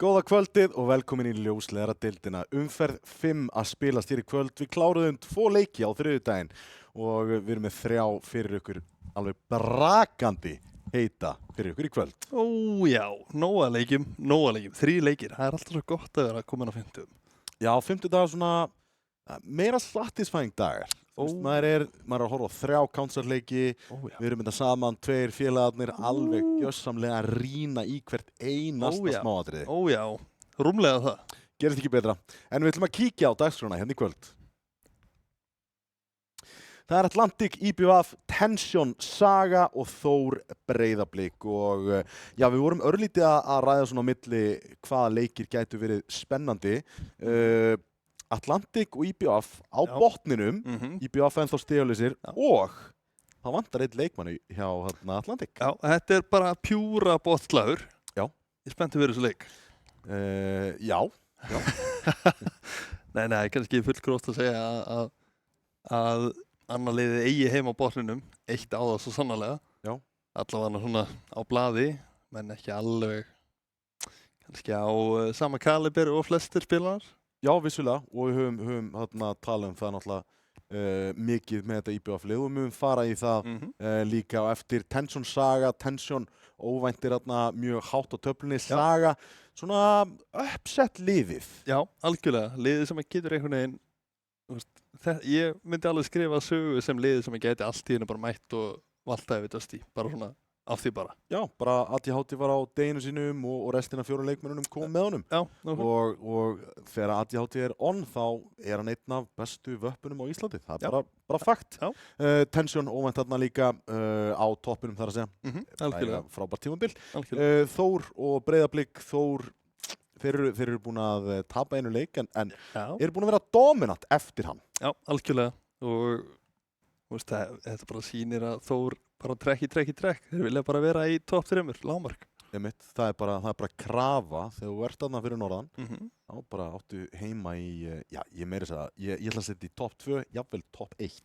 Góða kvöldið og velkomin í ljósleiðaradeildina. Umferð 5 að spilast hér í kvöld. Við kláruðum 2 leiki á þriðjudaginn og við erum með 3 fyrir ykkur alveg brakandi heita fyrir ykkur í kvöld. Ó já, nóga leikjum. 3 leikir, það alltaf svo gott að vera komin á 50. Já, 50 dagar svona meira satisfying dagar. Maður er að horfa á 3 counterleiki, við erum þetta saman, 2 félagarnir, alveg gjössamlega að rýna í hvert einasta smáatriði. Ó já, rúmlega það. Gerist ekki betra. En við ætlum að kíkja á dagskrána hérna í kvöld. Það er Atlantic, IBVF, Tension, Saga og Þór Breiðablik og já, við vorum örlítið að ræða svona á milli hvaða leikir gætu verið spennandi. Atlantic og IBVF á botninum, IBVF ennþá stigalausir og það vantar einn leikmann hjá Atlantic. Já, þetta er bara pjúra botslagur. Já. Ég er spennt að vera þessu leik. Já. Nei, kannski fullgróft að segja að annar liðið eigi heim á botninum, eitt á það svo sannarlega. Já. Allavega svona á blaði, menn ekki alveg kannski á sama kaliber og flestir spilarar. Já, vissulega, og við höfum talað það náttúrulega mikið með þetta IBVF-lið og við höfum fara í það líka á eftir Tension Saga, Tension óvæntir mjög hátt á töflunni, Saga, svona uppsett liðið. Já, algjörlega, liðið sem getur einhvern veginn, ég myndi alveg skrifa sögu sem liðið sem geti allt í hennu bara mætt og valtaði vitast í, bara svona af því bara. Já, bara ADHD var á deginu sínum og restina 4 leikmennunum kom með honum. Já, og þegar ADHD er on þá er hann einn af bestu vöppunum á Íslandi. Það er bara fakt. Tension óvænt þarna líka á toppinum þar að segja. Algjörlega. Frábært tímabil. Þór og Breiðablik, þeir eru búin að tapa einu leik en eru búin að vera dominant eftir hann. Já, algjörlega. Og þetta bara sýnir að Þór bara trekk. Þeir vilja bara vera í topp 3, lágmark. Það er bara krafa þegar þú ert þarna fyrir norðan. Þá bara áttu heima í, ég meira þess að ég ætla að setja í topp 2, jafnvel topp 1.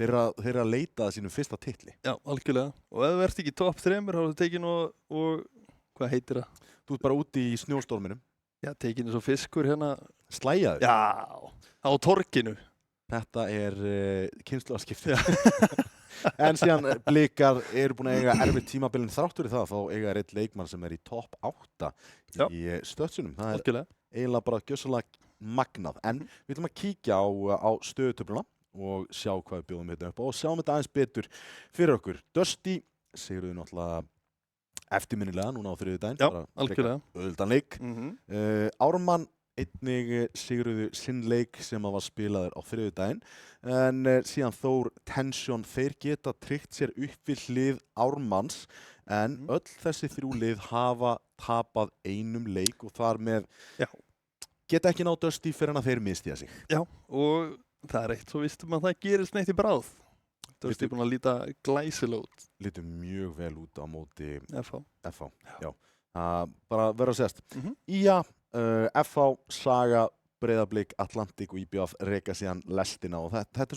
Þeir eru að leita að sínum fyrsta titli. Já, algjörlega. Og ef þú ert ekki í topp 3, þá er þú tekin og hvað heitir það? Þú ert bara úti í snjóstorminum. Já, tekin eins og fiskur hérna. Slæjaður? Já, á torginu. Þetta er kynslóðaskipti. En síðan Blikar eru búin að eiga erfitt tímabilin þráttur í það, þá eiga einn leikmann sem er í topp 8 í stöðsunum. Það er eiginlega bara gjössalega magnað. En við ætlum að kíkja á stöðutöfluna og sjá hvað við bjóðum hérna upp á og sjáum þetta aðeins betur fyrir okkur. Dusty sigruðu náttúrulega eftirminnilega núna á þriðjudaginn. Já, algjörlega. Auðvitað leik. Ármann einnig sigruðu sinn leik sem var spilaður á þriðjudaginn en síðan Þór Tension, þeir geta tryggt sér upp við hlið Ármanns en öll þessi 3 lið hafa tapað einum leik og þar með geta ekki náð Dusty fyrir að þeir mistiða sig. Já, og það er eitt svo vistum að það gerist neitt í bráð. Dusty er búin að líta glæsilega út. Lítur mjög vel út á móti FH. Já. Bara verður að segast. FH, Saga, Breiðablik, Atlantic og IBVF reka síðan lestina og þetta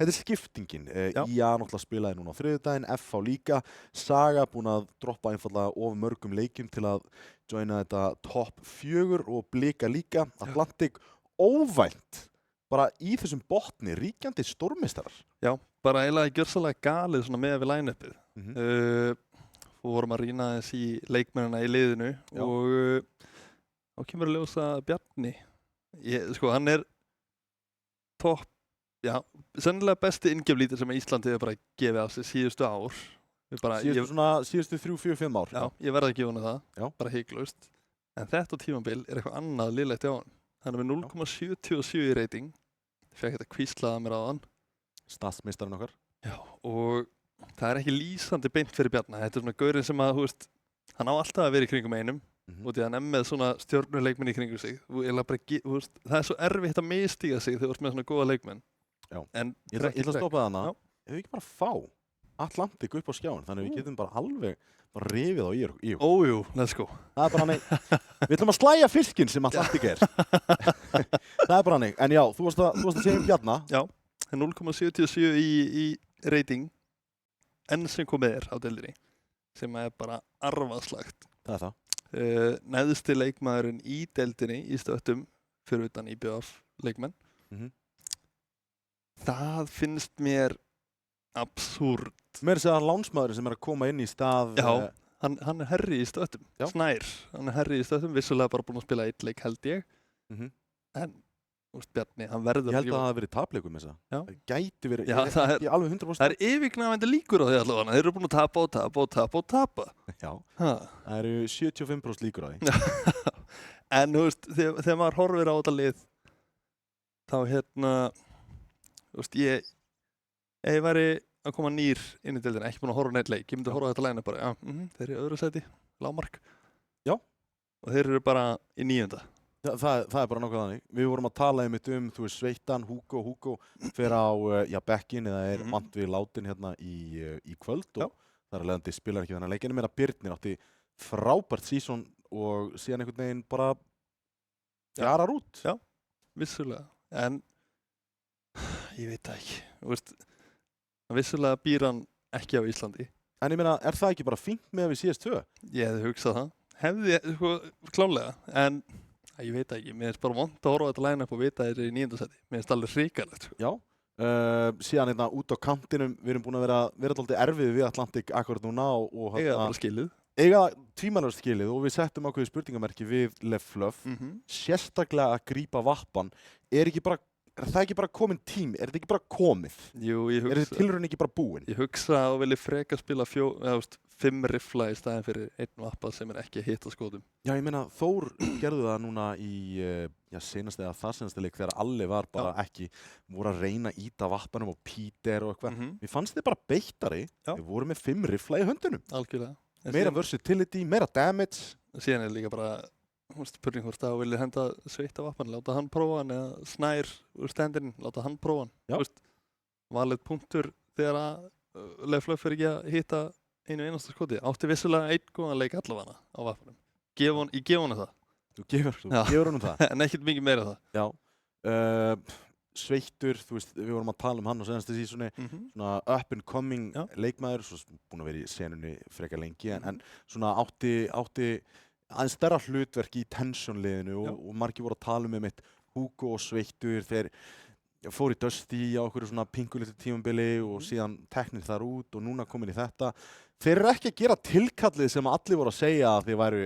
er skiptingin. IA náttúrulega spilaði núna á þriðjudaginn, FH líka, Saga búin að droppa einfallega of mörgum leikjum til að joina þetta topp 4 og Blika líka, Atlantic óvænt bara í þessum botni, ríkjandi stórmeistarar. Já, bara eiginlega gjörsamlega galið svona með við line-upið. Og vorum að rýna þess í leikmennina í liðinu og þá kemur að ljósa Bjarni. Hann er topp, sennilega besti inngeflítur sem Íslandi hefur bara gefið af sig síðustu ár. Síðustu 3-4-5 ár. Já, ég verði að gefa hann það, bara hygglust. En þetta tímabil er eitthvað annað lélegt hjá hann. Hann er með 0,77 í rating. Ég fekk þetta kvíslaða mér á hann. Statsmeistarinn okkar. Já, og það er ekki lýsandi beint fyrir Bjarni. Þetta er svona gaurinn sem að, hann á alltaf að vera í kringum einum. Og því að hann er með svona stjörnuleikmenn í kringu sig. Það er svo erfitt að misstíga sig þegar þú ert með svona góða leikmenn. Já, ég ætla að stoppa það hana. Ef við ekki bara fá Atlantic upp á skjáin, þannig að við getum bara alveg rifið á í okkur. Ójú, let's go. Það er bara hannig. Við ætlum að slæja fiskinn sem Atlantic er. Það er bara hannig. En já, þú varst að segja Bjarna. Já, 0,77 í rating enn sem komið á deildinni, sem er bara arfaslagt. Það er það. neðsti leikmaðurinn í deildinni í stöttum fyrir utan IBF leikmenn. Það finnst mér absúrt. Mér er það lánsmaðurinn sem er að koma inn í stað. Já, hann er herri í stöttum. Já. Snær, hann er herri í stöttum, vissulega bara búinn að spila einn leik held ég. En Bjarni, hann verður ég held að það hafi verið tapleikum þess að. Það gæti verið, já, ekki alveg 100%. Það er yfirgnæfandi líkur á því allavega. Þeir eru búin að tapa. Já, það eru 75% líkur á því. En þú veist, þegar maður horfir á þetta lið, þá þú veist, ég væri að koma nýr inn í deildina, ekki búin að horfa neitt leik. Ég myndi að horfa á þetta lægina bara, þeir eru í öðru sæti, lágmark. Já. Og þeir eru bara í 9. Það er bara nokkuð þannig. Við vorum að tala þú veist, Sveitan, Hugo fer á bekkin eða er vant við látin hérna í kvöld og þar af leiðandi spilar ekki þennan leik. En ég meina Birnir átti frábært sísón og síðan einhvern veginn bara fjarar út. Já, vissulega. En ég veit það ekki. Þú veist, vissulega býr hann ekki á Íslandi. En ég meina, er það ekki bara fínt með við síðast 2? Ég hefði hugsað það. Hefði, sko, klálega. En ég veit ekki, mér finnst bara vont að horfa á þetta line-up og vita að þeir eru í 9. sæti. Mér finnst alveg hrikalegt. Já, síðan hérna út á kantinum, við erum búin að vera dálítið erfið við Atlantic akkurat núna og eiga bara skilið. Eiga tvímælast skilið og við settum ákveðið spurningamerki við Leflöf. Sérstaklega að grípa vappan. Er það ekki bara komin tím? Er þetta ekki bara komið? Jú, ég hugsa. Er þetta tilraun ekki bara búin? Ég hugsa að vilja freka spila 5 riffla í staðin fyrir 1 vappa sem er ekki að hitta skotum. Já, ég meina Þór gerðu það núna í senast eða þar senasta leik þegar Alli var bara ekki, voru að reyna að íta vappanum og Peter og eitthvað. Mér fannst þið bara beittari. Þið voru með 5 riffla í höndunum. Algjörlega. Meira versatility, meira damage. Síðan er líka bara spurning hvort það vilja henda Sveita vappan, láta hann prófa hann eða Snær úr standininn, láta hann prófa hann. Valið punktur þegar að Leflöf er ekki að hitta einu einasta skoti. Átti vissulega 1 góðan leik allavega á vappanum. Ég gef honum það. Þú gefur honum það? En ekkert mikið meira það. Já. Sveittur, þú veist, við vorum að tala um hann og senast þessi svona up and coming leikmaður, svo búin að vera í senunni frekar lengi, en svona átti aðeins stærra hlutverk í tensionliðinu og margir voru að tala um mitt Hugo og Sveittur, þeir fór í Dusty á okkur svona pinkulitlu tímabili og síðan teknir þar út og núna komin í þetta. Þeir eru ekki að gera tilkallið sem allir voru að segja að þeir væru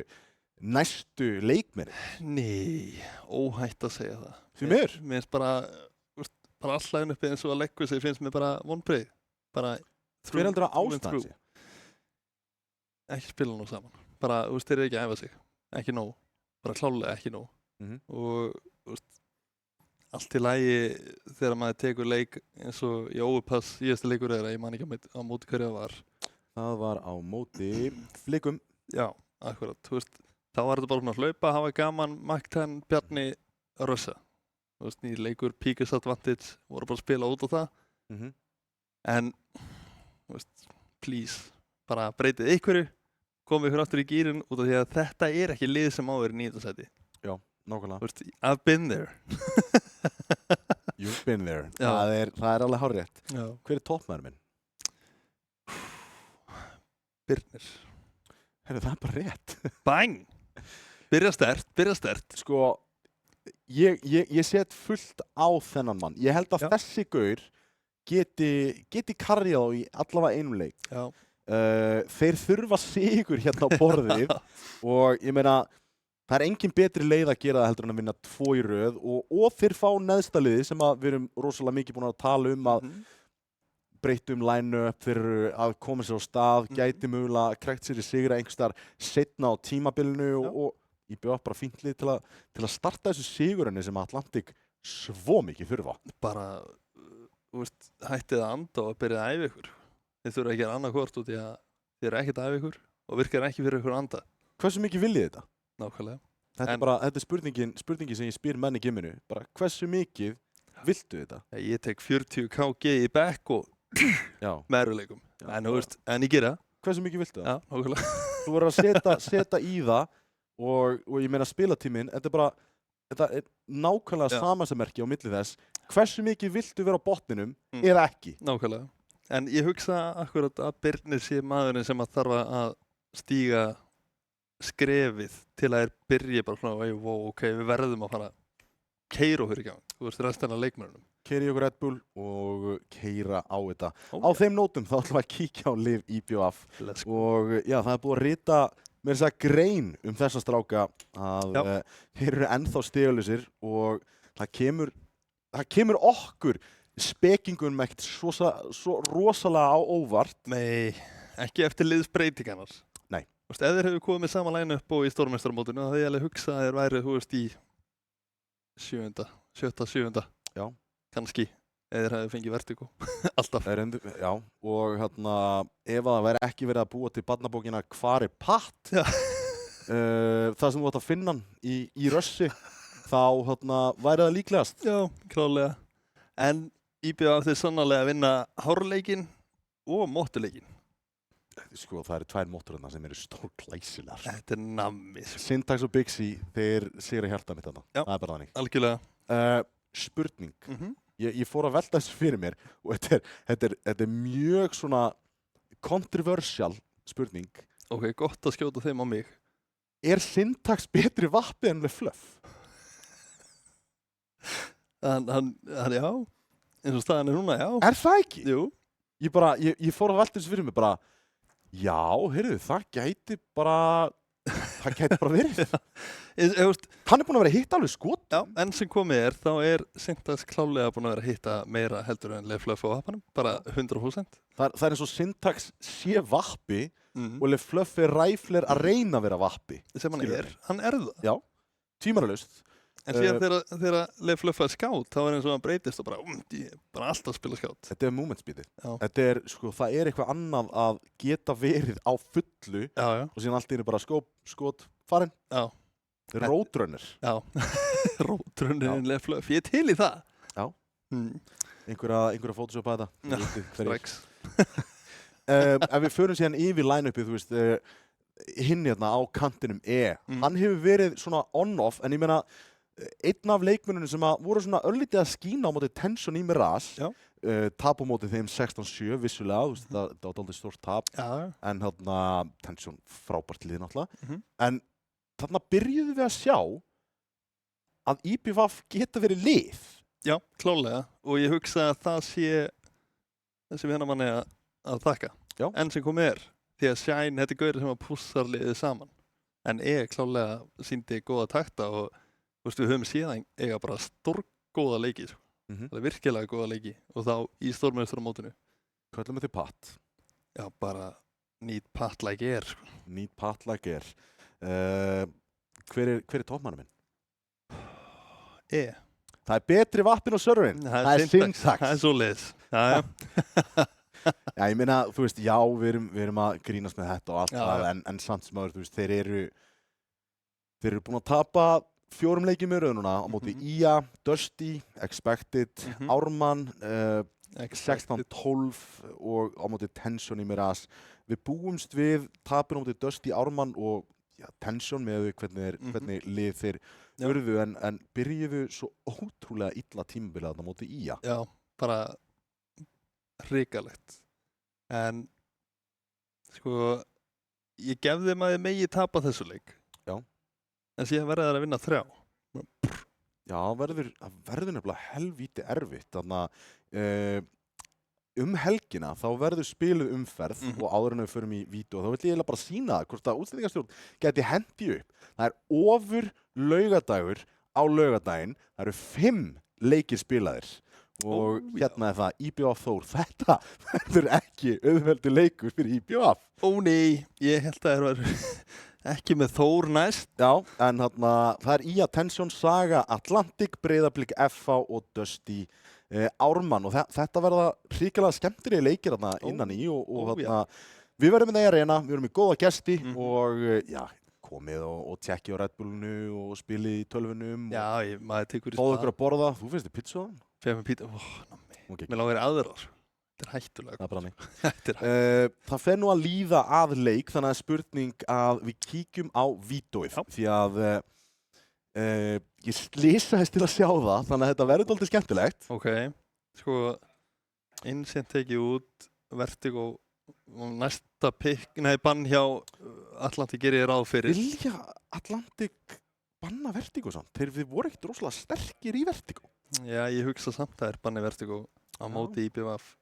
næstu leikmenn. Nei, óhætt að segja það. Því miður? Mér finnst bara allæðin uppi eins og að leggja sig finnst mér bara vonbrigði. Hver heldur að ástæðan sé? Ekki spila nú saman. Bara, þeir eru ekki að æfa sig. Ekki nóg. Bara klálega ekki nóg. Og allt í lagi þegar maður tekur leik eins og í óupass síðasti leikur ég man ekki á móti hverju það var. Það var á móti Blikum. Já, akkurat. Þá var þetta bara svona að hlaupa, hafa gaman, Magtan, Bjarni, Rössa. Nýr leikur, Peakers Advantage, voru bara að spila út á það. En, please, bara breytið einhverju, komið ykkur aftur í gýrin út af því að þetta er ekki lið sem á að vera í 9. sæti. Já, nákvæmlega. I've been there. You've been there. Það er alveg hárrétt. Hver er toppmaður minn? Birnir. Heyrðu, það er bara rétt. Bang! Byrja sterkt. Sko, ég set fullt á þennan mann. Ég held að þessi gaur geti karjað á í allavega einum leik. Já. Þeir þurfa sigur hérna á borðið og ég meina, það er engin betri leið að gera það heldur en að vinna 2 í röð og þeir fá neðsta liði sem við erum rosalega mikið búin að tala um að breytum line-up, þeir eru að koma sér á stað, gæti mögulega krækt sér í sigra einhvers staðar seinna á tímabilinu og ég bjóð bara fínt lið til að starta þessu sigurinn sem Atlantic svo mikið þurfa. Bara, hættið að anda og byrjið að æfa ykkur. Þið þurfa ekki að annað hvort út í að þið eru ekkert að æfa ykkur og virkar ekki fyrir ykkur að anda. Hversu mikið viljið þetta? Nákvæmlega. Þetta er spurningin sem ég spyr menn í gimminu. Bara hversu mikið viltu þetta? Ég tek 40 kg í back og með erfiðleikum. En ég gera. Hversu mikið viltu það? Já, nákvæmlega. Þú verður að setja í það og ég meina spilatíminn, þetta er nákvæmlega samansamerki á milli þess. Hversu mikið viltu vera á botninum eða ekki? Nákvæmlega. En ég hugsa akkurat að Birnir sé maðurinn sem að þarf að stíga skrefið til að þeir byrja bara svona, ok, við verðum að fara keyra okkur í gang, þú veist, restina af leikmönnum. Keyra í okkur Red Bull og keyra á þetta. Á þeim nótum þá ætlum við að kíkja á lið IBVF og já, það búið að rita með þess að grein þessa stráka að þeir eru ennþá stigalausir og það kemur okkur spekingum ekkert svo rosalega á óvart. Nei, ekki eftir liðsbreytingarnar. Nei. Þú veist, ef þeir hefur komið með sama line-up og í stórmeistaramótinu, þá hefði ég alveg hugsað að þeir væri, þú veist, í sjötta, já, kannski, eða þeir hefði fengið Vertigo, alltaf. Já, og ef það væri ekki verið að búa til barnabókina Hvar er Pat? Það sem þú átt að finna hann í rössi, þá væri það líklegast. Já, klálega. En IBVF þeir sannarlega að vinna hárleikinn og móttuleikinn. Sko, það eru 2 mótturinn sem eru stórklæsilegar. Þetta er nammi. Syntax og Bixi, þeir sigra hjartað mitt þarna. Já, það er bara þannig. Algjörlega. Spurning. Ég fór að velta þessu fyrir mér og þetta er mjög svona controversial spurning. Ok, gott að skjóta þeim á mig. Er Syntax betri vappi en LeFluff? Hann, já, eins og staðan er núna, já. Er það ekki? Jú. Ég fór að velta þessu fyrir mér bara, já, heyrðu, það gæti bara verið. Hann er búinn að vera að hitta alveg skot. Já, enn sem komið þá er Syntax klálega búinn að vera að hitta meira heldur en LeFluff á vappanum, bara 100%. Það er eins og Syntax sé vappi og LeFluff er ræfler að reyna að vera vappi. Sem hann er það. Já, tvímælalaust. En síðan þegar LeFluff er skátt, þá er eins og hann breytist og bara alltaf spila skátt. Þetta er moment-speedið. Það er eitthvað annað að geta verið á fullu og síðan allt í einu bara skot, farin. Já. Roadrunner. Já, Roadrunner LeFluff. Ég er til í það. Já. Einhverja photoshopa þetta. Já, strax. Ef við förum síðan yfir line-upið, þú veist, hinn hérna á kantinum hann hefur verið svona on-off, en ég meina einn af leikmönnunum sem voru svona örlítið að skína á móti Tension í Mirage, tap á móti þeim 16-7 vissulega, það var aldrei stórt tap, en Tension frábært lið náttúrulega, en þarna byrjuðum við að sjá að IBVF geta verið lið. Já, klálega, og ég hugsa að það sé þessi vinna manni að þakka, enn sem komið því að Shine, þetta er gaurið sem pússar liðið saman, en klálega sýndi góða takta og við höfum síðan eiga bara stórgóða leiki, það er virkilega góða leiki og þá í stórmeistaramótinu. Köllum við þið Pat? Já, bara need Pat like air. Need Pat like air. Hver er toppmannum minn? Það er betri vappin á serverinn. Það er Syntax. Það er svoleiðis. Já, ég meina, þú veist, já, við erum að grínast með þetta og allt það, en samt sem aður, þú veist, þeir eru búin að tapa 4 leikjum í röð núna á móti IA, Dusty, Expected, Ármann, 16-12 og á móti Tension í Mirage. Við búumst við tapir á móti Dusty, Ármann og Tension með hvernig lið þeir urðu, en byrjuðu svo ótrúlega illa tímabilið á móti IA. Já, bara hrikalegt. En sko, ég gef þeim að þið megi tapa þessu leik. Já. En síðan verða þær að vinna 3. Já, það verður nefnilega helvíti erfitt. Þannig helgina þá verður spiluð umferð og áður en við förum í vídeó. Þá vil ég eiginlega bara sýna það hvort að útsendingarstjórn geti hendi upp. Það er ofur laugadagur á laugadaginn. Það eru 5 leikir spilaðir. Og hérna er það, IBVF Þór, þetta verður ekki auðveldur leikur fyrir IBVF. Ó nei, ég held að það eru ekki með Þór næst. Já, en það er IA, Tension, Saga, Atlantic, Breiðablik, FH og Dusty Ármann. Og þetta verða hrikalega skemmtilega leikir innan í og við verðum með það í arena, við verðum með góða gesti og komið og tjekki á Red Bullinu og spilið í tölvunum. Já, maður tekur í spað. Fáðu ykkur að borða, þú finnst þið pizza á þann? Fegum pizza, mér langar aðrar. Þetta er hættulega. Það er bara mig. Það fer nú að líða að leik, þannig að spurning að við kíkjum á vídeóið. Því að ég slisaðist til að sjá það, þannig að þetta verður dálítið skemmtilegt. Ok, sko, Insent tekið út, Vertigo næsta bann hjá Atlantic gerir ráð fyrir. Vilja Atlantic banna Vertigo samt? Þeir voru ekkert rosalega sterkir í Vertigo. Já, ég hugsa samt að banni Vertigo á móti IBVF.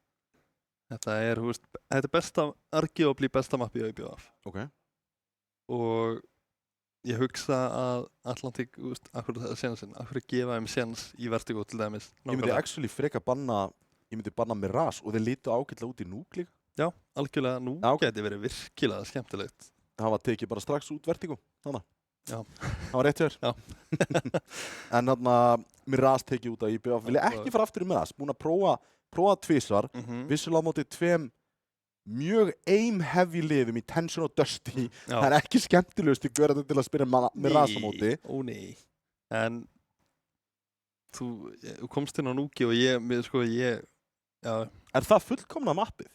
Þetta er besta, arguably besta mappi á IBVF. Ok. Og ég hugsa að Atlantic, akkur gefa þeim séns í Vertigo til dæmis. Ég myndi actually freka banna Mirage og þeir lítu ágætlega út í Núk líka. Já, algjörlega Núk gæti verið virkilega skemmtilegt. Það var tekið bara strax út Vertigo, þannig. Já. Það var rétt hjá þér. En þarna Mirage tekið út af IBVF. Vilja ekki fara aftur í Mirage. Búin að prófa tvisvar. Vissulega á móti tveim mjög aim-heavy liðum í Tension og Dusty. Já. Það er ekki skemmtilegust í görðan til að spila Mirage á móti. Nei. En þú komst inn á Núki og já. Er það fullkomna mappið?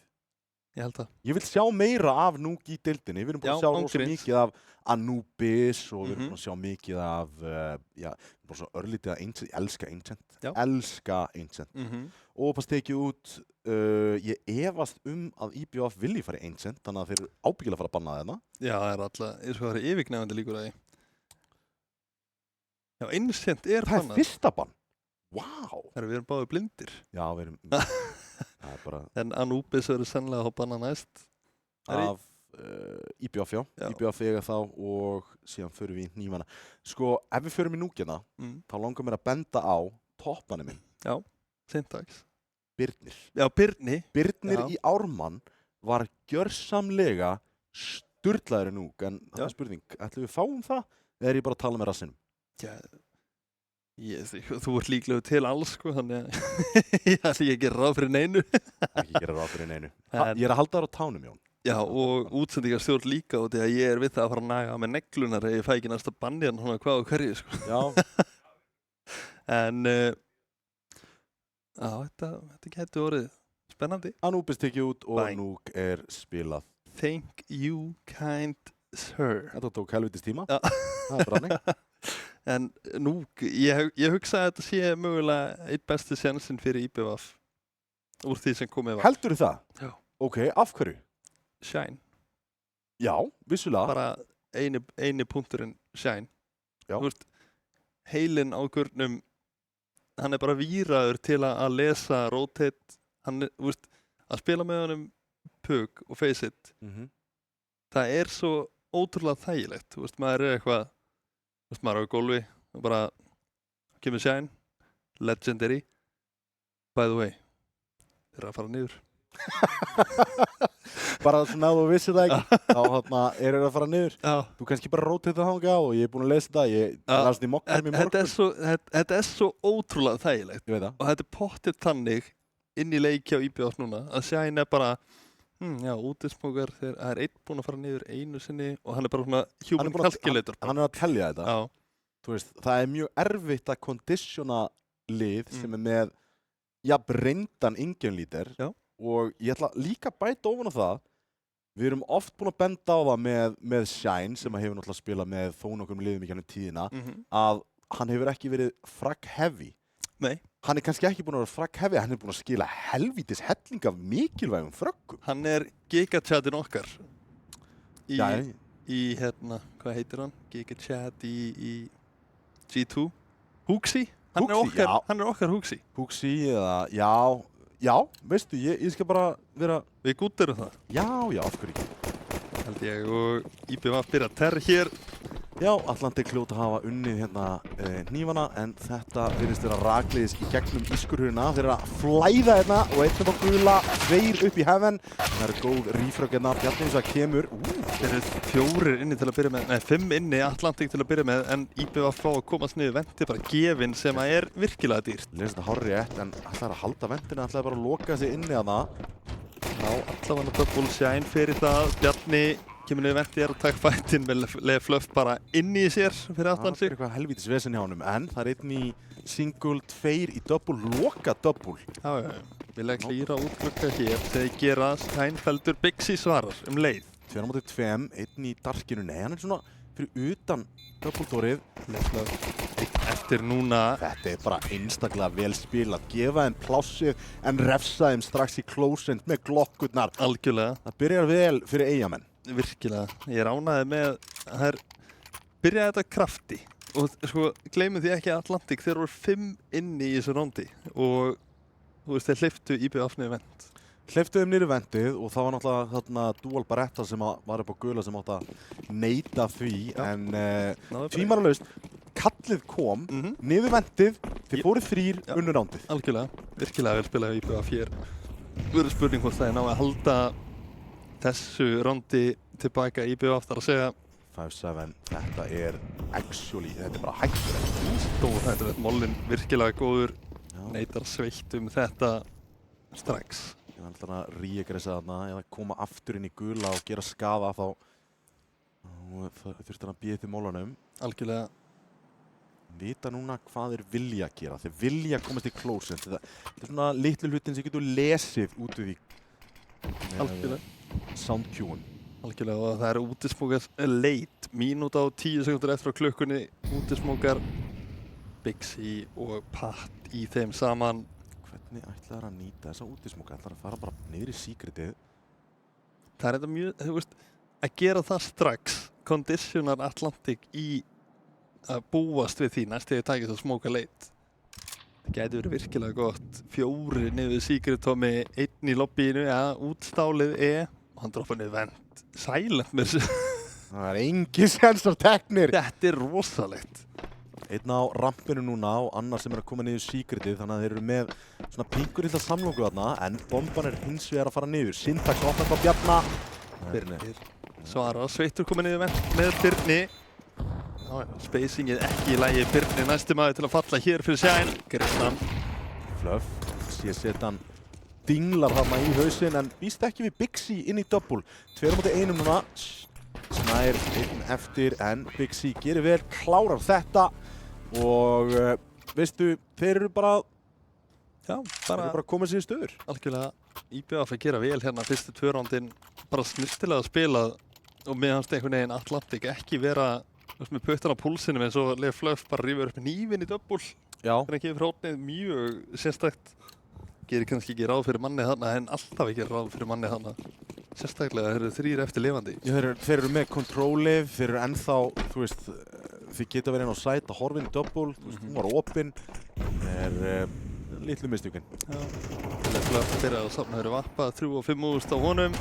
Ég held það. Ég vil sjá meira af Núk í deildinni. Við erum búin að sjá rosa mikið af Anubis og við erum búin að sjá mikið af, bara svo örlítið að Ancient. Ég elska Ancient. Elska Ancient. Og bara tekið út, ég efast að IBVF vilji fara í Ancient, þannig að þeir eru ábyggilega að fara að banna þeirna. Já, það er alltaf, það er yfirgnefandi líkur að því. Já, Ancient er bannað. Það er fyrsta bann. Vá! Við erum báðir blindir. Já, við erum... Það er bara... En Anubis verður sennilega að banna næst. Af IBVF, já. IBVF eiga þá og síðan förum við í Hnífana. Sko, ef við förum í Núkina, þá langar mér að benda á toppanum minn. Já, Syntax. Birnir. Já, Birnir. Birnir í Ármann var gjörsamlega sturlaður í Núk, en það er spurning, ætlum við fáum það? Eða er ég bara að tala með rassinum? Já, þú ert líklega til alls, sko, þannig að ég ætla ekki að gera ráð fyrir neinu. Ekki gera ráð fyrir neinu. Ég er að halda þar á tánum, Jón. Já, og útsendingarstjórn líka og því að ég er við það að fara að naga með neglunar eða ég fæ ekki næsta banni en svona hvað og hverju, sko. Já. En, þetta getur orðið spennandi. Anubis tekið út og Núk er spilað. Thank you, kind sir. Þetta tók helvitist tíma. Já. Það er brannig. En Núk, ég hugsa að þetta sé mögulega eitt besti sénsinn fyrir IBVF úr því sem komið var. Heldur þú það? Já. Ok, af hverju? Shine. Já, vissulega. Bara eini punkturinn Shine. Já. Þú veist, heilinn á gurnum, hann er bara víraður til að lesa, rotate, þú veist, að spila með honum Pug og Faceit. Það er svo ótrúlega þægilegt, þú veist, maður er eitthvað, þú veist, maður er á gólfi og bara kemur Shine, Legendary, by the way, þeir eru að fara niður. Bara svona að þú vissir það ekki, þá eru þeir að fara niður. Já. Þú kannski bara rótið það hanga og ég er búin að lesa það, ég las það í mokkanum í morgun. Þetta er svo ótrúlega þægilegt. Ég veit það. Og þetta er pottið þannig inn í leiki á IBVF núna, að Shine er bara, já, útismókar, það er einn búinn að fara niður einu sinni og hann er bara svona human calculator. Hann er að tellja þetta. Já. Þú veist, það er mjög erfitt að kondísjona lið sem er með, reyndan ingame-líder. Já. Og ég ætla líka að bæta ofan á það, við erum oft búin að benda á það með Shine sem hefur náttúrulega spilað með þó nokkrum liðum í gennum tíðina, að hann hefur ekki verið frag-heavy. Nei. Hann er kannski ekki búin að vera frag-heavy, hann er búin að skila helvítis helling af mikilvægum fröggum. Hann er gigachatinn okkar í hvað heitir hann? Gigachat í G2. Huxi? Hann er okkar Huxi. Huxi eða, já, veistu, ég skal bara vera... Við gútterum það. Já, af hverju ekki. Held ég, og IBVF byrja terr hér. Já, Atlantic hljóta hafa unnið hérna Hnífana, en þetta virðist vera rakleiðis í gegnum ískurhurina. Þeir eru að flæða hérna og einn upp á gula, tveir upp í heaven. Það eru góð rífrögg hérna, Bjarni eins og það kemur. Þeir eru 4 inni til að byrja með, nei 5 inni Atlantic til að byrja með, en IBVF fá að komast niður venti bara gefinn sem að er virkilega dýrt. Lesa þetta hárrétt, en ætlaði að halda ventina, ætlaði bara að loka sig inni að það. Já, allavega double Shine fyrir það, Bjarni kemur niður venti og takk fættinn með Fluff bara inn í sér fyrir aftan sig. Það er eitthvað helvítis vesen hjá honum, en það er einn í single, 2 í double, loka double. Já. Vilja klíra út klukka hér, þegar gera Steinfeldur Bixi svarar leið. 2 á móti 2, einn í darkinu, nei, hann er svona fyrir utan Dumbledore-ið. Eftir núna. Þetta bara einstaklega vel spilað. Gefa þeim plássið en refsa þeim strax í close-end með glokkurnar. Algjörlega. Það byrjar vel fyrir Eyjamenn. Virkilega. Ég ánægði með að þær byrjaði þetta krafti. Og sko, gleymum því ekki að Atlantic, þeir voru 5 inni í þessu rándi. Og þú veist, þeir hleyptu IBF niður vend. Hleyptu þeim niður vendið og það var náttúrulega þarna Dual Barretta sem var upp á gula sem átt að neita því. Já. En tvímælalaust, kallið kom, niður vendið, þeir fóru 3 unnur rándið. Algjörlega, virkilega vel spilað IBF hér. Verður spurning hvort það ná að halda þessu rándi tilbaka IBF þar að segja. 5-7, þetta er actually, þetta er bara hættur. Stóð þetta er mollin virkilega góður. Neitar sveitt þetta strax. Ég var alltaf að ríegressa þarna eða koma aftur inn í gula og gera skaða þá þurfti hann að býða til mólanum. Algjörlega. Vita núna hvað þeir vilja gera. Þeir vilja komast í close-end. Þetta er svona litlu hlutin sem getur lesið út úr því. Algjörlega. Soundcue-un. Algjörlega og það er útismókar leit. Mínúta og 10 sekundur eftir á klukkunni. Útismókar Big C og Pat í þeim saman. Hvernig ætlar að nýta þessa útismóka? Ætlar að fara bara niður í secretið? Það er þetta mjög, þú veist, að gera það strax conditionar Atlantic í að búast við því næst þegar ég tækist að smóka leit. Það gæti verið virkilega gott. 4 niður secret Tommy, 1 í lobbyinu, útstálið og hann droppa niður vend. Silent með þessu. Það er engin sens af teknir. Þetta er rosalegt. Einn á rampinu núna og annar sem er að koma niður secretið, þannig að þeir eru með svona pingur illa samlóku þarna, en bomban er hins vegar að fara niður. Syntax opnar á Bjarna. Birnir svara, Sveittur komið niður með Birni. Spacingið ekki í lagi, Birni næsti maður til að falla hér fyrir Shine. Gristan. Fluff, sé setan dinglar þarna í hausinn, en býst ekki við Big C inn í double. 2-1 núna. Snær 1 eftir, en Big C gerir vel, klárar þetta. Og veistu, þeir eru bara komið sér í stöður. Algjörlega, IBF að gera vel hérna fyrstu 2 rándin, bara snirtilega spilað og meðanst einhvern veginn Atlantic ekki vera með puttan á púlsinum eins og Leif Fluff bara rífur upp nývinn í double. Já. Þannig að gefur hrótnið mjög sérstakt. Gerir kannski ekki ráð fyrir manni þarna en alltaf ekki ráð fyrir manni þarna. Sérstaklega þeir eru 3 eftir lifandi. Já, þeir eru með controlið, þeir eru ennþá, þú veist, þið geta verið inn á site að horfa inn í double, hún var opinn, litlu mistjökinn. Já, Leif Fluff byrjaði að safna þeirri vappa, 3 og 5 úrst á honum.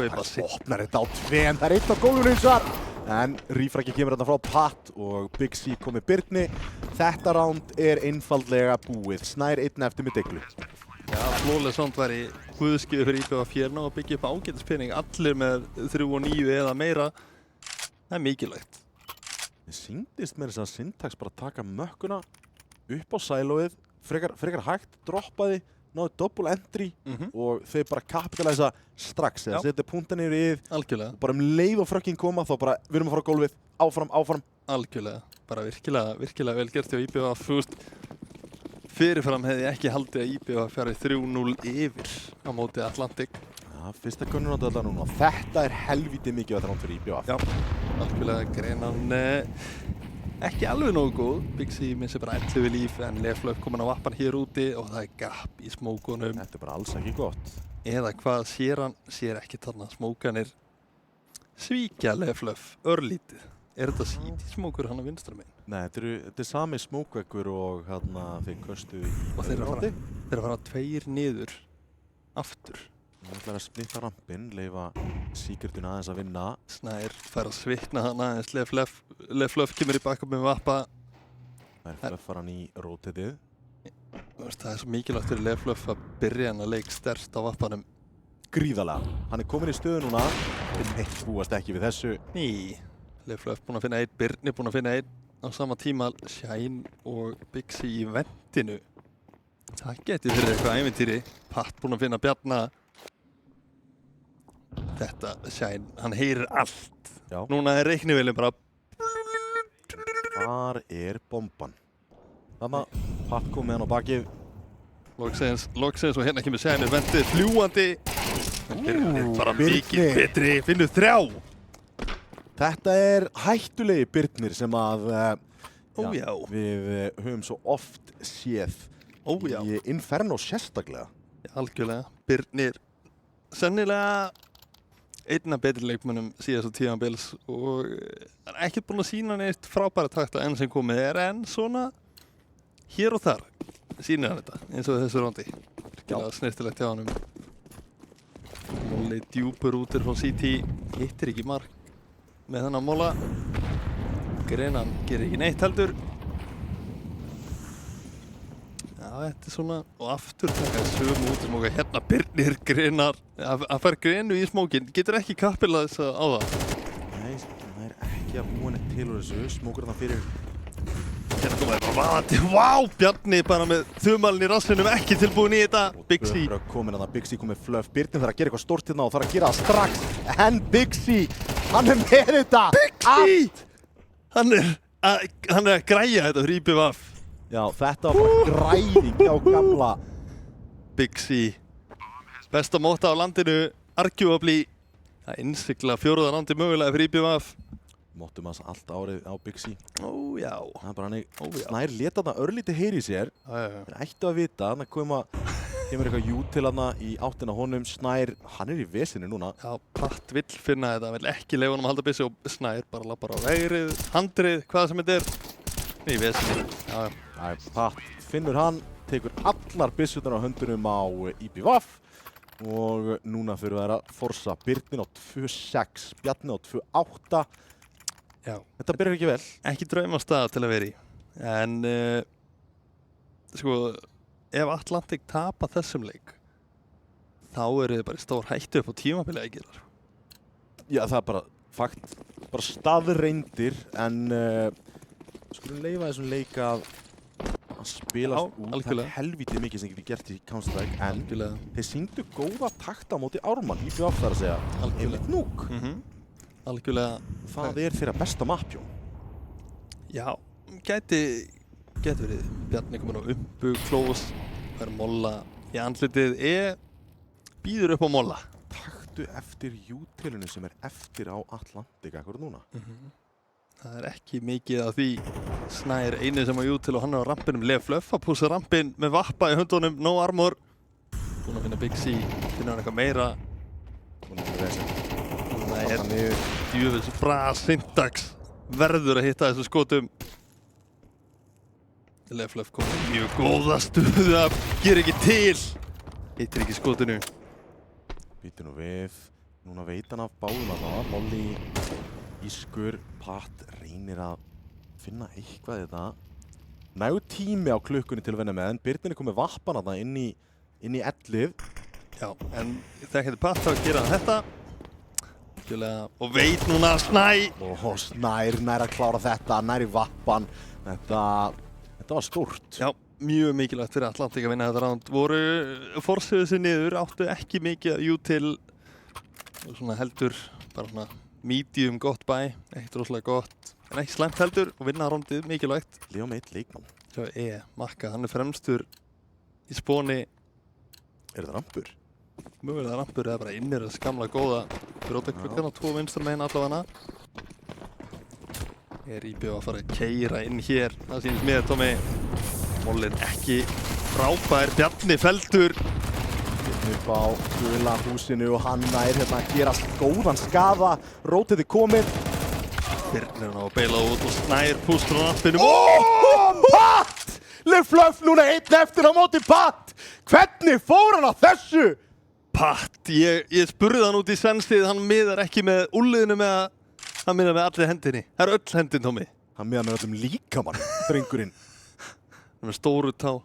Það opnar þetta á 2, það er 1 á gólfinu eins og en Rífraki kemur hérna frá Pat og Big C komið Birni. Þetta ránd er einfaldlega búið. Snær 1 eftir með Deglu. Já, flóðlega svont var í guðskjöfu fyrir IBF hérna og byggja upp ágætispenning. Allir með 3 og 9 eða meira. Það er mikilvægt. Það sýndist með þess að Syntax bara taka mökkuna upp á sælóið, frekar hægt, droppaði, náðu double entry og þeir bara kapitalæsa strax eða setja punktinn yfir íð. Algjörlega. Og bara leið og frökking koma þá bara við erum að fara á gólfið, áfram. Algjörlega. Bara virkilega vel gert hjá IBF. Fyrirfram hefði ég ekki haldið að IBF fjarið 3-0 yfir á móti Atlantic. Já, fyrsta gönnur á þetta núna. Þetta er helvítið mikið að það fyrir IBF. Já, algjörlega greinan ekki alveg nógu góð. Big C missir bara 11 líf en Leif Fluff kominn á vappan hér úti og það er gap í smókunum. Þetta er bara alls ekki gott. Eða hvað sér hann? Sér ekki þarna smókanir. Svíkja Leif Fluff, örlítið. Er þetta CT-smókur hann á vinstra megin? Nei, þetta er sami smókveggur og hérna þeir köstu í og þeir eru að fara 2 niður aftur. Það ætlar að splitta rampinn, leyfa Secretun aðeins að vinna. Snær fær að svitna hann aðeins, Leif Fluff kemur í backup með vappa. Fluff var hann í rotatið. Það er svo mikilvægt fyrir Leif Fluff að byrja hann að leik sterkt á vappanum. Gríðarlega. Hann er komin í stöðu núna. Þeir búast ekki við þessu. Ný. Leif Fluff búinn að finna 1, Birni búinn að finna 1. Á sama tíma Shine og Big C í vendinu. Það geti verið eitthvað ævintýri. Pat búinn að finna Bjarna. Þetta Shine, hann heyrir allt. Já. Núna er reiknivélinn bara. Þar er bomban. Þannig að Pat kom með hann á bakið. Loksins og hérna kemur Shine vendið fljúandi. Birnir bara mikið betri, finnur 3. Þetta hættulegi Birnir sem að við höfum svo oft séð í Inferno sérstaklega. Algjörlega. Birnir sennilega einn af betri leikmönnum síðasta tímabils og ekkert búinn að sýna neitt frábæra takta enn sem komið en svona hér og þar sýnir hann þetta eins og þessu rondi. Virkilega snirtilegt hjá honum. Móli djúpur útir frá CT, hittir ekki mark með þennan móla. Grenan gerir ekki neitt heldur. Þetta svona, og aftur taka sömu út smóka, hérna Birnir Grenar að fara Grenu í smókin, getur ekki kappilað þess á það. Nei, það ekki að búa neitt til úr þessu, smókur það fyrir. Hérna komaði bara vaðandi, Bjarni bara með þumalinn í rassinum, ekki tilbúin í þetta, Big C. Og komin að það, Big C komið fluff, Birnir þarf að gera eitthvað stórt hérna og þarf að gera það strax, en Big C, hann með þetta. Big C! Hann að græja þetta fyrir IPVF. Já, þetta var bara græðing hjá gamla Big C. Besta móta á landinu, arguably að innsigla 4. rándi mögulega fyrir IPVF. Móttum hans allt árið á Big C. Já. Það bara hannig, Snær leta þarna örlítið heyri í sér. Þeir ættu að vita, þannig kemur eitthvað jú til hana í áttina honum. Snær, hann í vesinu núna. Já, Patt vill finna þetta, vill ekki leyfa honum að halda byssu og Snær bara lappar á vegrið, handrið, hvað sem þetta í vesinu. Patt finnur hann, tekur allar byssurnar á höndunum á IPVF og núna fyrir þær að forsa Birnir á 2-6, Bjarni á 2-8. Já. Þetta byrjar ekki vel. Ekki draumastaða til að vera í. En sko, ef Atlantic tapa þessum leik, þá þið bara stór hættu upp á tímabilið að gera. Já, það bara fakt, bara staðreyndir, en skulum leyfa þessum leik að spilast út. Það helvítið mikið sem getur gert í Counter-Strike, en þeir sýndu góða takta á móti Ármann, IPVF þar að segja, einmitt núk. Algjörlega. Það þeirra besta mappjón. Já, gæti verið Bjarni komin á umbu, close, fær molla í andlitið, býður upp á molla. Taktu eftir utilinu sem eftir á Atlantic akkur núna. Það ekki mikið af því. Snær einu sem á util og hann á rampinum, Lev Fluff að pússa rampin með vappa í höndunum, no armor. Búinn að finna Big C, finna hann eitthvað meira. Búinn að finna þessi. Djöfis bra syntax verður að hitta þessu skotum. Lev Fluff komið mjög góða stuðu að gera ekki til. Hittir ekki skotinu. Býtur nú við. Núna veit hann af báðum að það. Lolli, Ískur, Patt reynir að finna eitthvað í þetta. Nægur tími á klukkunni til að vinna með, en Birnir komið vappan að það inn í ellið. Já, en þekkandi Patt að gera þetta. Og veit núna Snær. Snær nær að klára þetta, nær í vappan. Þetta var stórt. Já, mjög mikilvægt fyrir Atlantic að vinna þetta round. Voru forsiðu sig niður, áttu ekki mikið util og svona heldur, bara svona medium gott bæ, ekkert rosalega gott, en ekki slæmt heldur og vinna roundið mikilvægt. Lífa með eitt leikmann. Sjá, Makka, hann fremstur í spóni. Það rampur? Mögulega rampur eða bara innir þess gamla góða brjóta klukkan á 2 vinstra meginn allavega. IPVF að fara að keyra inn hér, það sýnist mér, Tommy. Mollin ekki frábær, Bjarni feldur. Bjarni upp á gula húsinu og hann hérna að gera góðan skaða. Rótið komið. Birnir hann á að beila út og Snær pústur á rampinu. Patt! Lev Fluff núna einn eftir á móti Patt! Hvernig fór hann á þessu? Patt, ég spurði hann út í svenstið, hann miðar ekki með úlliðinu með hann miðar með allir hendinni. Það öll hendin, Tommy. Hann miðar með öllum líkamann, drengurinn. Hann með stóru tá.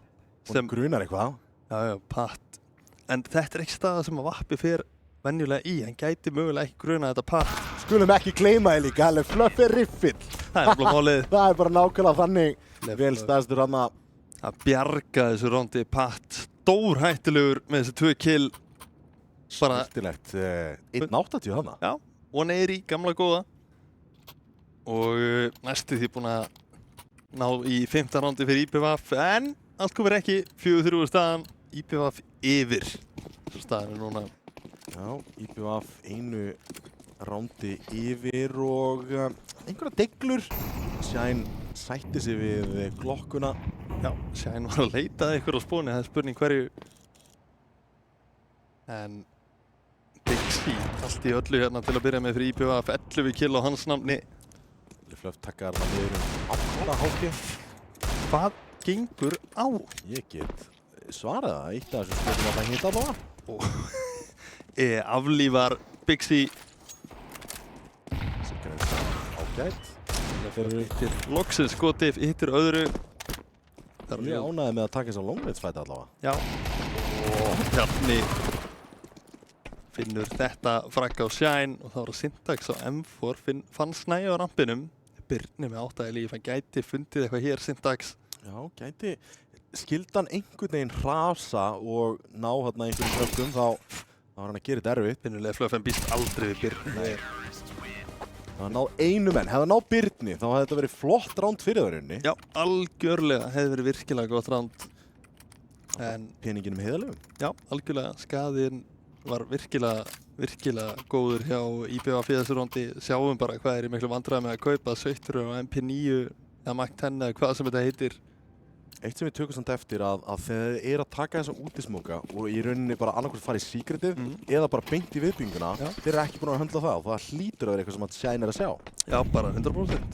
Sem grunar eitthvað. Já, Patt. En þetta ekki staða sem að vappi fer venjulega í. Hann gæti mögulega ekki gruna þetta Patt. Skulum ekki gleyma þig líka, Lev Fluff riffill. Það bara málið. Það bara nákvæmlega þannig. Vel staðstur hann að bjarga þessu rondi. Patt stórhættulegur með þessi 2 kill. Skemmtilegt, 1.80 þarna. Já, og hann í gamla góða. Og næstu því búinn að ná í 5. rándi fyrir IPVF, en allt komir ekki, 4-3 staðan, IPVF yfir. Þessu staðan núna. Já, IPVF einu rándi yfir og einhverja deiglur. Shine sætti sig við glokkuna. Já, Shine var að leita ykkur á spóni, það er spurning hverju. En Bixi, allt í öllu hérna til að byrja með fyrir IBVF, 11 kill á hans nafni. Flöf takkar það niður 8 háki. Hvað gengur á? Ég get svarað það, eitt af þessu spurningum að það hitta bara. Aflífar Bixi. Ágætt. Hittir loksins skoti, hittir öðru. Ég ánæði með að taka þess að longreitsfæti allavega. Já. Og Bjarni finnur þetta fragg á Shine og þá er Syntax á M4 fann Snæ á rampinum. Birnir með 8 í líf, hann gæti fundið eitthvað hér, Syntax. Já, gæti skildan einhvern veginn hrasa og ná hérna einhverjum kröftum, þá var hann að gera þetta erfitt. Finnulega Fluff en býst aldrei við Birni. Það náð einu menn, hefði náð Birni, þá hefði þetta verið flott ránd fyrir það rauninni. Já, algjörlega, hefði verið virkilega gott ránd. En peninginum heiðalegum. Já, algjörlega, skaðinn var virkilega góður hjá IBVF í þessu rándi. Sjáum bara hvað er í miklu vandræði með að kaupa Sveittur og MP9 eða Mac 10 eða hvað sem þetta heitir. Eitt sem við tökum samt eftir að þegar þið að taka þessa útismoka og í rauninni bara annarkvæmt fara í secretið eða bara beint í viðbygginguna, þeir eru ekki búin að höndla það og það hlýtur að vera eitthvað sem að Shine er að sjá. Já, bara 100%.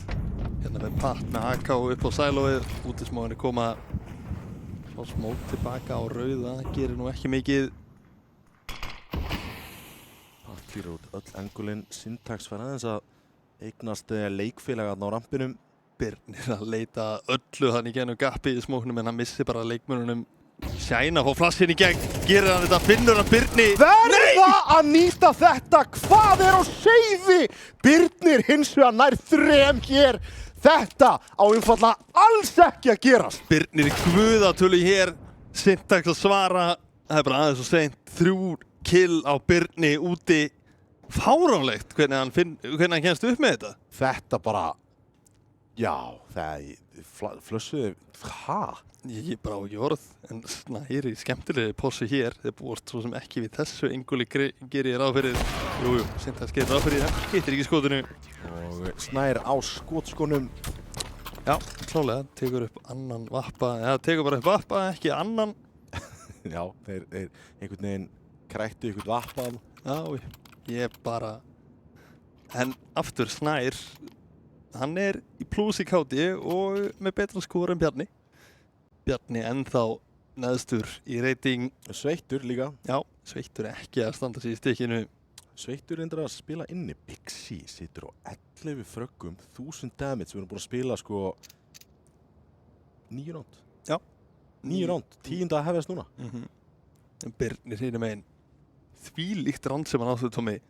Hérna með Pat með AK upp á sælóið, útismókinni koma svo smók tilbaka á rauða, það gerir nú ekki mikið. Pat klýrar út öll engulinn, Syntax fær aðeins að eignast leikfélagarna á rampinum. Birnir að leita öllu þannig gennum gappi í smóknum en hann missi bara leikmönnunum. Shine að fá flassin í gegn, gerir hann þetta, finnur hann Birni. Verða að nýta þetta, hvað er á seiði? Birnir hins vegar nær 3 hér. Þetta á einfaldlega alls ekki að gerast. Birnir í guðatölu hér, Syntax að svara, það er bara aðeins og seint, 3 kill á Birni úti. Fáránlegt hvernig hann kemst upp með þetta. Þetta bara... Já, það flössuði, Ég bara á ekki orð, en Snær í skemmtilegi possu hér, þeir búast svo sem ekki við þessu enguli gerir ráð fyrir, jújú, Syntax gerir ráð fyrir, það hittir ekki skotinu. Og Snær á skotskónum. Já, klálega, tekur upp annan vappa, eða tekur bara upp vappa, ekki annan. Já, þeir einhvern veginn krættu einhvern vappa. Já, ég bara, en aftur Snær, hann er í plús í káti og með betra skor en Bjarni. Bjarni ennþá neðstur í rating. Sveittur líka. Já, Sveittur ekki að standa sig í stikkinu. Sveittur reyndar að spila inni. Bixi situr á 11 fröggum, 1000 damage. Við erum búin að spila sko 9 ránd. Já. 9 ránd, 10. að hefjast núna. Birnir hinum einn. Þvílíkt ránd sem hann áttu, Tommy.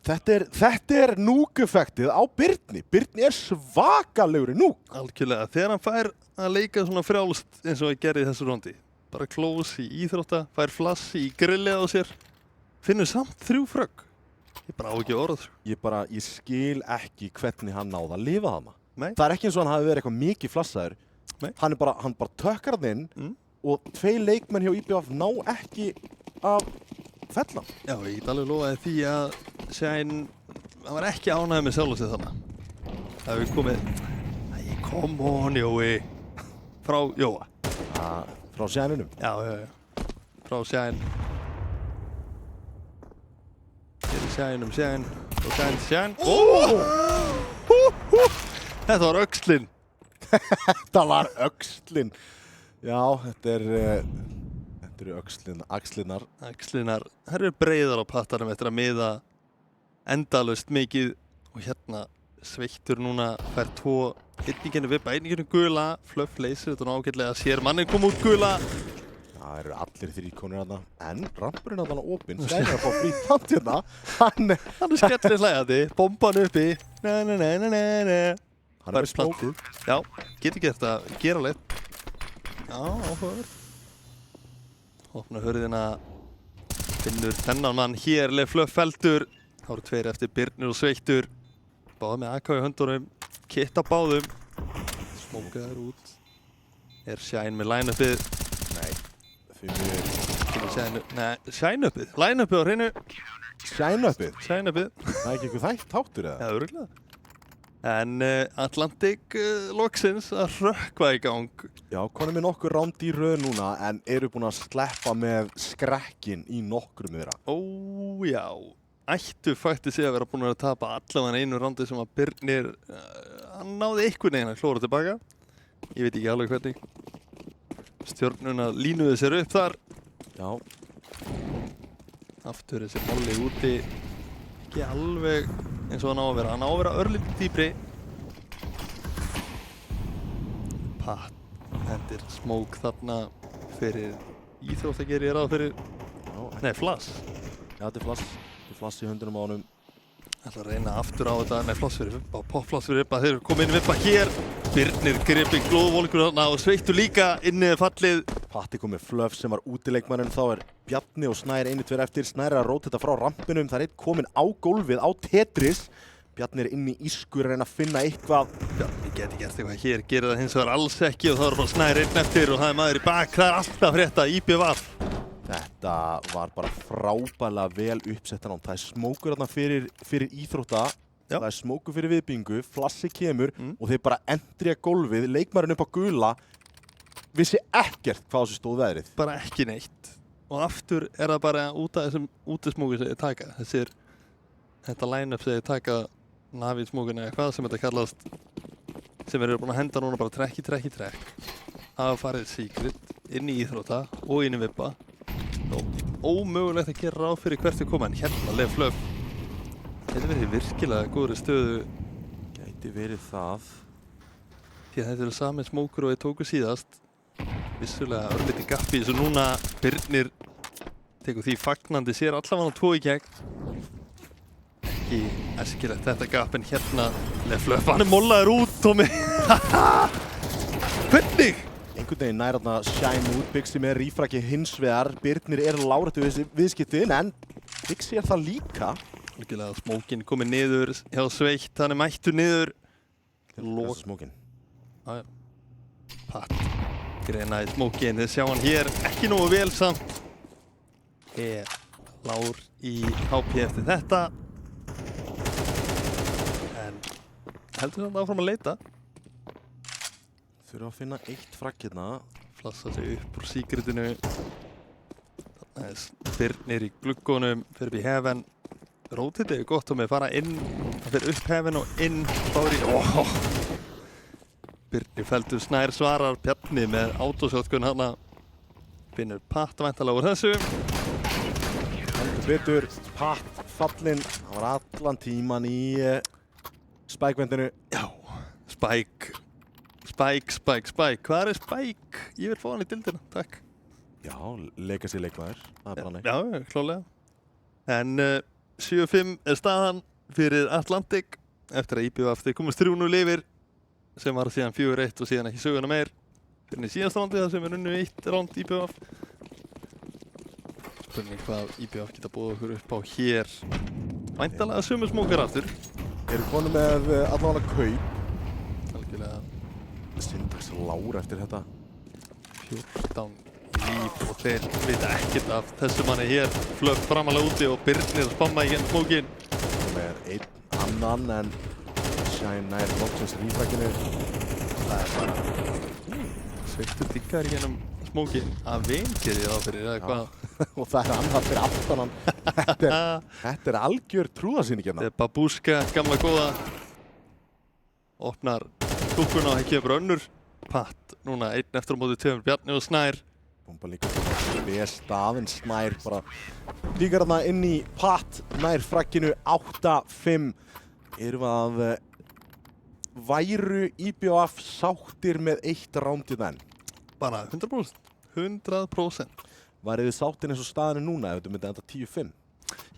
Þetta er núk-effektið á Birni. Birni er svakalegur í núk. Algjörlega. Þegar hann fær að leika svona frjálst eins og að gera í þessu róndi. Bara close í íþrótta, fær flass í grillið á sér. Finnur samt 3 frögg. Ég bara á ekki orð. Ég skil ekki hvernig hann náði að lifa þarna. Nei. Það er ekki eins og hann hafi verið eitthvað mikið flassaður. Nei. Hann bara tökkar hann inn og 2 leikmenn hjá IBVF ná ekki af fellan. Já, ég get alveg lofaði því að Shine, hann var ekki ánægður með sjálf sig þarna. Það hefur komið, come on Jói, frá Jóa. Frá Shine'unum? Já, frá Shine. Hér er Shine, frá Shine. Þetta var öxlinn. Þetta var öxlinn. Já, þetta eru axlinnar. Axlinnar, það eru breiðar á pattanum eftir að miða endalaust mikið og hérna Sveittur núna fær 2, einninginu vippa, einninginu gula, Fluff leysir þetta ágætlega, sér mannin kom út gula. Það eru allir 3 konur hérna, en rampurinn er þarna opinn, Steinar að fá frýtt hand hérna. Hann er skellir hlægandi, bomban uppi, Hann er með smóku. Já, getur gert að gera leitt. Já, áhugaverð. Opna hurðina, finnur þennan mann hér, Fluff feldur. Það eru 2 eftir Birnir og Sveittur. Báðum með AK í höndunum, kitt á báðum. Smókaður út. Er Shine með line-upið? Nei, því miður. Shine-upið. Line-upið á hreinu. Shine-upið? Shine-upið. Það ekki eitthvað þáttur eða? Já, örugglega. En Atlantic loksins að rökkva í gang. Já, konum við nokkur ránd í röð núna en eru búin að sleppa með skrekkin í nokkrum þeirra. Ó, já. Ættu faktis að vera búin að tapa allavega einu rándi sem að Birnir hann náði einhvern veginn að klóra tilbaka. Ég veit ekki alveg hvernig. Stjörnuna línuðu sér upp þar. Já. Aftur þessi molli úti. Ekki alveg eins og hann á að vera. Hann á að vera örlítið dýpri. Pat hendir smók þarna fyrir íþrótt að gera ég ráð fyrir. Nei, flass. Já, þetta er flass. Flass í höndunum á honum. ætla að reyna aftur á þetta með floss fyrir Vippa og poppfloss fyrir Vippa. Þeir eru komið inn Vippa hér. Birnir gripi glóðvolkur þarna og sveittu líka inni fallið. Patti kom með Fluff sem var útileikmanninn. Þá er Bjarni og Snær 1-2 eftir. Snær er að róta þetta frá rampinum. Það er einn kominn á gólfið á Tetris. Bjarni er inn í ískur að reyna að finna eitthvað. Bjarni geti gert eitthvað hér, gerir það hins vegar alls ekki og þá er bara Snær einn eftir og það er maður í bak. Það er alltaf frétta IBVF. Þetta var bara frábælega vel uppsett hann. Það er smókur þarna fyrir íþrótta. Já. Það er smókur fyrir viðbyggingu, flassi kemur og þeir bara endri að gólfið, leikmaðurinn upp á gula, vissi ekkert hvað þessu stóð veðrið. Bara ekki neitt. Og aftur er það bara út af þessum útismóki sem þeir taka. Þetta line-up sem þeir taka, Navi-smókina eða hvað sem þetta kallast, sem þeir eru búin að henda núna bara trekk í trekk. Hafa farið Secret, inn í íþrótta og inn í Vippa. Ómögulegt að gera ráð fyrir hvert við koma en hérna Leif Fluff. Þetta verið virkilega góðri stöðu. Gæti verið það. Því að þetta eru sami smókur og þeir tóku síðast. Vissulega örlítið gappi eins og núna Birnir tekur því fagnandi sér allavega 2 í gegn. Ekki æskilegt þetta gap en hérna Leif Fluff, hann er mollaður út Tómi. Hvernig? Einhvern veginn nær þarna Shine út, Bixi með rífraki hins vegar. Birnir er láréttu viðskiptin en Bixi er það líka. Líkilega smókin komið niður hjá Sveitt, hann er mættur niður. Smókin. Jájá. Pat. Greina í smókin, þið sjá hann hér ekki nógu vel samt. Lár í HP eftir þetta. En heldur hann áfram að leita. Þurfa að finna eitt fragg hérna. Flassa sig upp úr Secretinu. Þarna er Birnir í gluggunum, fyrir upp í Heaven. Rótið er gott og með fara inn, það fyrir upp Heaven og inn Bári. Birnir feldur Snær svarar, Bjarni með autoshotgun hana. Finnur Pat væntanlega úr þessu. Heldur betur, Pat fallinn. Það var allan tíman í Spike-vendinu. Já, Spike. Hvað er Spike? Ég vil fá hann í dildina, takk. Já, leika sér leikmaður. Það er bara nei. Já, klálega. En 7-5 er staðan fyrir Atlantic eftir að IBVF þeir komast 3-0 yfir sem var síðan 4-1 og síðan ekki söguna meir fyrir síðasta rándi það sem er unnu 1 ránd IBVF. Spurning hvað IBVF geta búið okkur upp á hér. Væntanlega sömu smókar aftur. Eru konum með allavega kaup. Algjörlega. Syntax Lár eftir þetta. 14 líf og þeir vita ekkert af þessu manni hér. Fluff framalega úti og Birnir að spamma í genn smókin. Það er einn annan en Shine nær loksins rífrakinu. Það er bara sveittur diggar í gennum smókin að vin gerir það fyrir eða hvað. Og það er annar fyrir aftan hann. Þetta er algjör trúðarsýning hérna. Þetta er Babúska, gamla góða. Opnar stúkuna og það kemur önnur. Pat núna einn eftir á móti 2 Bjarni og Snær. Bomba líka við staðinn Snær bara líkar þarna inn í Pat nær frakkinu 8-5. Erum við að væru IBVF sáttir með 1 rándið enn? Bara 100%. 100%. Værið þið sáttir eins og staðinu núna ef þetta myndi enda 10-5?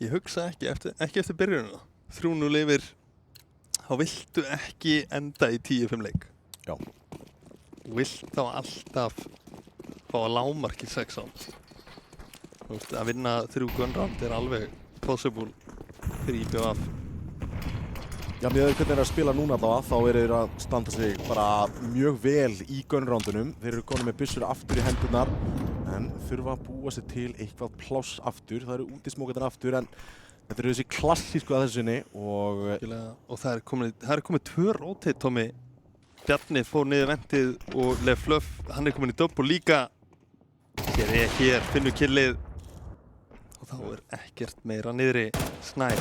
Ég hugsa ekki eftir byrjunina. 3-0 yfir. Þá viltu ekki enda í 10-5 leik. Já. Þú vilt þá alltaf fá að lágmarki 6 round. Þú veist, að vinna 3 gun round er alveg possible fyrir IBVF. Já, með hvernig þeir eru að spila núna allavega, þá eru þeir að standa sig bara mjög vel í gun roundunum. Þeir eru konum með byssur aftur í hendurnar, en þurfa að búa sig til eitthvað pláss aftur. Það eru útismókarnir aftur, en Þetta er þessi klassísku að þessunni og það er komið 2 rotate, Tommy. Bjarni fór niður ventið og Lefluff, hann er komin í double líka. Hér finnur killið og þá er ekkert meira niðri. Snær.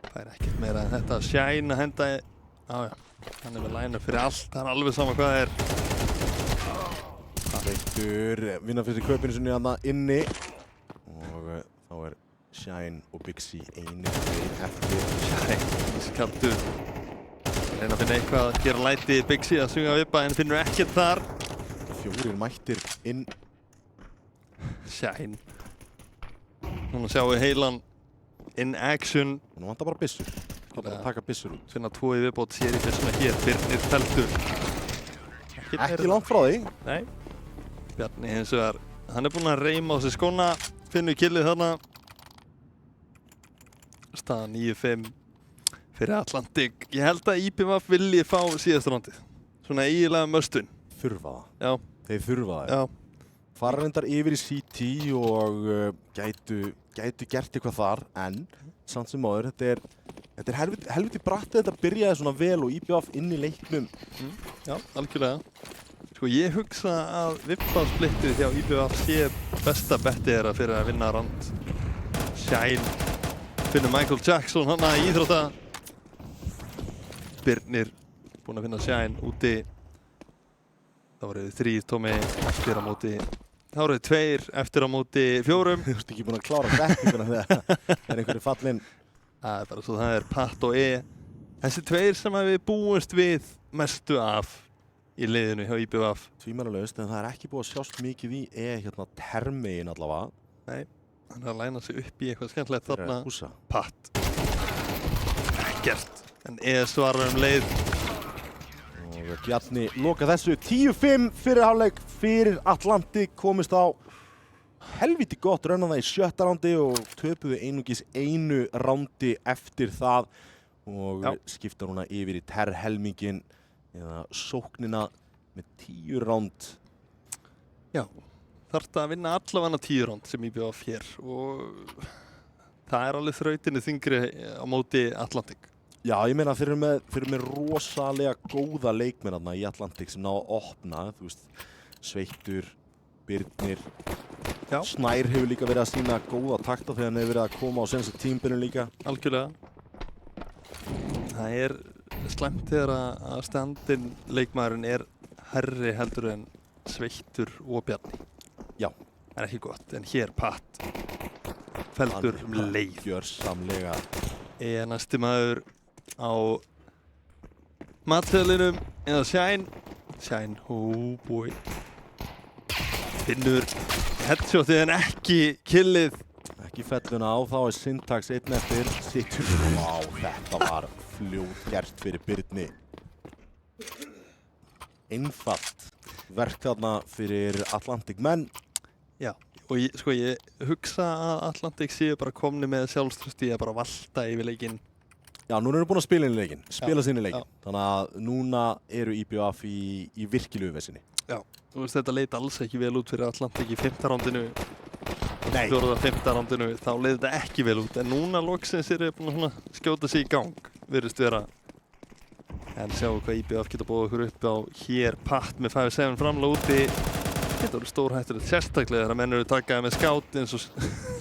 Það er ekkert meira en þetta. Shine að henda, hann er með line-up fyrir allt, það er alveg sama hvað það er. Sveittur vinna fyrir kaupinu sinni þarna inni og þá er Shine og Big C einu eftir. Shine, skaldur. Reyna að finna eitthvað að gera læti Big C að sunga vippa en finnur ekkert þar. 4 mættir inn. Shine. Núna sjáum við heilan in action. Nú vantar bara byssur. Það er bara að taka byssur út. Finna 2 í viðbót sér í byssuna hér. Birnir feldur. Ekki langt frá því. Nei. Bjarni hins vegar. Hann er búinn að reyma á sig skóna. Finnur killið þarna. Staða 9-5 fyrir Atlantic. Ég held að IBVF vilji fá síðasta rándið. Svona eiginlega möstun. Þurfa það. Já. Þeir þurfa það. Já. Fara reyndar yfir í CT og gætu gert eitthvað þar, en samt sem áður, þetta er helviti bratt þetta byrjaði svona vel og IBVF inn í leiknum. Já, algjörlega. Sko ég hugsa að vippa-splittið hjá IBVF sé besta bettið þeirra fyrir að vinna rand. Shine finnur Michael Jackson hann að íþrótta. Birnir búinn að finna Shine úti. Það voru 3 Tommy eftir á móti. Það voru 2 eftir á móti 4. Þú ert ekki búinn að klára þekkinguna þegar það er einhverju fallinn. Það er bara svo það er Pat og E. Þessi 2 sem við búumst við mestu af í liðinu hjá IBVF. Tvímælalaust, en það er ekki búið að sjást mikið í hérna termegin allavega. Nei, hann er að læna sig upp í eitthvað skemmtilegt þarna. Pat. Ekkert. En E svarar leið. Og Bjarni loka þessu 10-5 fyrir hálfleik fyrir Atlantic, komist á helviti gott raun á það í 7. rándi og töpuðu einungis 1 rándi eftir það og skipta núna yfir í terhelmingin eða sóknina með 10 ránd. Já, þarftu að vinna allavega 10 ránd sem IBVF hér og það er alveg þrautinni þyngri á móti Atlantic. Já, ég meina þeir eru með rosalega góða leikmenn þarna í Atlantic sem ná að opna, þú veist, Sveittur, Birnir, Snær hefur líka verið að sýna góða takta þegar hann hefur verið að koma á senstu tímabilinu líka. Algjörlega. Það er slæmt þegar að standinn leikmaðurinn er herri heldur en Sveittur og Bjarni. Já. Það er ekki gott, en hér Pat feldur leið. Gjörsamlega. Næsti maður á matseðlinum eða Shine. Shine, oh boy. Finnur headshotið en ekki killið. Ekki felluna á, þá er Syntax 1 eftir. Sittur. Vá, þetta var fljótt gert fyrir Birni. Einfalt verk þarna fyrir Atlantic menn. Já, og ég hugsa að Atlantic séu bara komni með sjálfströsti að bara valta yfir leikinn. Já, núna eru búin að spila inn í leikinn, spila sinni leikinn. Þannig að núna eru IBVF í virkilegu vesinni. Já, þú veist þetta leit alls ekki vel út fyrir Atlantic í 5. rándinu. Nei. 4. og 5. rándinu, þá leit þetta ekki vel út. En núna loksins eru búin að skjóta sig í gang, virðist vera. En sjáum hvað IBVF geta búið okkur upp á hér. Pat með 5-7 framlega úti. Þetta voru stórhættulegt sérstaklega þegar menn eru takaði með skát eins og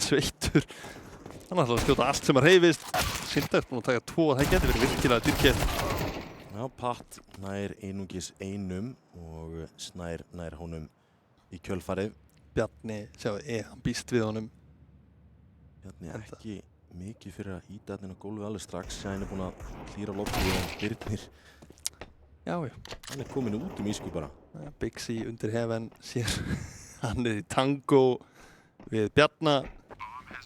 Sveittur. Hann ætlaði að skjóta allt sem hreyfist. Syntax búinn að taka 2, það getur verið virkilega dýrkeypt. Já, Pat nær einungis 1 og Snær nær honum í kjölfarið. Bjarni, sjáu, hann býst við honum. Bjarni ekki mikið fyrir að íta þetta inn á gólfið alveg strax. Shine er búinn að klíra loftið og Birnir. Já. Hann er komin út ísku bara. Big C undir hefen sér. Hann er í tango við Bjarna.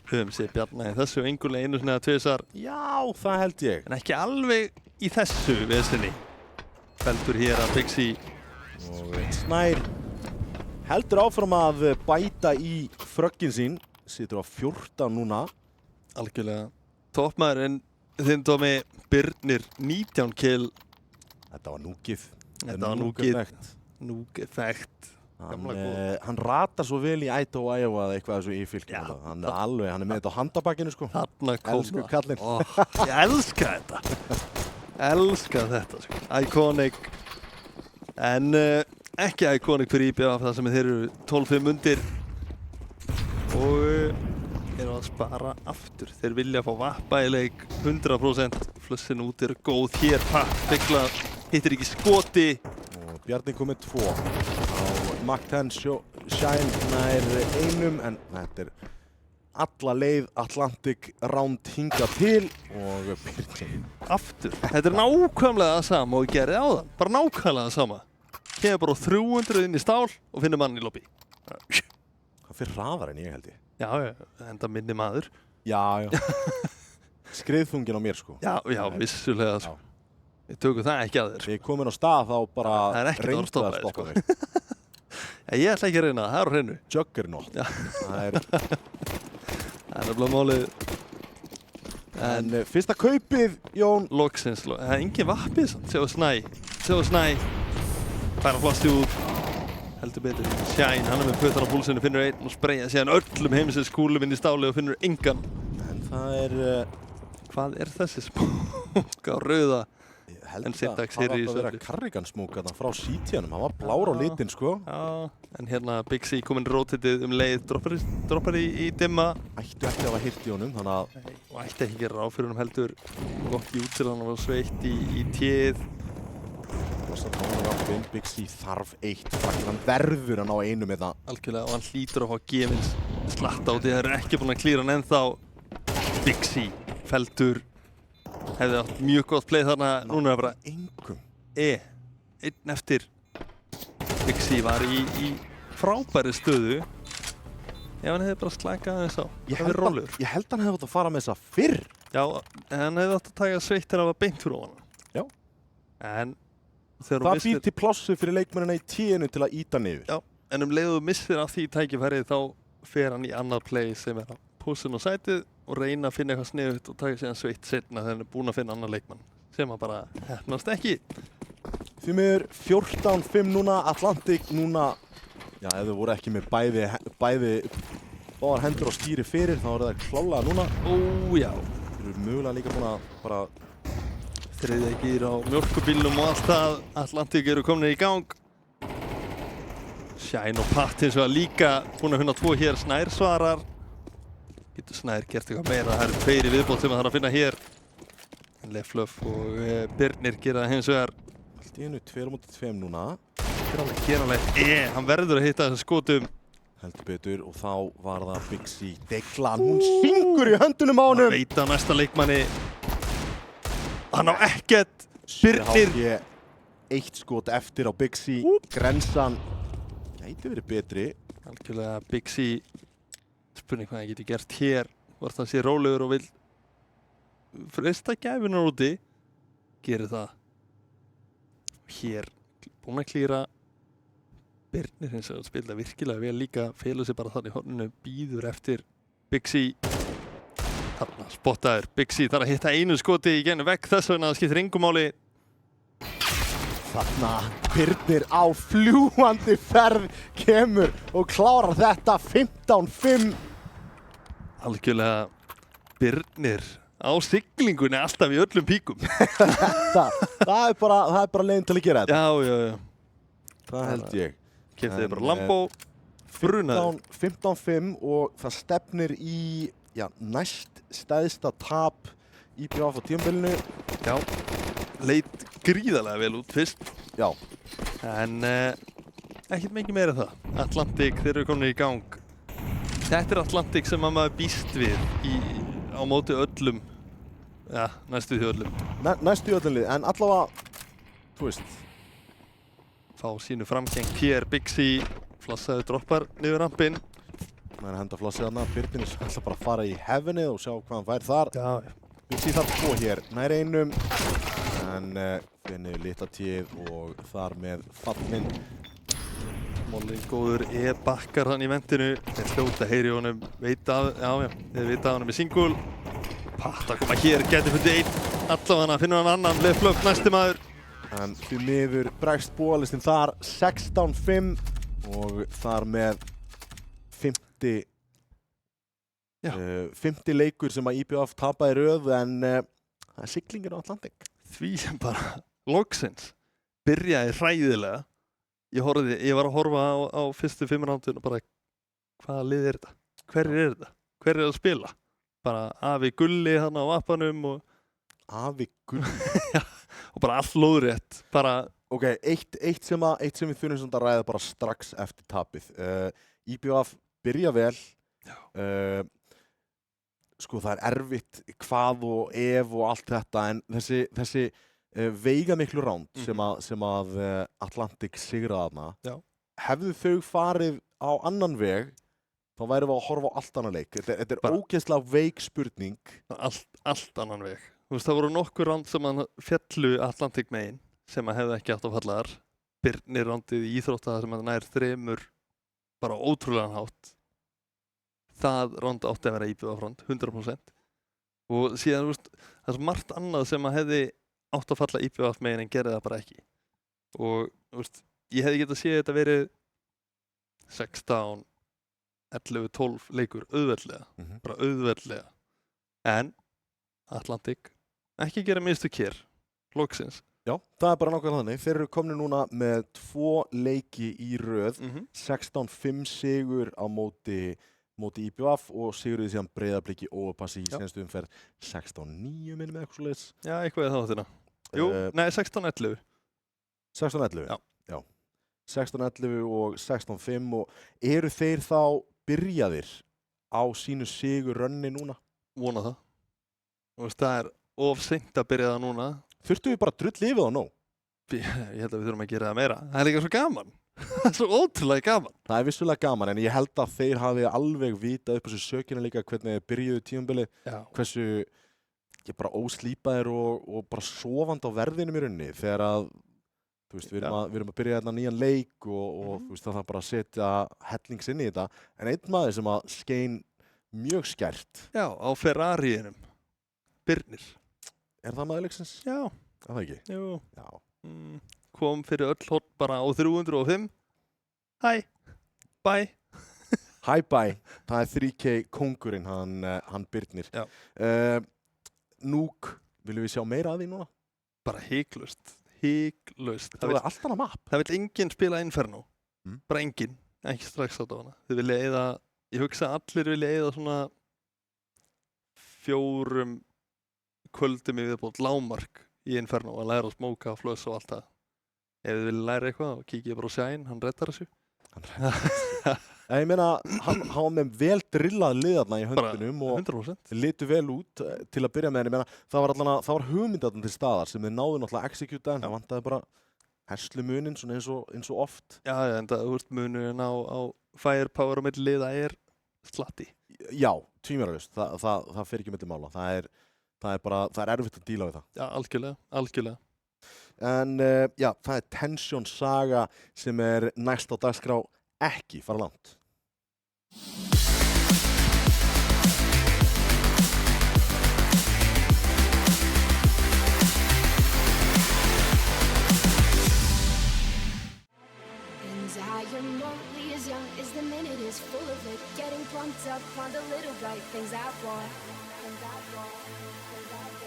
Við höfum séð Bjarna í þessu engulega einu sinni eða 2 sar. Já, það held ég. En ekki alveg í þessu vesinni. Feldur hér að Big C. Og Snær heldur áfram að bæta í fröggin sín. Situr á 14 núna. Algjörlega. Toppmaðurinn þinn Tommy, Birnir 19 kill. Þetta var núgið. Þetta var núgið. Núgeffekt. Hann ratar svo vel í Ætó og Æjóa eða eitthvað þessu í fylkinu. Hann er með þetta á handabakkinu sko. Þarna kom Elsku kallinn. Ég elska þetta. Elska þetta sko. Iconic. En ekki iconic fyrir IBF þar sem þeir eru 12-5 undir. Og eru að spara aftur. Þeir vilja fá vappa í leik 100%. Flussin út eru góð hér. Byggla hittir ekki skoti. Og Bjarni kom með 2. Mac 10 Shine nær 1 en þetta alla leið Atlantic round hinga til og Bjarni aftur. Þetta nákvæmlega það sama og ég gerði áðan. Bara nákvæmlega það sama. Kemur bara 300 inn í stál og finnur mann í lobby. Það fyrir hraðar en ég held ég. Já, enda minni maður. Já. Skriðþungin á mér sko. Já, vissulega sko. Við tökum það ekki að þér. Við komin á stað þá bara reyndu að stoppa mig. Ég ætla ekki að reyna, það er á hreinu. Juggernaut. Það er nefnilega málið. En fyrsta kaupið, Jón. Loksins, það er engin vappið samt. Sjáu Snæ. Færa plasti út. Heldur betur. Shine, hann er með pötan á púlsinu, finnur 1 og spreyja síðan öllum heimsins kúlum inn í stáli og finnur engan. En það er... Hvað er þessi smók á rauða? Ég held að það átt að vera Carrigan smók frá CT-num, hann var blár á litinn sko. Já, en hérna Big C kominn rotatið leið, droppar í dimma. Ættu ekki að hafa hirt í honum, þannig að... Og ætti ekki að gera ráð fyrir honum heldur. Gott í útsilann og sveitt í tíð. Big C þarf 1 flagg, hann verður að ná 1 með það. Algjörlega, og hann hlýtur að fá gefins slatta á því það eru ekki búin að klíra hann ennþá. Big C, feldur. Hefði átt mjög gott play þarna, núna er bara engum. 1 eftir. Big C var í frábæri stöðu. Ef hann hefði bara slakað aðeins á. Ég held hann hefði átt að fara með þessa fyrr. Já, hann hefði átt að taka sveittir af að beint fyrir ofan. Já. En það býr til plássu fyrir leikmennina í tíinu til að íta niður. Já, en leiðu missir af því tækifærið þá fer hann í annað play sem er að pússin og sætið og reyna að finna eitthvað sniðugt og taka síðan sveitt setna þegar hann er búinn að finna annan leikmann sem hann bara heppnast ekki. Því miður 14-5 núna, Atlantic núna, já ef þau voru ekki með báðar hendur á stýri fyrir þá eru það klálega núna. Já. Þeir eru mögulega líka búin að bara þriðja gír á mjólkubílnum og allt það. Atlantic eru komin í gang. Shine og Pat hins vegar líka búin að finna 2 hér. Snær svarar. Getur Snær gert eitthvað meira. Það eru 2 í viðbót sem það þarf að finna hér. Leflöf og Birnir gera það hins vegar. Allt í einu 2-2 núna. Hann verður að hitta þessum skotum. Heldur betur og þá var það Big C. Deglan, hún syngur í höndunum á honum. Hann veit á næsta leikmanni. Hann á ekkert. Birnir. 1 skot eftir á Big C. Grensan gæti verið betri. Algjörlega Big C. Spurning hvað hann geti gert hér. Hvort hann sé rólegur og vill freista gæfunar úti. Gerir það. Hér búinn að klíra. Birnir hins vegar spila virkilega vel líka. Felur sig bara þannig í horninu. Bíður eftir Big C. Þarna spottaður. Big C þarf að hitta 1 skoti í genið vegg þess vegna það skiptir engu máli. Þarna Birnir á fljúandi ferð kemur og klárar þetta 15-5. Algjörlega Birnir á siglingunni alltaf í öllum píkum. það er bara leiðin til að gera þetta. Já. Það held ég. Keypti bara Lambo. Brunaður. 15-5 og það stefnir í næst stæðsta tap IBF á tímabilinu. Já, leit gríðarlega vel út fyrst. Já. En ekkert mikið meira það. Atlantic, þeir eru komin í gang. Þetta er Atlantic sem maður býst við á móti öllum. Já, næstu því öllum. Næstu því öllum lið, en allavega, þú veist. Fá sínu framgengt hér, Big C. Flassaði droppar niður rampinn. Það er að henda flassið þarna. Birnir ætla bara að fara í heavenið og sjá hvað hann fær þar. Já. Big C þarf 2 hér, nær 1. En finnur litla tíð og þar með fallinn. Molli góður bakkar hann í vendinu. Þeir hljóta heyri honum. Þeir vita honum í single. Pat að koma hér, gæti fundið 1. Allavega finnur hann annan. Leflöf næsti maður. En því miður bregst bóðalistinn þar 16-5 og þar með 50 leikur sem að IBF tapaði röð en það er siglingin á Atlantic. Því sem bara loksins byrjaði hræðilega. Ég var að horfa á fyrstu 5 rándun og bara hvaða lið er þetta? Hverjir er þetta? Hverjir er að spila? Bara Afi Gulli þarna á appanum og Afi Gulli? Já, og bara allt lóðrétt. Bara Ok, eitt sem við þurfum svona að ræða bara strax eftir tapið. IBF byrja vel. Sko það er erfitt hvað og ef og allt þetta en þessi veigamiklu ránd sem að Atlantic sigraði þarna. Hefðu þau farið á annan veg þá værum við að horfa á allt annan leik. Þetta er ógeðslega veik spurning. Allt annan veg. Þú veist, það voru nokkur ránd sem að fjallu Atlantic megin sem að hefði ekki átt að falla þar. Birnir rándið í íþrótta sem að nær 3 bara ótrúlegan hátt. Það ránd átti að vera IBF ránd, 100%. Og síðan, þú veist, það er margt annað sem að hefði átt að falla IBF megin en gerði það bara ekki. Og, þú veist, ég hefði getað séð þetta verið 16, 11, 12 leikur auðveldlega, bara auðveldlega. En Atlantic ekki gera mistök hér, loksins. Já, það er bara nákvæmlega þannig. Þeir eru komni núna með 2 leiki í röð, 16-5 sigur á móti IBF og sigurði síðan Breiðablik í Overpassi í síðustu umferð 16-9 minnum eða eitthvað svoleiðis. Já, eitthvað er það þarna. Jú, nei, 16-11. 16-11? Já. 16-11 og 16-5 og eru þeir þá byrjaðir á sínu sigurrönni núna? Vona það. Þú veist, það er of seint að byrja það núna. Þurftum við bara drull yfir það nóg? Ég held að við þurfum að gera það meira. Það er líka svo gaman. Það er svo ótrúlega gaman. Það er vissulega gaman en ég held að þeir hafi alveg vitað upp þessu sökina líka hvernig þeir byrjuðu tímabilið. Hversu bara óslípaðir og bara sofandi á verðinum í rauninni þegar að þú veist, við erum að byrja hérna nýjan leik og þú veist, það þarf bara að setja hellings inn í þetta. En einn maður sem að skein mjög skært. Já, á Ferrariinum. Birnir. Er það maður leiksins? Já. Er það ekki? Jú. Já. Kom fyrir öll horn bara á 305. Hæ. Bye. Hæ, bye. Það er 3K kóngurinn, hann Birnir. Já. Núk, viljum við sjá meira af því núna? Bara hiklaust. Hiklaust. Það er allt annað mapp. Það vil enginn spila Inferno. Bara enginn. Ekki strax átt á hana. Þið vilja eyða, ég hugsa að allir vilja eyða svona 4 kvöldum í viðbót lágmark í Inferno að læra að smóka, flöss og allt það. Ef þið vilja læra eitthvað, þá kíkja ég bara á Shine, hann reddar þessu. Ég meina, hann var með vel drillað liðarna í höndunum og 100%. litu vel út til að byrja með henni. Ég meina, það var hugmyndarnir til staðar sem þeir náðu náttúrulega að executa en það vantaði bara herslumuninn svona eins og oft. Já, en það, þú veist, munurinn á firepower og milli liða er slatti. Já, tvímælalaust. Það fer ekki milli mála. Það er erfitt að díla við það. Já, algjörlega. En já, það er Tension Saga sem er næst á dagskrá ekki fara langt.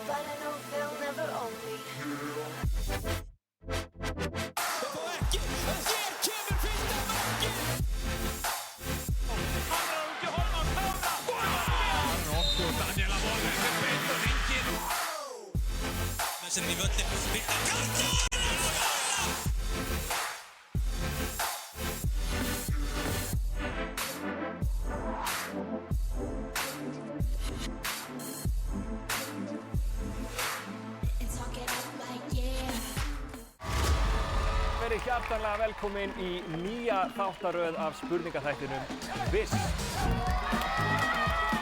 But I know they'll never own me. Verið hjartanlega velkomin í nýja þáttaröð af spurningaþættinum Viss.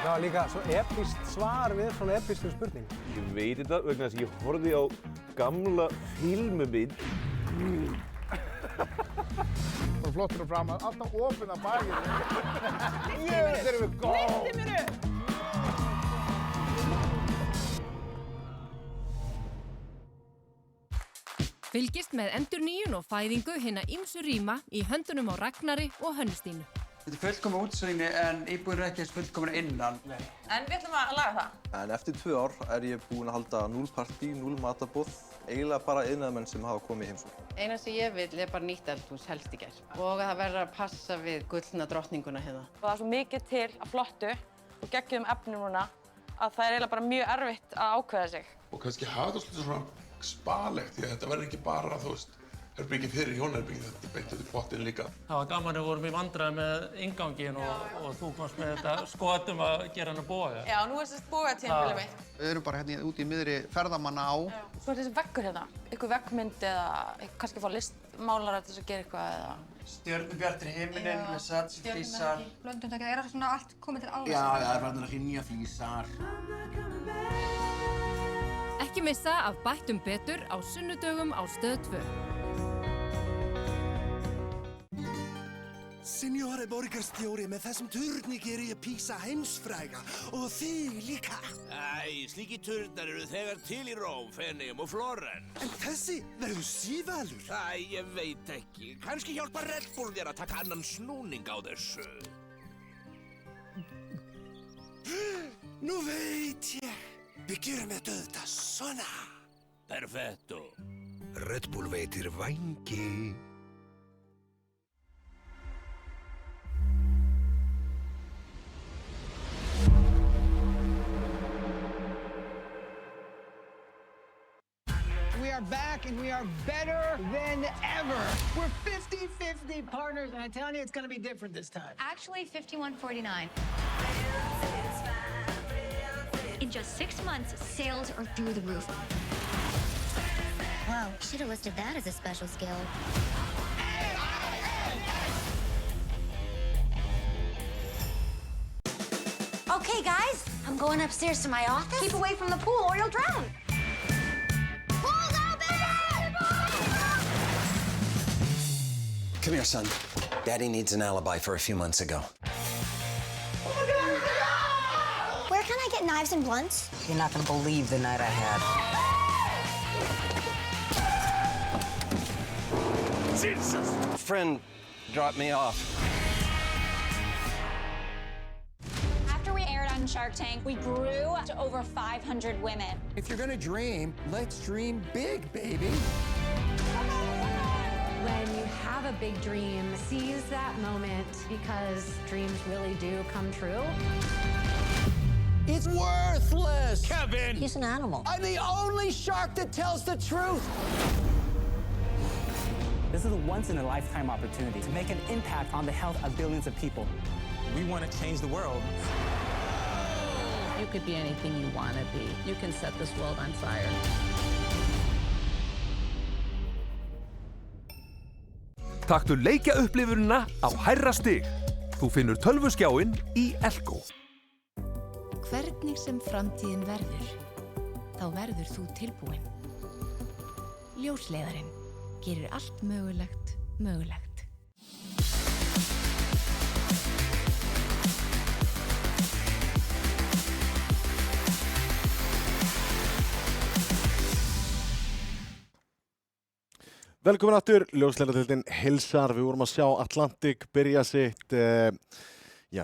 Það var líka svo epískt svar við svona epískum spurningum. Ég veit þetta vegna þess að ég horfði á gamla filmumynd. Og flottur og fram að alltaf opinn að bakið. Jöfnir erum við góð! Lyfti mér upp! Fylgist með endurnýjun og fæðingu hinna ýmsu rýma í höndunum á Ragnari og Hönnu-Stínu. Þetta fullkomið útsýni en íbúðin ekki eins fullkomin innan. En við ætlum að laga það. En eftir 2 ár ég búinn að halda 0 partí, 0 matarboð. Eiginlega bara iðnaðarmenn sem hafa komið í heimsókn. Eina sem ég vil bara nýtt eldhús helst í gær. Og það verður að passa við gullna drottninguna hérna. Og það svo mikið til að flottu og geggjum efnum núna að það eiginlega bara mjög erfitt að ákveða sig. Og kannski hafa þetta svolítið svona spalegt, því að þetta verður ekki bara, herbergi fyrir hjónaherbergi, þetta beint út í pottinn líka. Það var gaman að við vorum í vandræði með innganginn og þú komst með þetta skotum að gera hann að boga. Já, nú sérst bogatímabilið mitt. Við erum bara hérna úti í miðri ferðamanna á. Svo þessi veggur hérna, einhver veggmynd eða kannski fá listmálara til þess að gera eitthvað eða... Stjörnubjartur himinin með satsflísar. Blönduntakið svona allt komið til ára. Já, það verður að hrynja flísar. Ekki missa af Bættum betur á sunnudögum á Stöð 2. Signore borgarstjóri, með þessum turni geri ég Písa heimsfræga og þig líka. Æ, slíki turnar eru þegar til í Róm, Feneyjum og Flórens. En þessi verður sívalur. Æ, ég veit ekki. Kannski hjálpar Red Bull þér að taka annan snúning á þessu. Nú veit ég. Við gerum þetta auðvitað svona. Perfetto. Red Bull veitir vængi. We are back and we are better than ever. We're 50-50 partners and I'm telling you it's going to be different this time. Actually, 51-49. In just 6 months, sales are through the roof. Wow, should have listed that as a special skill. Okay, guys, I'm going upstairs to my office. Keep away from the pool or you'll drown. Come here, son. Daddy needs an alibi for a few months ago. Where can I get knives and blunts? You're not gonna believe the night I had. Jesus! A friend dropped me off. After we aired on Shark Tank, we grew to over 500 women. If you're going to dream, let's dream big, baby. When you have a big dream, seize that moment because dreams really do come true. It's worthless! Kevin! He's an animal. I'm the only shark that tells the truth! This is a once-in-a-lifetime opportunity to make an impact on the health of billions of people. We want to change the world. You could be anything you want to be. You can set this world on fire. Taktu leikjaupplifunina á hærra stig. Þú finnur tölvuskjáinn í Elko. Hvernig sem framtíðin verður, þá verður þú tilbúinn. Ljósleiðarinn gerir allt mögulegt mögulegt. Velkomin aftur, ljósleiðardeildin heilsar. Við vorum að sjá Atlantic byrja sitt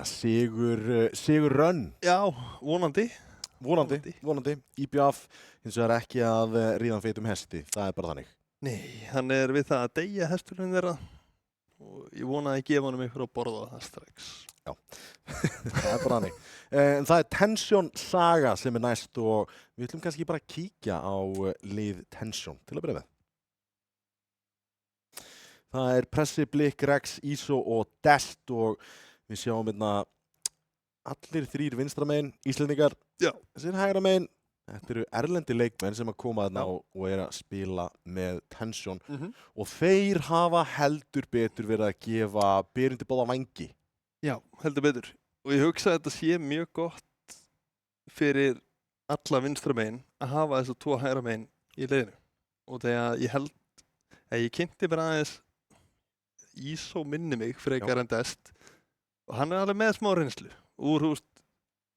sigur rönn. Já, vonandi. Vonandi. IBF hins vegar ekki að ríða feitum hesti, það er bara þannig. Nei, hann er við það að deyja hesturinn þeirra og ég vona að ég gefa honum ykkur að borða það strax. Já, það er bara þannig. En það er Tension Saga sem er næst og við ætlum kannski bara að kíkja á lið Tension til að byrja með. Það er Pressi, Blik, Rex, ISO og Dest og við sjáum hérna allir 3 vinstramegin, Íslendingar, þessir hægra megin. Þetta eru erlendi leikmenn sem að koma þarna og er að spila með Tension og þeir hafa heldur betur verið að gefa berundi báða vængi. Já, heldur betur. Og ég hugsa að þetta sé mjög gott fyrir alla vinstramegin að hafa þess að 2 hægra megin í liðinu. Og þegar ég held að ég kynnti bara aðeins ISO minni mig frekar en Dest og hann er alveg með smá reynslu úr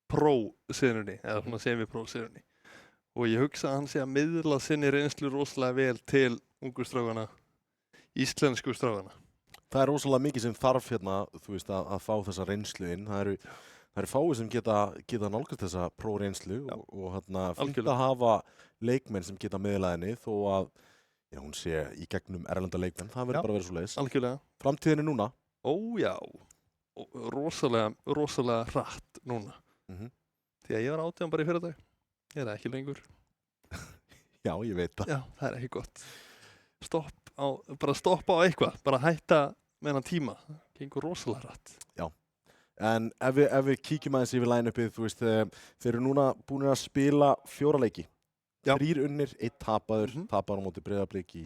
pro-senunni eða svona semi-pro-senunni og ég hugsa að hann sé að miðla sinni reynslu rosalega vel til ungu strákana, íslensku strákana. Það er rosalega mikið sem þarf hérna, þú veist, að fá þessa reynslu inn. Það eru fáir sem geta nálgast þessa próreynslu og hérna fínt að hafa leikmenn sem geta miðlað henni þó að hún sé í gegnum erlenda leikmenn. Það verður bara að vera svoleiðis. Algjörlega. Framtíðin er núna. Já. Rosalega hratt núna. Því að ég var 18 bara í fyrradag. Ég er ekki lengur. Já, ég veit það. Já, það er ekki gott. Bara stoppa á eitthvað. Bara hætta með hann tíma. Það gengur rosalega hratt. Já. En ef við kíkjum aðeins yfir line-upið, þú veist, þeir eru núna búin að spila 4 leiki. 3 unnir, 1 tapaður, tapar á móti Breiðablik í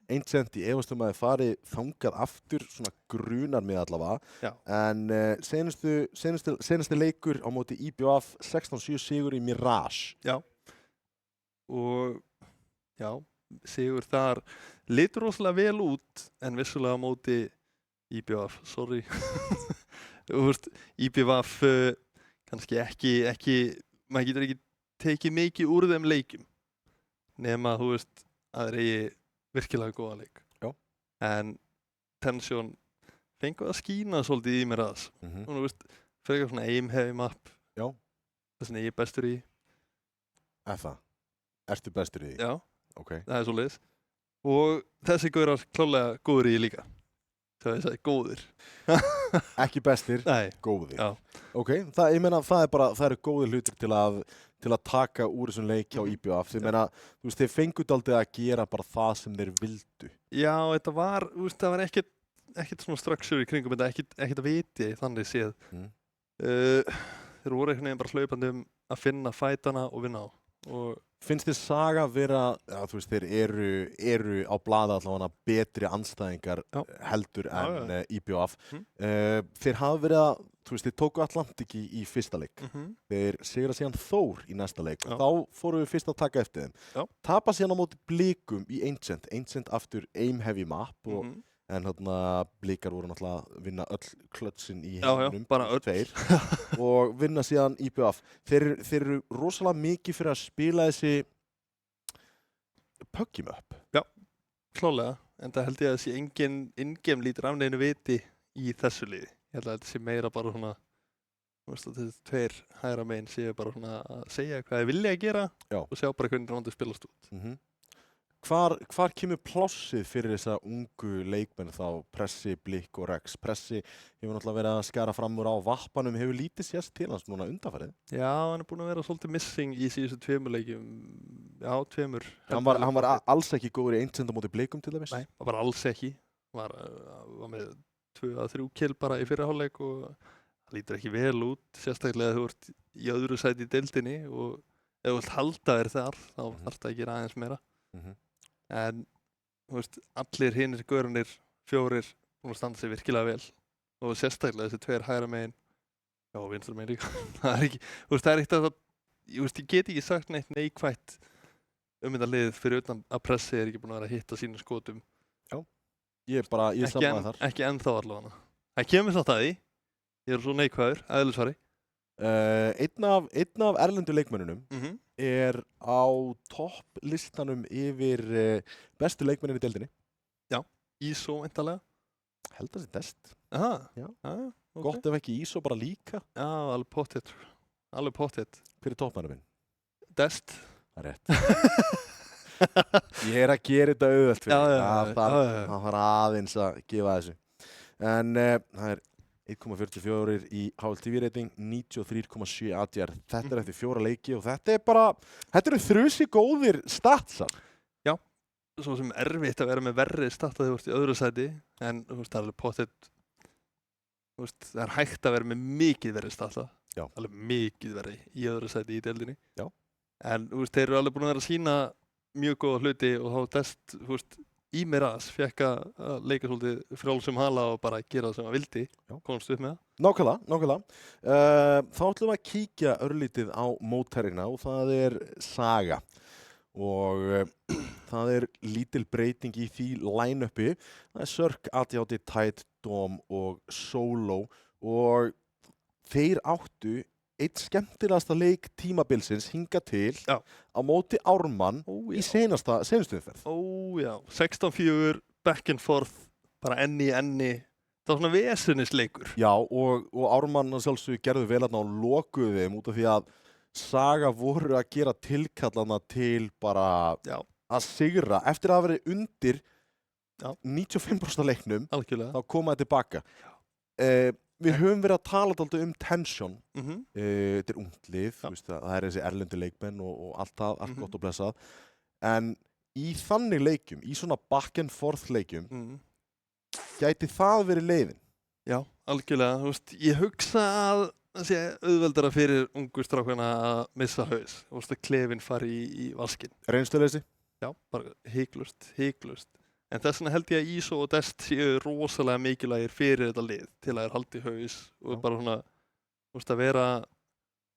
Ancient í efastum að þeir farið þangað aftur, svona grunar mig allavega. Já. En senasti leikur á móti IBF 16-7 sigur í Mirage. Já. Og já, sigur þar litur rosalega vel út, en vissulega á móti IBF, sorry. Þú veist, IBF kannski ekki, maður getur ekki tekið mikið úr þeim leikjum. Nema, þú veist, að þeir eigi virkilega góða leik. Já. En Tension fengu að skína svolítið í mér aðs. Og þú veist, frekar svona aim heavy map. Já. Það sem ég er bestur í. Ertu bestur í því? Já. Ok. Það er svoleiðis. Og þessi gaurar klálega góður í því líka. Það ég sagði góðir. Ekki bestir, góðir. Já. Ok, ég meina það eru góðir hlutir til að taka úr þessum leik hjá IBF. Ég meina, þú veist, þeir fengu dálítið að gera bara það sem þeir vildu. Já, það var ekkert svona structure í kringum þetta, ekkert að viti þannig séð. Þeir voru einhvern veginn bara hlaupandi að finna fætana og vinna á. Finnst þér Saga vera, þú veist, þeir eru á blaða allavega betri andstæðingar heldur en IBF. Þeir hafa verið að, þú veist, þeir tóku Atlantic í fyrsta leik. Þeir sigra síðan Þór í næsta leik. Þá fórum við fyrst að taka eftir þeim. Tapa síðan á móti Blikum í Ancient. Ancient aftur aim heavy map en Blikar voru náttúrulega að vinna öll klötsin í heiminum, bara öll. 2 og vinna síðan IBF. Þeir eru rosalega mikið fyrir að spila þessi pöggjum upp. Já, klálega, en það held ég að þessi engin in-game lítur af neinu viti í þessu liði. Ég held að þetta sé meira bara svona, þú veist að þessi 2 hægra megin séu bara svona að segja hvað þeir vilja að gera og sjá bara hvernig rándið spilast út. Hvar kemur plássið fyrir þessa ungu leikmenn þá, Pressi, Blik og Rex? Pressi hefur náttúrulega verið að skara fram úr á vappanum, hefur lítið sést til hans núna undanfarið. Já, hann er búinn að vera svolítið missing í síðustu 2 leikjum. Já, 2. Hann var alls ekki góður í Ancient á móti Blikum til dæmis? Nei, hann var alls ekki. Var með 2-3 kill bara í fyrri hálfleik og það lítur ekki vel út, sérstaklega þegar þú ert í öðru sæti í deildinni og ef þú vilt halda þér þar, þá þarf það að gera aðeins meira. En þú veist, allir hinir gaurarnir 4 búin að standa sig virkilega vel og sérstaklega þessi 2 hægra megin og vinstra megin líka. Það er ekki, þú veist, það er ekkert ég get ekki sagt neitt neikvætt þetta lið fyrir utan að Pressi er ekki búin að vera að hitta sínum skotum. Já, ég sammála þar. Ekki ennþá allavega. Það kemur samt að því, ég er svo neikvæður, eðlisvari. Einn af erlendu leikmönnunum er á topplistanum yfir bestu leikmennin í deildinni. Já, ISO væntanlega. Held að það sé Dest. Aha. Já. Okay. Gott ef ekki ISO bara líka. Já, alveg pottet. Hver er toppmennum minn? Dest. Það er rétt. Ég er að gera þetta auðvelt fyrir því. Það var aðeins að gefa þessu. En það er 1,44 í HLTV rating, 93,7 ADR. Þetta er eftir 4 leiki og þetta eru þrusi góðir statsar. Já, svo sem erfitt að vera með verri stat að þú ert í öðru sæti, en þú veist, það er alveg pottet, þú veist, það er hægt að vera með mikið verri stat að, alveg mikið verri í öðru sæti í deildinni. Já. En þú veist, þeir eru alveg búin að vera að sína mjög góða hluti og þá Dest, þú veist, í Mirage fekk að leika svolítið frjálsum hala og bara gera það sem hann vildi, komst upp með það. Nákvæmlega. Þá ætlum við að kíkja örlítið á mótherrina og það er Saga. Og það er lítil breyting í því line-upi. Það er Sörk, ADHD, Tide, Dom og Solo og þeir áttu eitt skemmtilegasta leik tímabilsins hinga til á móti Ármann í senastu umferð. Já, 16-4, back and forth, bara enni. Það var svona vesunisleikur. Já, og Ármann sjálfsög gerðu vel þarna og lokuðu þeim út af því að Saga voru að gera tilkallana til bara að sigra. Eftir að hafa verið undir 95% af leiknum, þá koma það tilbaka. Við höfum verið að tala alltaf tension. Þetta ungt lið, það þessi erlendu leikmenn og allt það, allt gott og blessað. En í þannig leikjum, í svona back and forth leikjum, gæti það verið leiðin? Já, algjörlega. Ég hugsa að það sé auðveldara fyrir ungu strákana að missa haus. Að klefinn fari í vaskinn. Reynsluleysi? Já, bara hiklaust. En þess vegna held ég að Íso og Dest séu rosalega mikilvægir fyrir þetta lið til að haldi haus og bara svona, að vera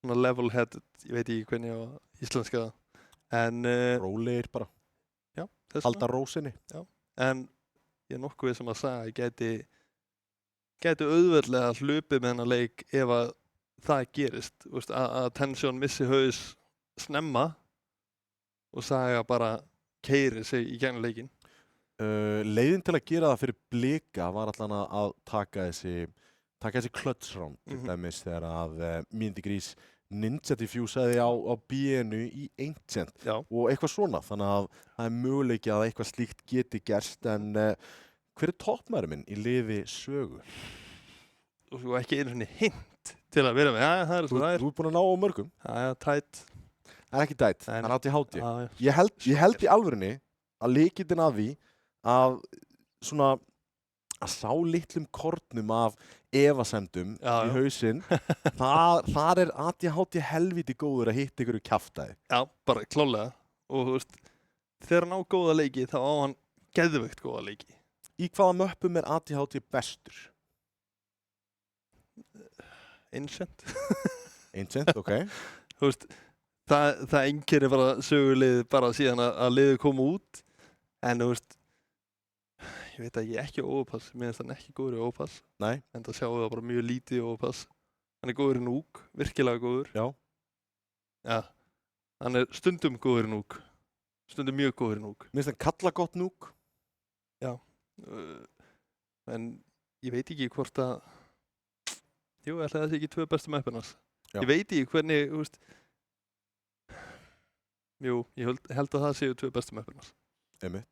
svona level-headed, ég veit ekki hvernig á íslenska það. En rólegir bara. Já, halda rósinni. Já, en ég nokkuð sem að Saga gæti auðveldlega hlupið með hennar leik ef að það gerist, að Tension missi haus snemma og Saga bara keyrir sig í gegnum leikinn. Leiðin til að gera það fyrir Blika var allan að taka þessi clutch round til dæmis þegar að Mindy Grís Ninja diffusaði á B-inu í Ancient og eitthvað svona, þannig að það möguleiki að eitthvað slíkt geti gerst. En hver toppmaðurinn minn í liði Sögu? Og ekki einu svona hint til að vera með. Það er svo það er. Þú búin að ná á mörgum? Tætt. Það ekki tætt, það er ADHD. Ég held í alvörinni að lykillinn að því að svona að sá litlum kornum af efasemdum í hausinn, þar er ADHD helviti góður að hitta ykkur kjaftaði. Já, bara klálega. Og þegar hann á góða leiki, þá á hann geðveikt góða leiki. Í hvaða möppum er ADHD bestur? Ancient. Ancient, ok. Það einkennir bara Sögulið bara síðan að liðið koma út. En ég veit ekki Overpass, mér finnst hann ekki góður í Overpass. Nei. En það sjáum við bara mjög lítið í Overpass. Hann er góður í Núk, virkilega góður. Já. Já, hann er stundum góður í Núk. Stundum mjög góður í Núk. Mér finnst hann kalla gott Núk. Já. En ég veit ekki hvort að... Jú, ætli það sé ekki 2 bestu möppinars. Ég veit ekki hvernig, Jú, ég held að það séu 2 bestu möppinars.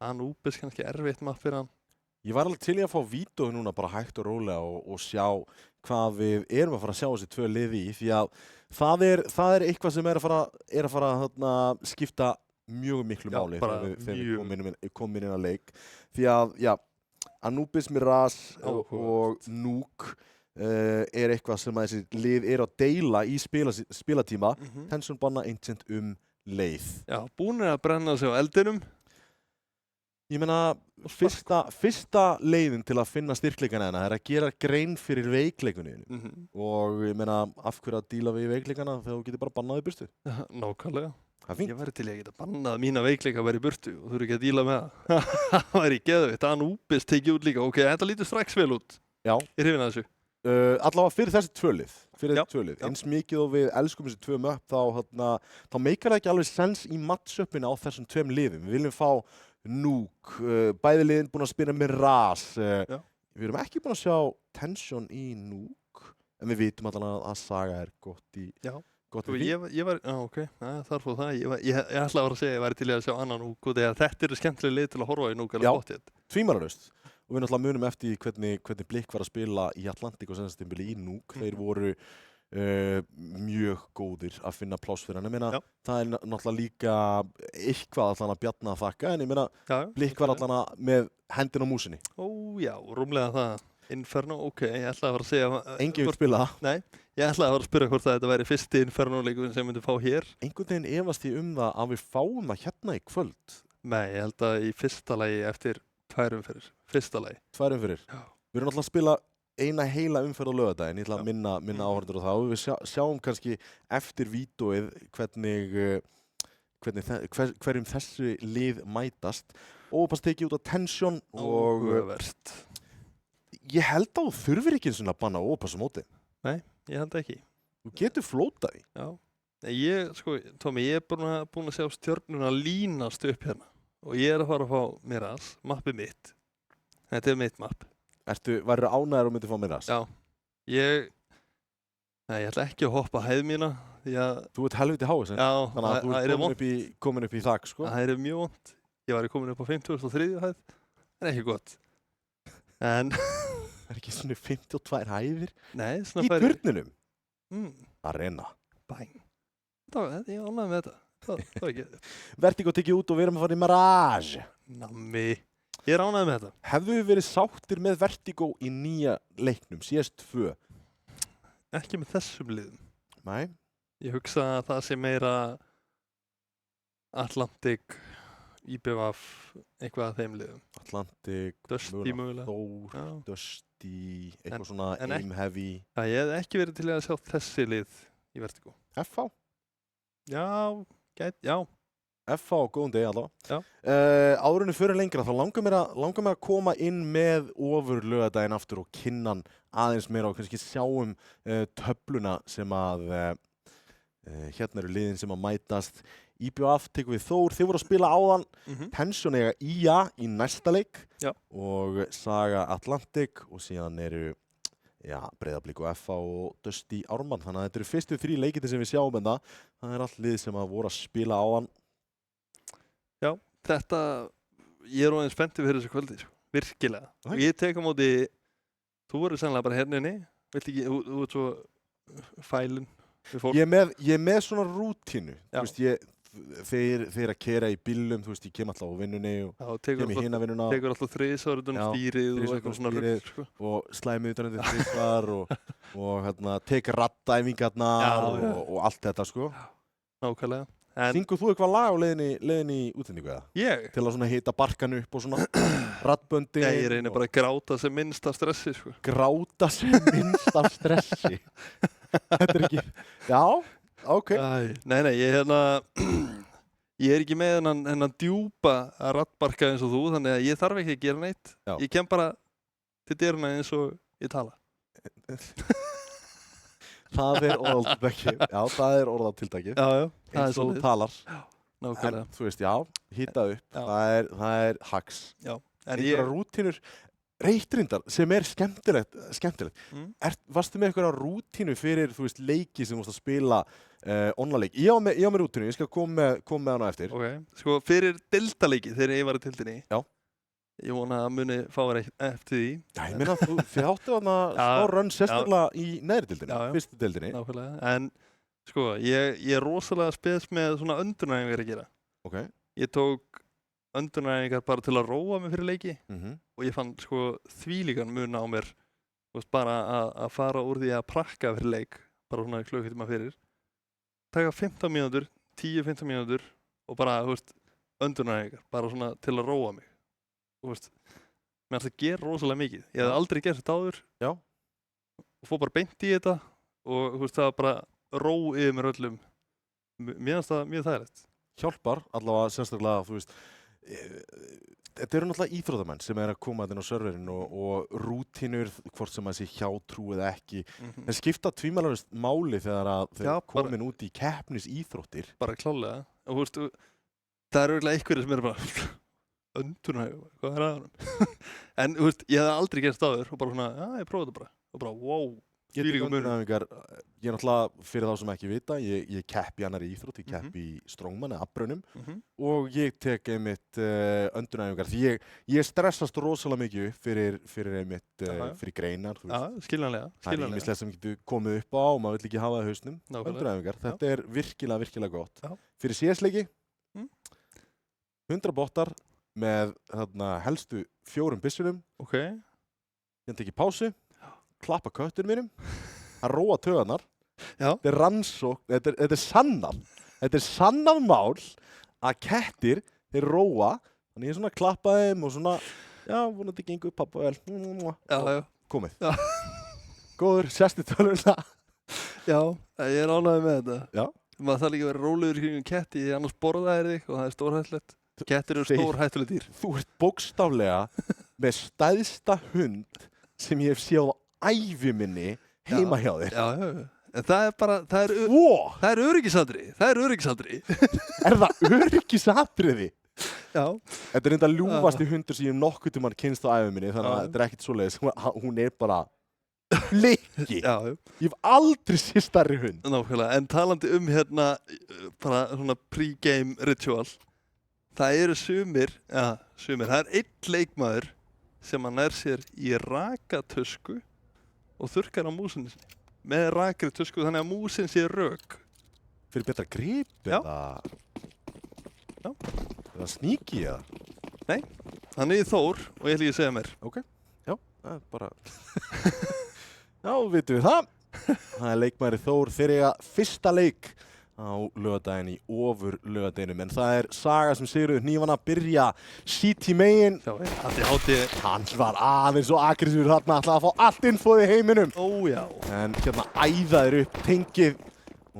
Anubis kannski erfitt mapp fyrir hann. Ég var alveg til í að fá vídeói núna bara hægt og rólega og sjá hvað við erum að fara að sjá þessi 2 liði í, því að það er eitthvað sem er að fara að skipta mjög miklu máli þegar við komum inn að leik. Því að Anubis, Mirage og Núk er eitthvað sem að þessi lið er að deila í spilatíma. Tension banna Ancient leið. Já, búnir að brenna sig á eldinum. Ég meina, fyrsta leiðin til að finna styrkleikana hérna er að gera grein fyrir veikleikunni. Og ég meina, af hverju að díla við veikleikana þegar þú getur bara bannað í burtu? Nákvæmlega. Það er fínt. Ég væri til að geta bannað mína veikleika að vera í burtu og þú eru ekki að díla með það. Það væri geðveikt. Anubis tekið út líka. Ok, þetta lítur strax vel út. Já. Ég hrifin að þessu. Allavega fyrir þessi 2 lið. Eins mikið og við elskum þessi 2 möpp, þá meikar það ekki alveg sens í match-upinu á þessum 2 liðum. Við viljum fá Núk, bæði liðin búin að spila með Ras. Við erum ekki búin að sjá Tension í Núk, en við vitum allavega að Saga er gott í því. Ég var, ok, þar fóð það. Ég ætla að segja að ég væri til að sjá annan Núk og þetta eru skemmtilega lið til að horfa í Núk. Já, tvímaralaust. Og við náttúrulega munum eftir hvernig Blik var að spila í Atlantic og senastembili í Núk. Þeir voru mjög góðir að finna pláss fyrir hann. Ég meina, það er náttúrulega líka eitthvað allan að Bjarna að þakka, en ég meina, Blik var allan með hendin á músinni. Já, rúmlega það. Inferno, ok, ég ætlaði að fara að segja... Enginn vil spila það. Nei, ég ætlaði að fara að spyrja hvort þetta væri fyrsti Inferno-leikurinn sem myndi fá hér. Einhvern veginn efast ég það að við fáum það hérna í kvöld. Nei, ég held að í fyrsta lagi eftir 2 umferðir. Fyrsta lagi. 2 umferðir. Við erum alltaf að spila eina heila umferð á laugardaginn. Ég ætla að minna áhorfendur á það. Og við sjáum kannski eftir vídeóið hverjum þessu lið mætast. Overpass tekið út á Tension og... Ég held að þú þurfir ekki eins og að banna Overpass á móti. Nei, ég held ekki. Þú getur flótað í. Já. Ég, sko, Tómi, ég búin að sjá stjörnuna línast upp hérna. Og ég að fara að fá Miraz, mappið mitt. Þetta mitt mapp. Værirðu ánægður og myndið fá Miraz? Já. Ég ætla ekki að hoppa hæð mína. Þú ert helviti háis, já, þannig að þú ert komin upp í þak, sko. Það mjög vont. Ég væri komin upp á 50.300 hæð. Það ekki gott. En ekki svona 52 hæðir? Nei, svona í turninum? Arena. Bæn. Ég er ánægður með þetta. Það var ekki. Vertigo tekið út og við erum að fara í Mirage. Nammi. Ég er ánægður með þetta. Hefðu við verið sáttir með Vertigo í nýja leiknum, síðast 2? Ekki með þessum liðum. Nei. Ég hugsa að það sé meira Atlantic, IBVF, eitthvað af þeim liðum. Atlantic, Dusty mögulega. Thor, Dusty, eitthvað svona aim heavy. Ég hef ekki verið til að sjá þessi lið í Vertigo. FH? Já. FH, góðan degi allavega. Áðurinn fyrir lengra, þá langar mér að koma inn með ofur laugardaginn aftur og kynnan aðeins meira og kannski sjáum töfluna sem að hérna eru liðin sem að mætast. IBVF tekur við Þór, þið voru að spila áðan, Pension eiga IA í næsta leik og Saga Atlantic og síðan eru Breiðablik og FH og Dusty Ármann. Þannig að þetta eru fyrstu 3 leikirnir sem við sjáum en það er allt lið sem að voru að spila áðan. Já, ég er orðinn spenntur fyrir þessu kvöldi, virkilega. Og ég tek á móti, þú verður sennilega bara hérna inni, vilt ekki, þú ert svo fælinn við fólk. Ég er með svona rútínu, þú veist, þeir að kera í bílum, þú veist, ég kem alltaf á vinnunni og kem í hina vinnuna. Tekur alltaf þrisvar utan stýrið og eitthvað svona rugg, sko. Og slæmi utan undir þrisvar og hérna, tek raddæfingarnar og allt þetta, sko. Nákvæmlega. Syngur þú eitthvað lag á leiðinni í útsendingu eða? Ég? Til að svona hita barkan upp og svona raddböndin? Ég reynir bara að gráta sem minnst af stressi, sko. Gráta sem minnst af stressi? Þetta er ekki... Já, ok. Nei, ég er ekki með hennan djúpa raddbarka eins og þú, þannig að ég þarf ekki að gera neitt. Ég kem bara til dyrna eins og ég tala. Það er orðatiltækið. Já, það er orðatiltækið. Já. Eins og þú talar. Nákvæmlega. En þú veist, hita upp. Það er hags. Já. Einhverja rútínur, reytrindar, sem er skemmtilegt. Varstu með einhverja rútínu fyrir, þú veist, leiki sem þú varst að spila online-leik? Ég á með rútínu, ég skal koma með hana eftir. Ok, sko fyrir deildaleiki, þegar ég var í deildinni. Já. Ég vona að muni fá þér eftir því. Já, ég meina þið áttu þarna smá rönn sérstaklega í neðri deildinni, fyrstu deildinni. Nákvæmlega, en sko, ég er rosalega spes með svona öndunæfingar að gera. Ok. Ég tók öndunæfingar bara til að róa mig fyrir leiki og ég fann sko þvílíkan mun á mér, þú veist, bara að fara úr því að prakka fyrir leik, bara svona klukkutíma fyrir. Taka 15 mínútur, 10-15 mínútur og bara, þú veist, öndunæfingar, bara svona til að róa mig. Þú veist, mér finnst það gera rosalega mikið. Ég hef aldrei gert þetta áður. Já. Og fór bara beint í þetta og þú veist, það var bara ró yfir mér öllum. Mér finnst það mjög þægilegt. Hjálpar, allavega sérstaklega, þú veist, þetta eru náttúrulega íþróttamenn sem er að koma inn á serverinn og rútínur, hvort sem að sé hjátrú eða ekki. En skipta tvímælanlegust máli þegar þeir komin út í keppnis íþróttir. Bara klálega. Og þú veist, það eru eiginlega einhverjir sem eru bara öndunæfingar, hvað er aðeins? En þú veist, ég hef aldrei gert áður og bara svona, ég prófaði þetta bara. Og bara, wow, þvílíkum munur. Öndunæfingar, ég er náttúrulega, fyrir þá sem ekki vita, ég keppi annarri íþrótt, ég keppi í strongman eða afbrunum og ég tek einmitt öndunæfingar. Því ég stressast rosalega mikið fyrir einmitt, fyrir greinar, þú veist. Já, skiljanlega. Það er ýmislegt sem getur komið upp á og maður vill ekki hafa það í hausnum. Öndunæfingar, þetta er virkilega gott. Fyrir CS-leiki, 100 bottar með helstu 4 byssunum. Ok. Ég tek í pásu, klappa köttunum mínum, að róa taugarnar. Já. Þetta er rannsókn, þetta er sannað. Þetta er sannað mál að kettir, þeir róa. Þannig ég svona klappa þeim og svona, vonandi gengur pappa vel. Já. Komið. Já. Góður, sérstu tölvuna. Já, ég er ánægður með þetta. Já. Maður þarf líka að vera rólegur kringum ketti, annars borða þær þig og það er stórhættulegt. Kettir eru stórhættuleg dýr. Þú ert bókstaflega með stærsta hund sem ég hef séð á ævi minni heima hjá þér. Já. En það er bara, það er öryggisatriði. Það er öryggisatriði. Er það öryggisatriði? Já. Þetta er enda ljúfasti hundur sem ég nokkuð tímann kynst á ævi minni, þannig að þetta er ekkert svoleiðis. Hún er bara flykki. Já. Ég hef aldrei séð stærri hund. Nákvæmlega, en talandi hérna, bara svona pre-game ritual, það eru sumir, það er einn leikmaður sem hann sér í rakatösku og þurrkar á músinni sinni. Með rakri tusku þannig að músin sé rök. Fyrir betra grip eða? Já. Eða sníki eða? Nei, hann í Þór og ég ætla ekki að segja mér. Ok, já, það er bara... Já, vitum við það. Það er leikmaður Þór fyrir fyrsta leik á laugardaginn í ofur laugardeginum. En það er Saga sem sigruðu hnífana byrja City megin. Hans var aðeins og aggressífur þarna, ætlaði að fá allt infóð í heiminum. Já. En hérna æðaðir upp tengið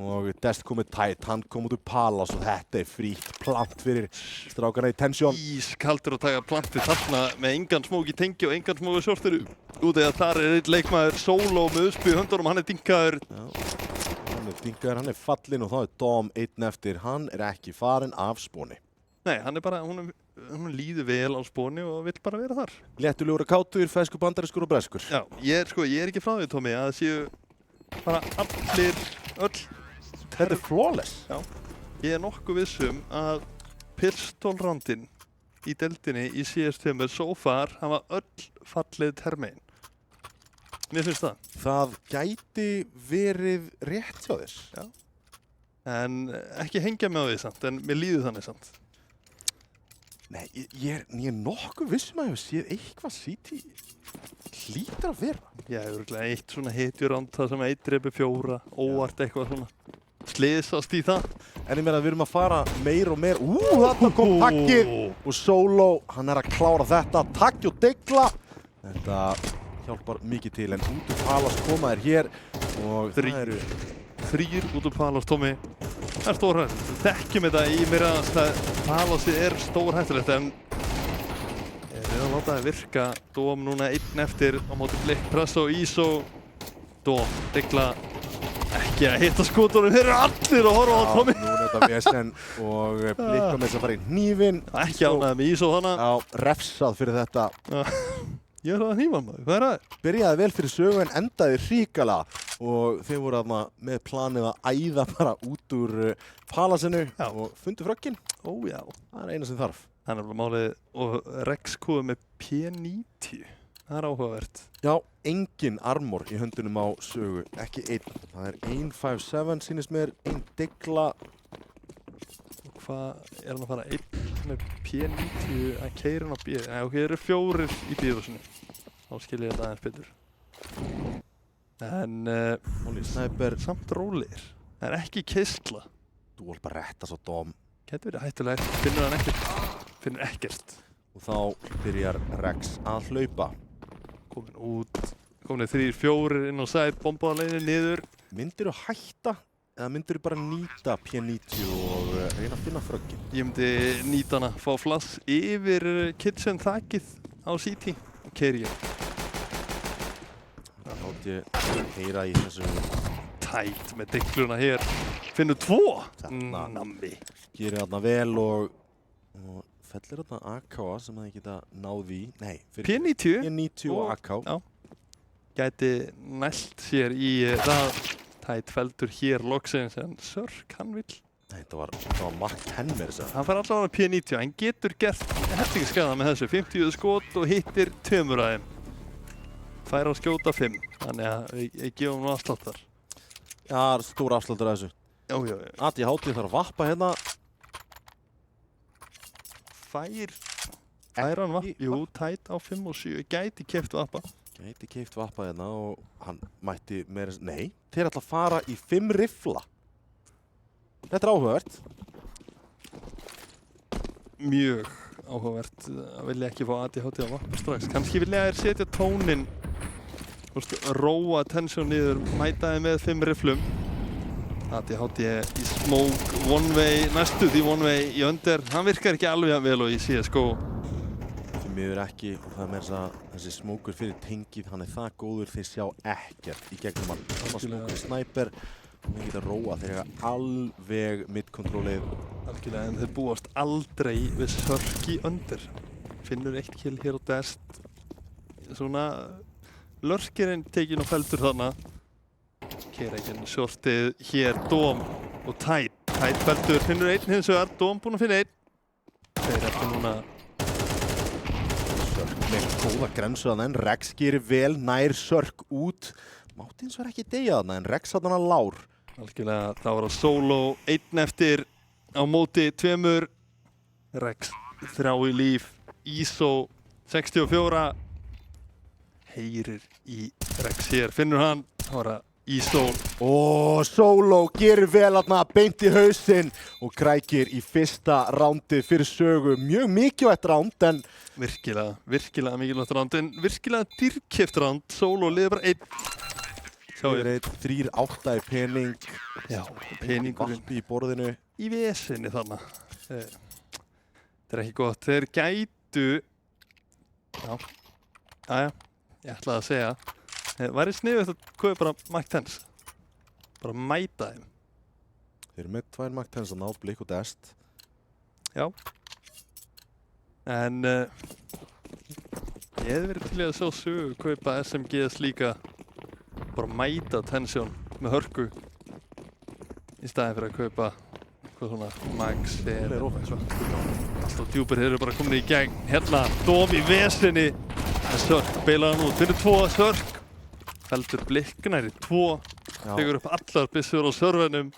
og Dest kom með tætt, hann kom út úr Palas og þetta er frítt plant fyrir strákarna í tensjón. Ískaldur að taka plantið þarna með engan smók í tengi og engan smók í sjórtiru. Út eða þar er einn leikmaður sóló með Usbu í höndunum, hann er dinkaður. Hann er fallinn og þá er Dom einn eftir. Hann er ekki farinn af spóni. Nei, hann er bara, hún líður vel á spóni og vill bara vera þar. Léttulegur og kátur, feskur, bandarískur og breskur. Já, ég er ekki frá því, Tommy, að það séu bara öll. Þetta er flawless. Já, ég er nokkuð vissum að pistolrandinn í deildinni í CS2 so far hafa öll fallið termein. Mér finnst það. Það gæti verið rétt hjá þér. Já. En ekki hengja mig á því samt, en mér líður þannig samt. Nei, ég er nokkuð vissum að ég hef séð eitthvað City hlýtur að vera. Já, örugglega eitt svona hetjuránd það sem eitt drepi 4, óvart eitthvað svona. Slysast í það. En ég meina að við erum að fara meir og meir. Þarna kom takkið og Solo, hann er að klára þetta. Takki og degla. Þetta hjálpar mikið til, en út úr Palas koma þér hér og það eru 3 út úr Palas, Tommy. Það er stórhættulegt. Við þekkjum þetta í mér að Palasið er stórhættulegt, en ég er að láta það virka. Dóm núna einn eftir á móti Blikk, pressa og Ísó. Dóm, degla ekki að hitta skotunum. Þeir eru allir að horfa á Tommy. Já, nú er þetta vesen og Blikk með þess að fara í hnífinn. Ekki ánægði með Ísó hana. Já, refsað fyrir þetta. Ég er að hnífa maður, hvað er það? Byrjaði vel fyrir sögu en endaði hrikalega og þeir voru þarna með planið að æða bara út úr Palasinu og fundu frökkinn. Já. Það er eina sem þarf. Það er alveg málið og Rex kúið með P90. Það er áhugavert. Já, engin armor í höndunum á sögu, ekki einn. Það er 157 sýnist mér, einn degla. Hvað er hann að fara einn með P90 að keyra hann á B? Nei, ok, það eru 4 í B-húsinu. Þá skil ég þetta aðeins betur. En Sniper samt rólegir. Það er ekki keisla. Dual Beretta svo Dom. Getur verið hættulegt. Finnur ekkert. Og þá byrjar Rex að hlaupa. Komin út. Komin 3-4 inn á side, bombaða leiðin niður. Myndirðu hætta? Eða myndirðu bara nýta P90 og reyna að finna fröggin? Ég myndi nýta hana, fá flass yfir kitchen þakið á City og keyri ég. Það átti ég heyra í þessu tætt með degluna hér. Finnur 2! Nammi. Gerir þarna vel og fellir þarna AK sem það geta náði í. Nei, P90? P90 og AK. Já. Gæti nælt sér í það. Tætt feldur hér loksins, en Sörk, hann vill. Nei, þetta var Mark 10 með þess að. Hann fær allavega P90, hann getur gert hellingaskaða með þessu. 50 skot og hittir 2 af þeim. Fær að skjóta 5, þannig að við gefum nú afsláttar. Já, það er stór afsláttur af þessu. Já. Ati Hátíð þarf að vappa hérna. Fær hann vappa? Jú, tætt á 5 og 7, gæti keypt vappa. Gæti keypt vappa hérna og hann mætti meira... Nei, þeir ætla að fara í 5 riffla. Þetta er áhugavert. Mjög áhugavert. Það vilja ekki fá ADHD á vappa strax. Kannski vilja þeir setja tóninn, róa tensjón niður, mæta þeir með 5 rifflum. ADHD í smoke, one way, næstu því one way í under. Hann virkar ekki alveg vel og í CSGO. Því miður ekki og það með þessi smókur fyrir tengið, hann það góður þeir sjá ekkert í gegnum hann. Þannig smókur í snæper og þeir geta róa þeir eiga alveg mid-controlið. Algjörlega, en þeir búast aldrei við sörki undir. Finnur 1 kill hér á Dest. Svona lörkirinn tekinn og feldur þarna. Keirakin shortið hér, Dóm og Tide. Tide feldur, finnur 1 hins vegar, Dóm búinn að finna 1. Þeir eftir núna. Sörk með góða grensu en Rex gerir vel, nær Sörk út. Mátti eins og ekki deyja þarna en Rex hafði hann lár. Algjörlega, það var að Solo 1 eftir á móti 2. Rex 3 í líf, ISO 64. Heyrir í Rex hér, finnur hann, það var að ISO. Solo gerir vel þarna beint í hausinn og krækir í fyrsta rándið fyrir sögu. Mjög mikilvægt ránd en virkilega mikilvægt ránd en virkilega dýrkeypt ránd. Solo liður bara 1. Sjáum við 3-8 í pening. Já, peningurinn vappi í borðinu. Í vesinni þarna. Þetta ekki gott. Þeir gætu Jæja, ég ætlaði að segja væri sniðugt að kaupa bara Mac 10s. Bara mæta þeim. Þeir eru með 2 Mac 10s að ná Blikk og Dest. Já. En ég hefði verið til að sjá sögu kaupa SMGs líka. Bara mæta Tension með hörku. Í staðinn fyrir að kaupa eitthvað svona Max eða eitthvað. Alltaf djúpir þeir eru bara komin í gegn. Hérna, Dóm í vesinni. En Sörk beilaði hann út. Finnur 2 Sörk. Feldur Blikk nærri 2. Tekur upp allar byssur á servernum.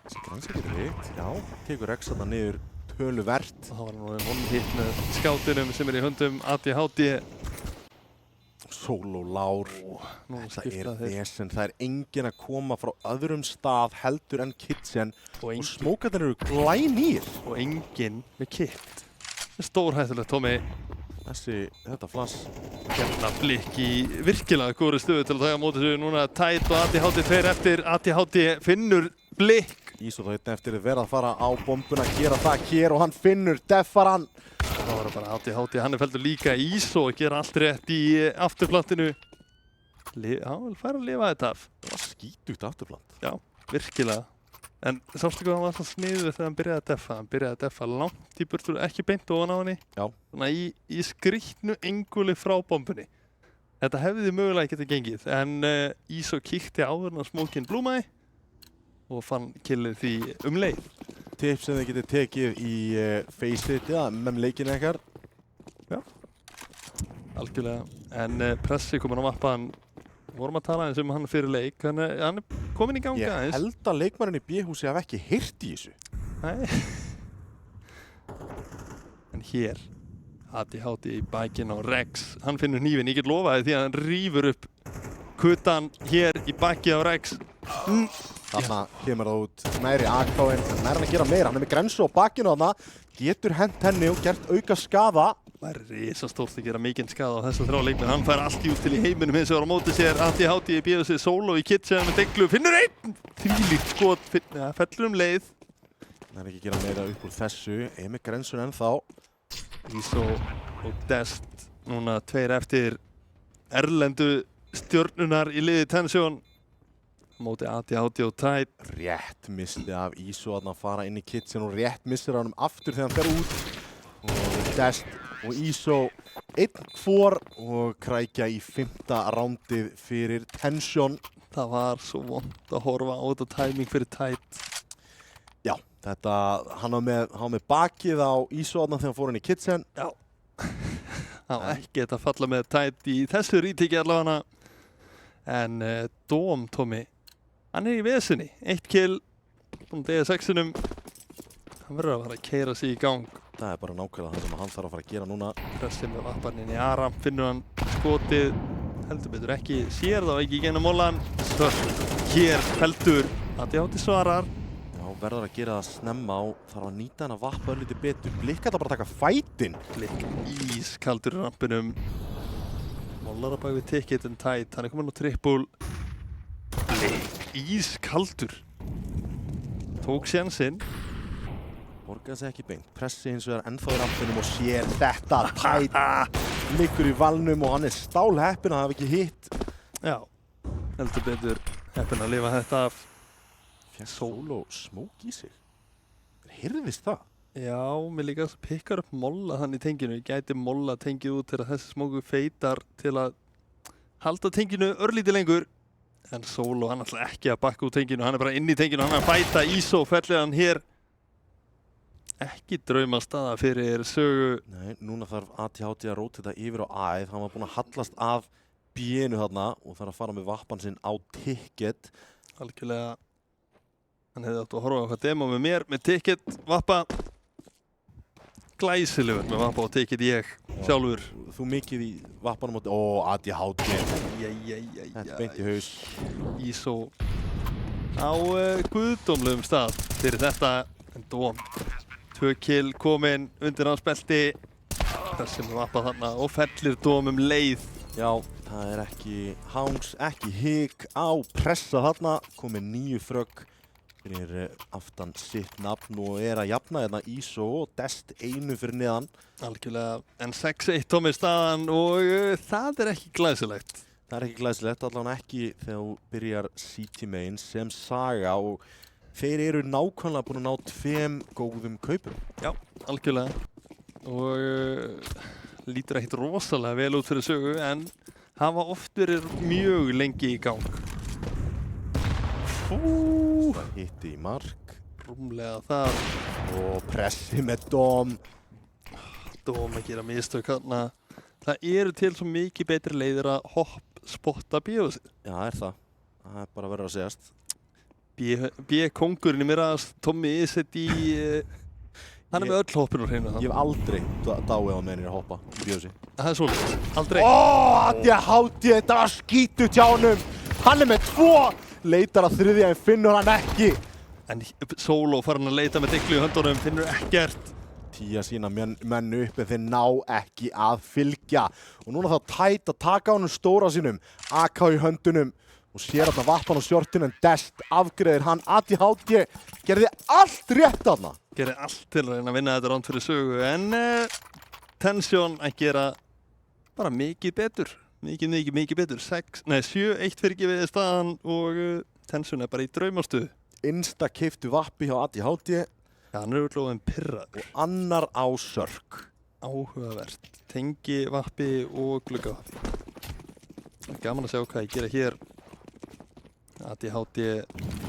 Þessi gransi getur hitt. Já, tekur Rex þarna niður töluvert. Það var nú one hit með skátinum sem í höndum ADHD. Solo lár. Þetta vesen. Það enginn að koma frá öðrum stað heldur en Kitchen. Og smókarnir eru glænýr. Og enginn með Kit. Það er stórhættulegt, Tommy. Þetta flass. Hérna Blikk í virkilega góðri stöðu til að taka á móti þessu. Núna Tide og ADHD 2 eftir. ADHD finnur Blikk. ISO þá einn eftir verið að fara á bombuna, gera það hér og hann finnur, deffar hann. Það var bara ADHD, hann feldur líka ISO að gera allt rétt í afturplantinu. Hann vil færa að lifa þetta af. Það var skítugt afturplant. Já, virkilega. En sástu hvað hann var það sniður þegar hann byrjaði að deffa. Hann byrjaði að deffa langt í burtu, ekki beint ofan á henni. Já. Svona í skrýtnu enguli frá bombunni. Þetta hefði mögulega getið gengið, en ISO kíkti áður en smókinn blúmaði og fann killið því leið. Tips sem þið getið tekið í Faceit, með leikinu ekkar. Já, algjörlega. En Pressi kominn á mappan. Vorum að tala eins hann fyrir leik, hann er kominn í ganga aðeins. Ég held að leikmærin í B-húsi hafi ekki heyrt í þessu. Nei. En hér, ADHD í bakinn á Rex. Hann finnur hnífinn, ég get lofaði því að hann rífur upp kutan hér í bakið á Rex. Þarna kemur það út næri AK-in, en nær hann að gera meira. Hann er með grensu á bakinu þarna, getur hent henni og gert auka skaða. Það er risastórt að gera mikinn skaða á þessa 3 leikmenn. Hann fær allt í út til í heiminum hins vegar á móti sér. ADHD í BFC Solo í Kitchen með deglu. Finnur 1! Þvílíkt skot. Fellur leið. Það er ekki að gera meira upp úr þessu. Með grensun ennþá. ISO og Dest. Núna 2 eftir erlendu stjörnunar í liði Tension. Móti ADHD og Tide. Rétt misti af ISO að fara inn í Kitchen og rétt missir hann aftur þegar hann fer út. Og Dest og ISO 1-4 og krækja í 5. rándið fyrir Tension. Það var svo vond að horfa á þetta timing fyrir Tide. Já, hann var með bakið á ISO þegar hann fór inn í Kitchen. Já, það var ekki þetta að falla með Tide í þessu rítiki allavega. En Dóm, Tommy, hann er í vesinni. 1 kill, búinn D6-unum. Hann verður að fara að keyra sig í gang. Það er bara nákvæmlega það sem hann þarf að fara að gera núna. Pressi með vapparinn í Aram, finnur hann skotið. Heldur betur ekki, sér það ekki í gennum mollan. Sörk, hér, feldur. ADHD svarar. Já, verður að gera það snemma og þarf að nýta hann að vappa örlítið betur. Blikk þetta bara að taka fætinn. Blikk ískaldur í rampinum. Mollar að baka við ticket en Tide. Hann er komin á trippul. Blikk ískaldur. Tók sénsinn. Borgaði sig ekki beint. Pressi hins vegar ennþá í rampunum og sér þetta tæt. Liggur í valnum og hann stálheppinn að hafa ekki hitt. Já, heldur betur heppinn að lifa þetta af. Fjæk Solo smók í sig. Heyrðist það? Já, mér líka pikkar upp molla þannig í tenginu. Ég gæti molla tengið út til að þessi smóku feitar til að halda tenginu örlítið lengur. En Solo, hann ætla ekki að bakka úr tenginu, hann bara inn í tenginu, hann að fæta ISO fellir hann hér. Ekki drauma staða fyrir Sögu. Nei, núna þarf ATHT að róta þetta yfir á A-ið. Hann var búinn að hallast af B-inu þarna og þarf að fara með vappan sinn á Ticket. Algjörlega, hann hefði átt að horfa á hvað demo með mér, með Ticket, vappa. Glæsilegur með vappa og Ticket ég sjálfur. Þú mikið í vappanum átti, ATHT. Þetta beint í haus. ISO á guðdómlegum stað fyrir þetta, en Dóm. 2 kill kominn undir hans belti. Þessi með vappa þarna og fellir Dóm leið. Já, það ekki hangs, ekki hik á pressa þarna. Kominn 9 frögg fyrir aftan sitt nafn og að jafna hérna ISO og Dest 1 fyrir neðan. Algjörlega, en 6-1 Dóm staðan og það ekki glæsilegt. Það ekki glæsilegt, allavega ekki þegar þú byrjar CT main sem Saga og þeir eru nákvæmlega búin að ná 2 góðum kaupum. Já, algjörlega. Og lítur ekkert rosalega vel út fyrir Sögu en hafa oft verið mjög lengi í gang. Það hitti í mark. Rúmlega þar. Og pressi með Dóm. Dóm að gera mistök þarna. Það eru til svo mikið betri leiðir að spotta B-húsið. Já, það. Það bara verður að segjast. B-kóngurinn í mér að Tommy Iset í... hann með öll hoppin á hreinu. Ég hef aldrei dáið á meðan ég að hoppa í B-húsi. Það svolítið. Aldrei. ATHT, þetta var skítut hjá honum. Hann með 2. Leitar að 3. en finnur hann ekki. En Solo farin að leita með dyglu í höndunum, finnur ekkert. Tía sína menn upp en þeir ná ekki að fylgja. Og núna þá tæt að taka honum stóra sínum. AK í höndunum og sér að það vappan á sjortinu en Dest afgreiðir hann. ATHT gerði allt rétt þarna. Gerði allt til að reyna að vinna þetta ránd fyrir Sögu en Tension að gera bara mikið betur. Mikið betur. 7-1 fyrir ekki við staðan og Tension bara í draumastuðu. Insta keyptu vappi hjá ATHT. Já, hann örugglega pirraður. Og annar á Sörk. Áhugavert. Tengi vappi og gluggavappi. Gaman að sjá hvað ég gera hér. ATHT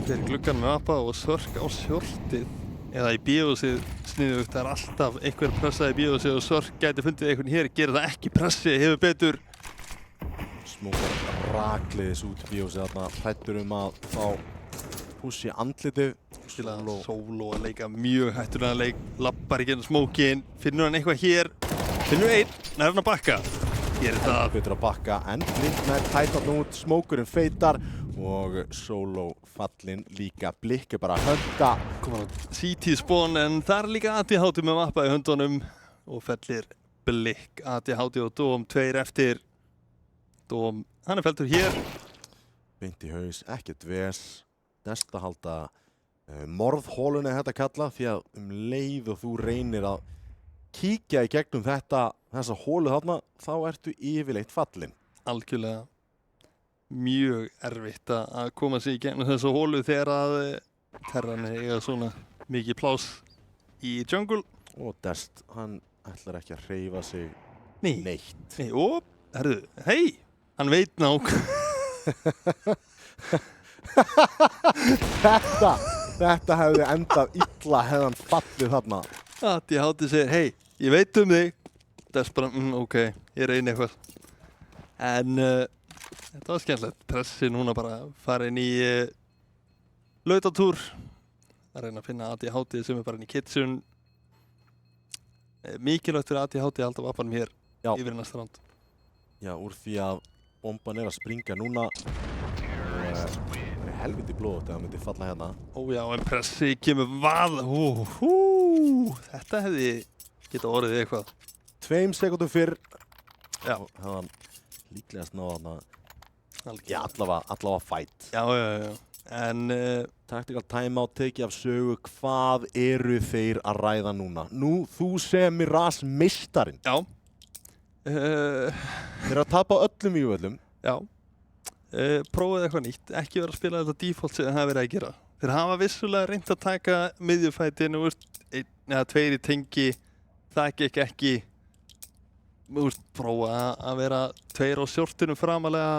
fyrir gluggan með vappa og Sörk á sjortið. Eða í B-húsið sniðugt. Það alltaf einhver pressað í B-húsið og Sörk gæti fundið einhvern hér. Gerir það ekki pressi, hefur betur. Smókar rakleiðis út í B-húsið þarna. Hrættur að fá pússi andlitið. Solo að leika mjög hættulega leik. Lappar í genn smókin. Finnur hann eitthvað hér. Finnur einn. Nær hann að bakka. Gerir það. Betur að bakka en Blinknær tætar út. Smókurinn feitar og Solo fallinn líka. Blikk bara að hönda. Komur á CT spawn en þar líka ATHT með vappa í höndunum og fellir Blikk. ATHT og Dóm 2 eftir. Dóm, hann felltur hér. Beint í haus, ekkert ves. Dest að halda morðhólunni þetta kalla því að leið og þú reynir að kíkja í gegnum þessa hólu þarna, þá ertu yfirleitt fallinn. Algjörlega mjög erfitt að koma sig í gegnum þessa hólu þegar að Terran eiga svona mikið pláss í jungle. Og Dest, hann ætlar ekki að hreyfa sig neitt. Nei, og, hei, hann veit nák. Þetta hefði endað illa hefði hann fallið þarna. ATHT segir, hei, ég veit þig. Dest bara, ok, ég reyni eitthvað. En þetta var skemmtilegt. Pressi núna bara fara inn í lautatúr. Að reyna að finna ATHT sem bara inn í kitchen. Mikilvægt fyrir ATHT að halda vappanum hér yfir í næsta ránd. Já, úr því að bomban að springa núna. Helviti blóð þegar það myndi falla hérna. Ójá, en pressi kemur vað. Þetta hefði getað orðið eitthvað. 2 sekúndum fyrr. Já, hefðan líklegast náða þarna. Já, allavega fight. Já. En Tactical timeout tekið af sögu, hvað eru þeir að ræða núna? Nú, þú sem Miraz meistarinn. Já. Þeir eru að tapa öllum vígvöllum. Já. Prófið eitthvað nýtt, ekki vera að spila þetta default sem það hafa verið að gera. Þeir hafa vissulega reynt að taka miðjufætin og 1 eða 2 í tengi, það gekk ekki. Prófa að vera 2 á shortunum framalega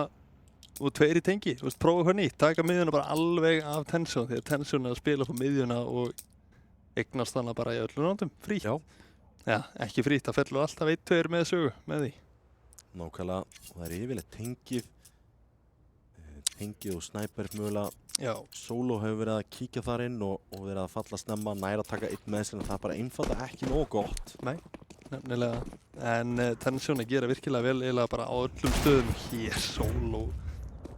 og 2 í tengi, prófa eitthvað nýtt, taka miðjuna bara alveg af Tension, því að Tension er að spila på miðjuna og eignast hana bara í öllum rándum, frítt. Já, ekki frítt, það fellur alltaf 1-2 með sögu, með því. Nákvæmlega, og það er yfirleitt tengið og Sniper mögulega. Já. Solo hefur verið að kíkja þar inn og verið að falla snemma, næra að taka 1 með sér, en það er bara einfalda ekki nógu gott. Nei, nefnilega, en Tension að gera virkilega vel, eiginlega bara á öllum stöðum. Hér, Solo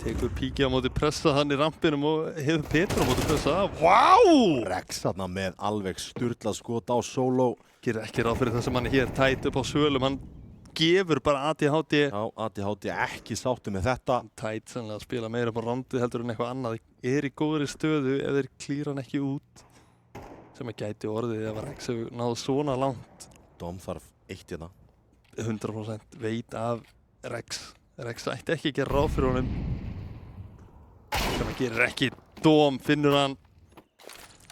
tekur píki á móti pressa hann í rampinum og hefur Petur á móti pressa af. Vá! Rex þarna með alveg sturlað skot á Solo. Gerir ekki ráð fyrir það sem hann er hér tætt upp á svölum. Hann gefur bara ADHD. Já, ADHD ekki sáttu með þetta. Tætt sannlega að spila meira upp á randið heldur en eitthvað annað. Er í góðri stöðu ef þeir klíra hann ekki út. Sem að gæti orðið ef Rex hefur náð svona langt. Dom þarf 1 hérna. 100% veit af Rex. Rex ætti ekki að gera ráð fyrir honum. Sem hann gerir ekki. Dom finnur hann.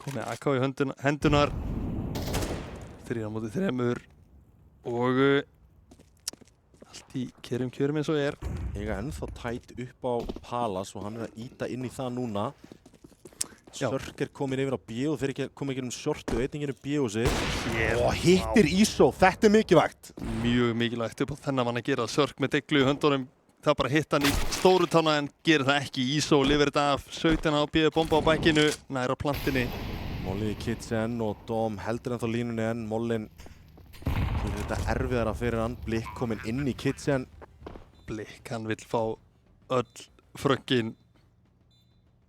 Komið AK í hendunar. 3 á móti 3 og allt í kjörum eins og er. Eiga ennþá tætt upp á Palas og hann er að íta inn í það núna. Sörk er komin yfir á B og þeir komin ekki um shortu, einingin B og sig. Og hittir ISO, þetta er mikilvægt. Mjög mikilvægt upp á þennan mann að gera. Sörk með deglu í höndunum. Það bara hitt hann í stóru tána en gerir það ekki. ISO lifir þetta af, 17 á B, bomba á bækinu, næra plantinni. Molly í Kitchen og Dom heldur ennþá línunni en Mollin gerir þetta erfiðara fyrir hann. Blikk kominn inn í Kitchen. Blikk, hann vill fá öll fröggin.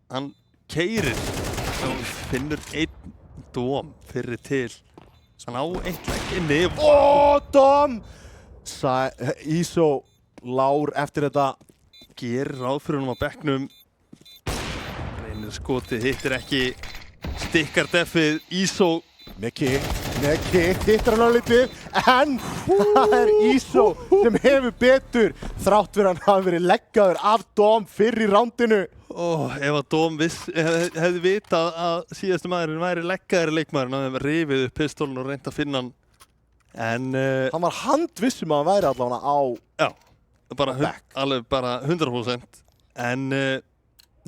Hann keirir og finnur 1 Dom fyrir til. Hann á 1 legg inni. Dom! ISO lár eftir þetta. Gerir ráð fyrir honum á bekknum. Reynir skotið, hittir ekki. Stikkar defið, ISO. Með kick, hittir hann á litið. En það er ISO sem hefur betur. Þrátt fyrir hann hafi verið leggaður af Dom fyrr í rándinu. Ef að Dom hefði vitað að síðastu maðurinn væri leggaður í leikmaðurinn, hann hefði rifið upp pistólinn og reynt að finna hann. En hann var handvissum að hann væri allavega á alveg bara 100%. En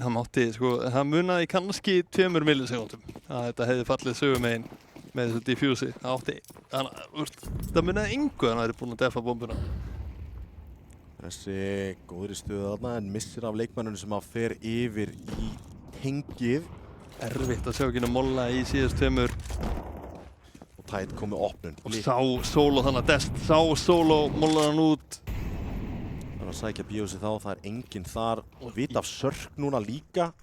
hann mátti, það munaði kannski 2 millisekúndum að þetta hefði fallið sögumegin með þessu diffusi. Það munaði engu að hann væri búinn að defa bombuna. Þessi góðri stöðu þarna en missir af leikmanninu sem að fer yfir í tengið. Erfitt að sjá ekki að molla í síðust 2. Og tætt komið opnun. Og sá Solo þannig að Dest, sá Solo, mollaði hann út. Það er að sækja bíósi þá, það er enginn þar. Og vit af Sörk núna líka.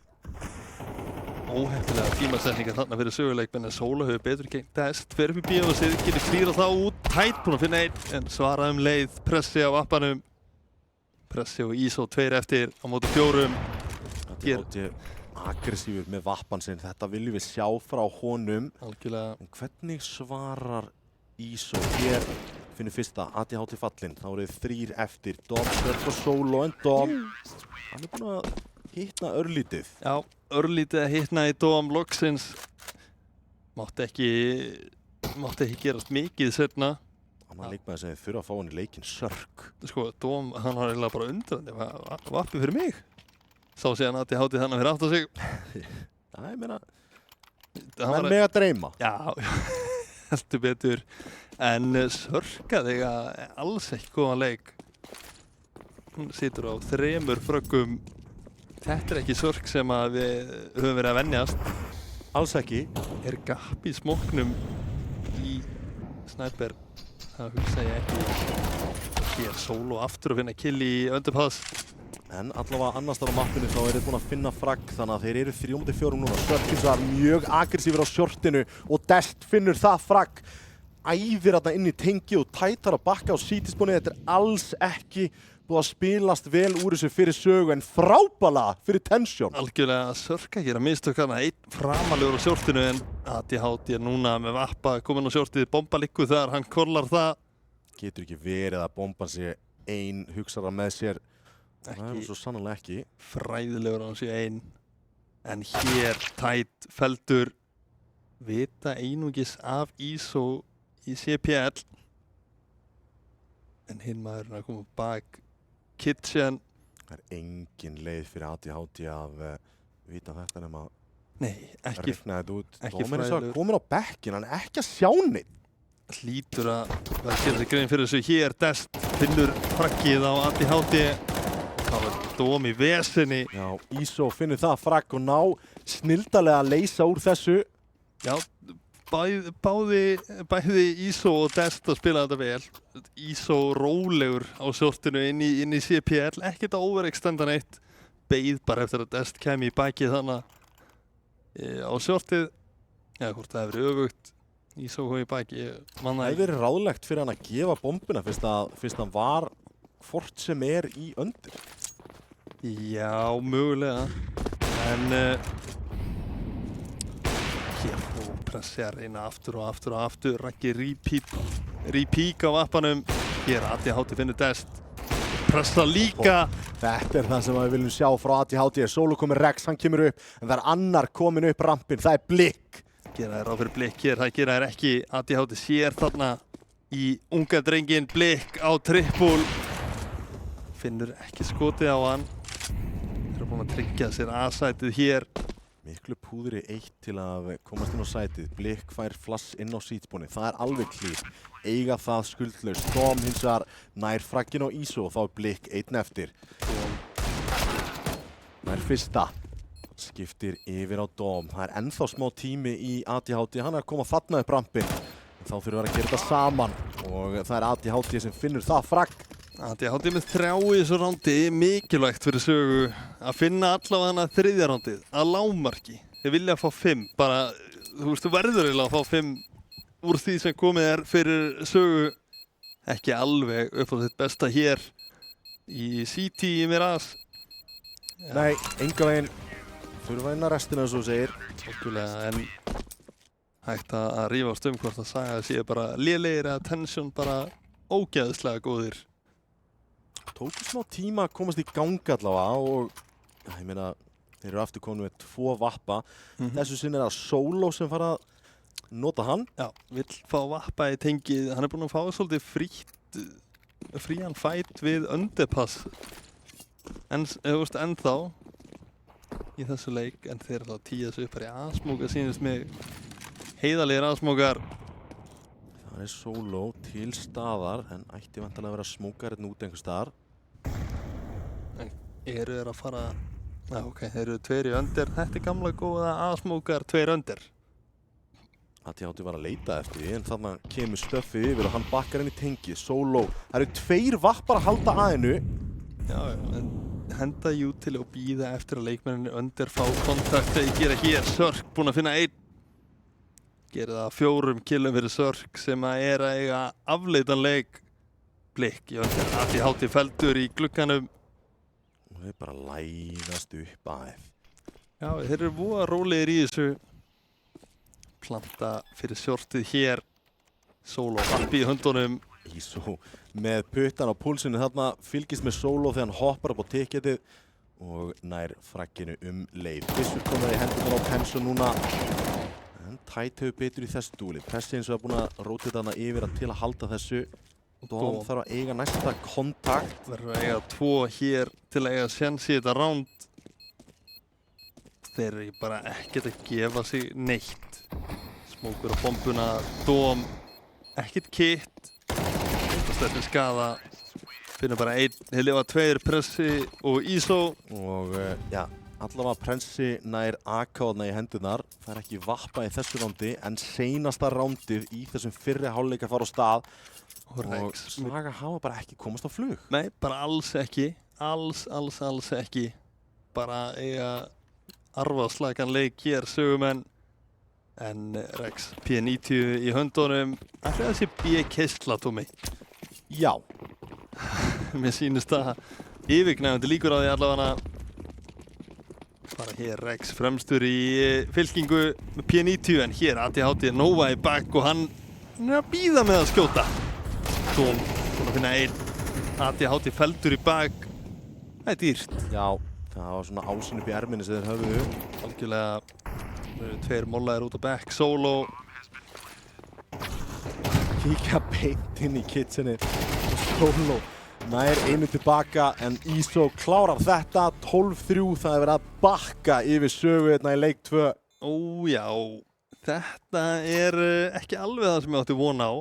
Óhefnilega tímasetningar þarna fyrir söguleikmenn en Solo hefur betur gegn Dest. Fer upp í bíósið, getur klírað þá út. Tætt búinn að finna 1 en svaraði leið. Pressi á appanum. Pressi og ISO 2 eftir á móti 4. Þetta er móti aggressífur með vappan sinn. Þetta viljum við sjá frá honum. Algjörlega. En hvernig svarar ISO? Hér finnur fyrsta ADHD fallinn. Þá eru 3 eftir. Dom, Sörk og Solo en Dom. Hann er búinn að hittna örlítið. Já, örlítið að hittna í Dom loksins. Mátti ekki gerast mikið seinna. Annar leikmaður sem þið þurfa að fá hann í leikinn, Sörk. Dom, hann var eiginlega bara undrandi. Vappi fyrir mig. Sá síðan að ég háti þannig fyrir átt á sig. Já, ég meina, menn með að dreyma. Já, heldur betur. En Sörkaði alls ekki góðan leik. Hún situr á 3 fröggum. Þetta er ekki Sörk sem að við höfum verið að venjast. Alls ekki. Er gap í smóknum í Sniper. Það hugsa ég ekki. Hér Solo aftur að finna kill í underpass. En allavega annars þar á mappinu þá þeir búin að finna fragg þannig að þeir eru 3-4 núna. Sörkins var mjög aggressífur á shortinu og Dest finnur það fragg. Æðir þarna inn í tengi og tætar að bakka á sítisbúni. Þetta er alls ekki búið að spilast vel úr þessu fyrir sögu en frábæla fyrir Tension. Algjörlega Sörka hér að mistök hana, einn framalega á sjórtinu en ADHD er núna með vappa komin á sjórtið, bomba liggur þar, hann kollar það. Getur ekki verið að bomban sé ein, hugsar það með sér. Það er svo sannlega ekki. Fræðilegur hann sé ein, en hér tætt feldur vita einungis af ISO í CPL. En hinn maðurinn að koma bak Kitchen. Það er engin leið fyrir ADHD að vita þetta nema að rifna þetta út. Dómurinn svo að komin á bekkin, hann er ekki að sjá neitt. Hlýtur að vera gera sig grein fyrir þessu. Hér Dest finnur frakkið á ADHD. Það var Dóm í vesinni. Já, ISO finnur það frakk og ná snildalega að leysa úr þessu. Já, bæði ISO og Dest að spila þetta vel. ISO rólegur á sjórtinu inn í CPL, ekkert að overextenda neitt. Beið bara eftir að Dest kemi í bakið þannig á sjórtið. Já, hvort það hefur öfugt. ISO kom í bakið. Það hefur verið ráðlegt fyrir hann að gefa bombuna fyrst hann var hvort sem er í undir. Já, mögulega. En hér og pressi að reyna aftur og aftur og aftur. Raggi repeat á vappanum. Hér ADHD finnur Dest. Pressa líka. Þetta er það sem við viljum sjá frá ADHD. Solo komið Rex, hann kemur upp. En það er annar komin upp rampinn. Það er Blikk. Gera þær á fyrir Blikk hér. Það gera þær ekki. ADHD sér þarna í unga drengin. Blikk á trippul. Finnur ekki skotið á hann. Þeir eru búin að tryggja sér A-sætið hér. Miklu púðri eitt til að komast inn á sætið. Blikk fær flass inn á sítbóni. Það er alveg klíð. Eiga það skuldlaust. Dóm hins vegar nær frakkinn á ISO og þá er Blikk einn eftir. Nær fyrsta. Skiptir yfir á Dóm. Það er ennþá smá tími í ADHD. Hann er að koma þarna upp rampinn. Þá þurfum við að gera þetta saman. Og það er ADHD sem finnur það frakk. ADHD með 3 í þessu rándi, mikilvægt fyrir sögu að finna allavega hana þriðja rándið að lágmarki. Þeir vilja að fá 5, bara, þú veist, þú verður eiginlega að fá 5 úr því sem komið er fyrir sögu. Ekki alveg upp á sitt besta hér í CT í Mirage. Nei, enga veginn. Þurfa inn að restina eins og þú segir. Ótrúlega, en hægt að rífast hvort að Saga sé bara lélegir eða Tension bara ógeðslega góðir. Tóku smá tíma að komast í ganga allavega og ég meina, þeir eru aftur komin með 2 vappa. Þessu sinni er það Solo sem fara að nota hann. Já, vill fá vappa í tengið. Hann er búinn að fá svolítið frían fight við underpass. En, þú veist, ennþá í þessu leik, en þeir eru þá tíða sig upp í A-smóka, sýnist mig heiðarlegir A-smókar. Það er Solo til staðar, en ætti vantanlega að vera smókar hérna út einhver staðar. Eru þeir að fara... Já, ok, þeir eru 2 í under. Þetta er gamla góða A-smókar, 2 under. ADHD var að leita eftir því, en þarna kemur stöffið yfir og hann bakkar henni í tengið. Solo, það eru 2 vappar að halda að hennu. Já, en henda Util og býða eftir að leikmenninni under fá kontakt að gera hér. Sörk búinn að finna 1. Gerir það 4 killum fyrir Sörk sem að eiga afleitan leik. Blikk í under. ADHD feldur í glugganum. Og þeir bara læðast upp aðeins. Já, þeir eru voða rólegir í þessu. Planta fyrir sjórtið hér. Solo vappi í höndunum. ISO með puttan á púlsinu þarna fylgist með Solo þegar hann hoppar upp á ticketið og nær frakkinu leið. Bissur komið í hendunar á Tension núna. En Tætt hefur betur í þessu dúli. Pressi eins og er búinn að rótita hana yfir til að halda þessu. Dóm þarf að eiga næsta kontakt. Verður að eiga 2 hér til að eiga séns í þetta ránd. Þeir eru bara ekkert að gefa sig neitt. Smókur á bombuna, Dóm, ekkert kitt. Þetta er skada. Finnur bara 1, þeir lifa 2 Pressi og ISO. Og já, allavega Pressi nær AK-na í hendurnar. Það er ekki vappa í þessu rándi, en seinasta rándið í þessum fyrri hálfleik að fara á stað. Og Saga hafa bara ekki komast á flug. Nei, bara alls ekki. Alls ekki. Bara eiga arfaslagan leik hér, sögumenn. En Rex P90 í höndunum. Ætli það sé B-kistla, Tómi? Já. mér sýnist það yfirgnæfandi líkur á því allavega bara hér Rex fremstur í fylkingu með P90 en hér ATHT Nova í bak og hann er að bíða með að skjóta. Dóm, búinn að finna einn ATHT feldur í bak. Það er dýrt. Já, það var svona ásinn upp í erminni sem þeir höfðu. Algjörlega tveir mollaðir út á back, solo. Kíkja beint inn í kitchenið og solo nær einu tilbaka en Iso klárar þetta 12-3, það er verið að bakka yfir sögu hérna í leik 2. Ó já, þetta er ekki alveg það sem ég átti von á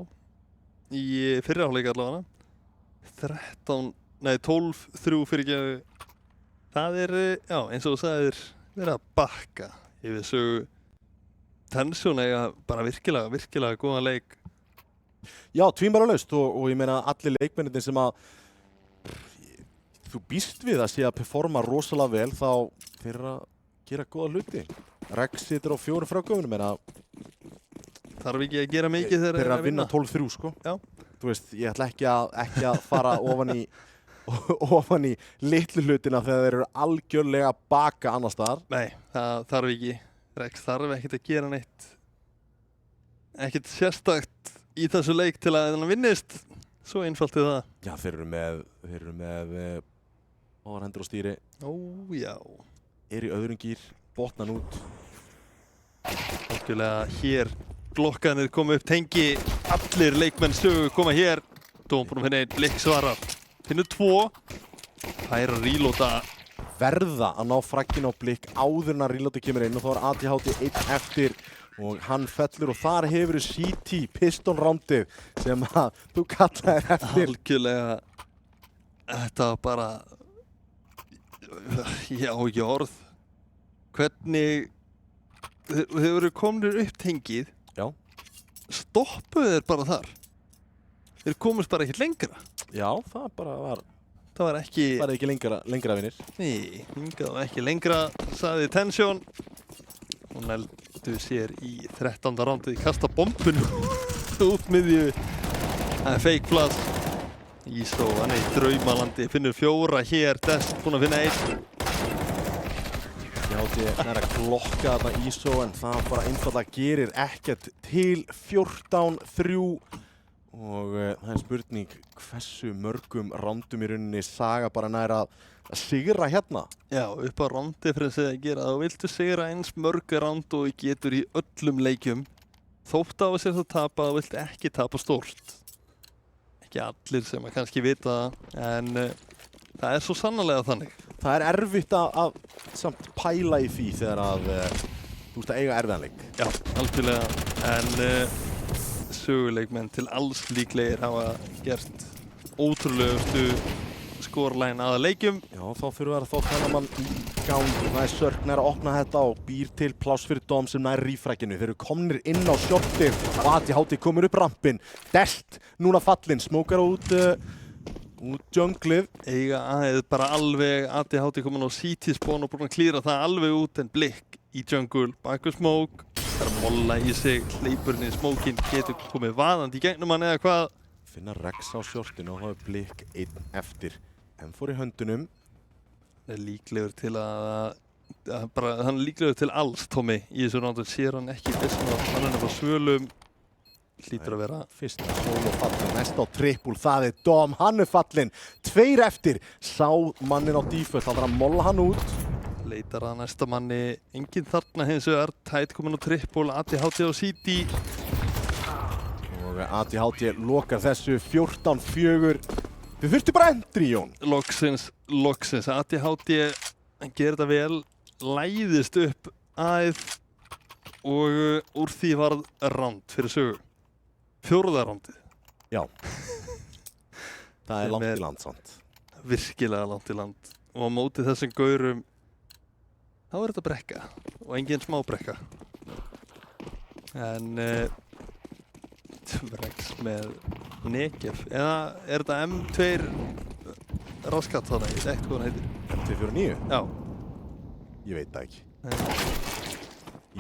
í fyrri hálfleik allavega. 12-3 fyrirgefðu. Það er, já, eins og þú sagðir, verið að bakka yfir sögu. Tensjón eiga bara virkilega góðan leik. Já, tvímælalaust og ég meina allir leikmennir sem að þú býst við að sé að performa rosalega vel þá þeir að gera góða hluti. Rex situr á 4 fráköfunum en að þarf ekki að gera mikið þegar þeir að vinna 12-3 sko. Já. Þú veist, ég ætla ekki að fara ofan í litlu hlutina þegar þeir eru algjörlega að baka annars staðar. Nei, það þarf ekki. Rex þarf ekkert að gera neitt. Ekkert sérstakt í þessu leik til að hann vinnist. Svo einfalt er það. Já, þeir eru með hendur á stýri. Ó, já. Er í öðrum gír, botnan út. Algjörlega hér, glokkanir koma upp, tengi, allir leikmenn sögu koma hér. Dóm búinn að finna einn, Blikk svarar. Finnur 2, fær að reloada. Verða að ná fragginn á Blikk áður en að reloada kemur inn og þá er ATHT 1 eftir. Og hann fellur og þar hefur CT piston roundið sem að þú kallaðir eftir. Algjörlega, þetta var bara, ég á ekki orð. Hvernig, þeir eru komnir upp tengið, já. Stoppuðu þeir bara þar. Þeir komast bara ekkert lengra. Já, það bara var. Það var ekki lengra vinir. Nei, hingað var ekki lengra, sagði Tensjón. Og nældu sér í 13. rándið, kasta bombun út miðju. Það er fake flash. Iso, hann er í draumalandi, finnur 4 hér, Dest búinn að finna 1. Já, það er að glokka þarna Iso en það bara einfallega gerir ekkert til 14-3. Og það er spurning hversu mörgum rándum í rauninni Saga bara nær að sigra hérna. Já, upp á rándifrensið að gera. Þá viltu sigra eins mörg ránd og getur í öllum leikjum. Þótt á að sér það tapa, þá viltu ekki tapa stórt. Ekki allir sem að kannski vita það, en það er svo sannarlega þannig. Það er erfitt að samt pæla í því þegar að þú veist að eiga erfiðanleik. Já, algjörlega, en söguleikmenn til alls líklegir hafa gert ótrúlegustu skorlæn aða leikjum. Já, þá þurfa að fá kannamann í gang. Það er Sörk nær að opna þetta og býr til pláss fyrir Dom sem nær rífrækinu. Þeir eru komnir inn á shortið og ATHT komur upp rampinn. Dest núna fallinn, smókar út junglið. Eiga aðeins bara alveg ATHT komin á CT spawn og búin að klíra það alveg út en Blikk í jungle, baku smók. Það er að molla í sig, hleypurinn í smókinn, getur komið vaðandi í gegnum hann eða hvað. Finna Rex á shortinu og hafa Blikk 1 eftir. En fór í höndunum. Það er líklegur til hann er líklegur til alls, Tommy. Í þessu rándu sér hann ekki þessum að hann er á svölum. Hlýtur að vera. Fyrsta solo fallin, næst á trippul, það er Dom, hann er fallin. 2 eftir, sá mannin á default, hann var að molla hann út. Leitar að næsta manni, enginn þarna hins vegar, Tide komin á trippul, ATHT á CD. Og ATHT lokar þessu 14-4. Þið þurftu bara endri, Jón. Loksins, ATHT gerir þetta vel, læðist upp aðeins og úr því varð ránd fyrir sögu. 4. rándið. Já. Það er langt í land, sant. Virkilega langt í land. Og á móti þessum gaurum, þá er þetta brekka og engin smá brekka. En Rex með Negev, eða er þetta M2 raskat þannig, ég veit ekkert hvað hann heitir. M249? Já. Ég veit það ekki.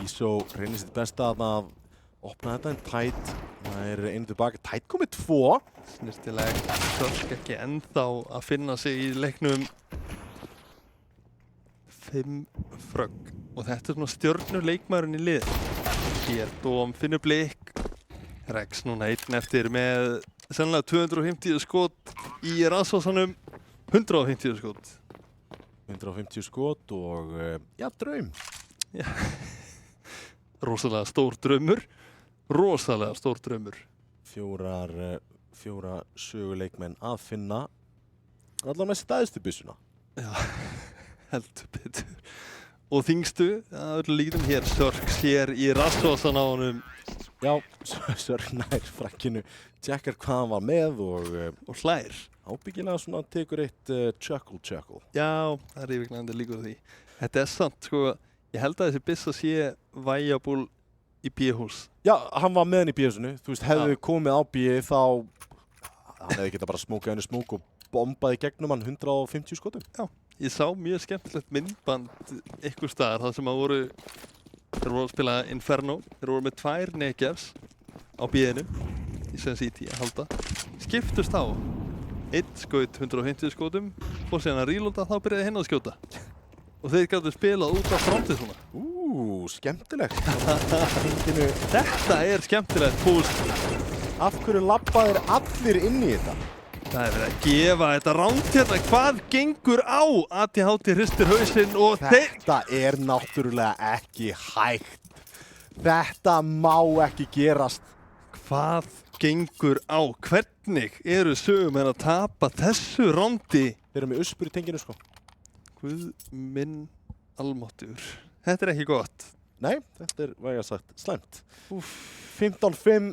Iso reynir sitt besta að opna þetta en Tide Það er einu tilbaka, Tide komið 2. Snirtilegt, Sörk ekki ennþá að finna sig í leiknum. 5 frögg og þetta er svona stjörnu leikmaðurinn í lið. Hér Dóm finnur blik. Rex núna einn eftir með sennilega 250 skot í Rasmussanum. 150 skot. 150 skot og já, draum. Já. Rosalega stór draumur. Rosalega stór draumur. 4 söguleikmenn að finna. Allar með stæðstu byssuna. Já, heldur betur. Og þingstu, það er lítum hér, Sörk sér í Rasmussan á honum. Já, Sörk nær frakkinu, tjekkar hvað hann var með og hlær. Ábyggilega svona tekur eitt chuckle. Já, það er yfirgnægandi líkur því. Þetta er samt, sko, ég held að þessi byssa sé viable í B-hús. Já, hann var með hann í B-húsinu. Þú veist, hefðu komið á B þá hann hefði getað bara smókað henni smók og bombaði gegnum hann 150 skotum. Já, ég sá mjög skemmtilegt myndband einhver staðar þar sem að þeir voru að spila Inferno. Þeir voru með 2 nekjafs á B-inu í Sun City að halda. Skiptust á. Einn skaut 150 skotum og síðan að reloada þá byrjaði hinn að skjóta. Og þeir gætu spilað út af frontið svona. Skemmtilegt. Þetta er skemmtilegt púst. Af hverju labbaðir allir inn í þetta? Það er verið að gefa þetta ránt hérna. Hvað gengur á? ATHT hristir hausinn og Þetta er náttúrulega ekki hægt. Þetta má ekki gerast. Hvað gengur á? Hvernig eru sögumenn að tapa þessu rándi? Þeir eru með uspur í tenginu, sko. Guð minn almáttugur. Þetta er ekki gott. Nei, þetta er, hvað ég hef sagt, slæmt. 15-5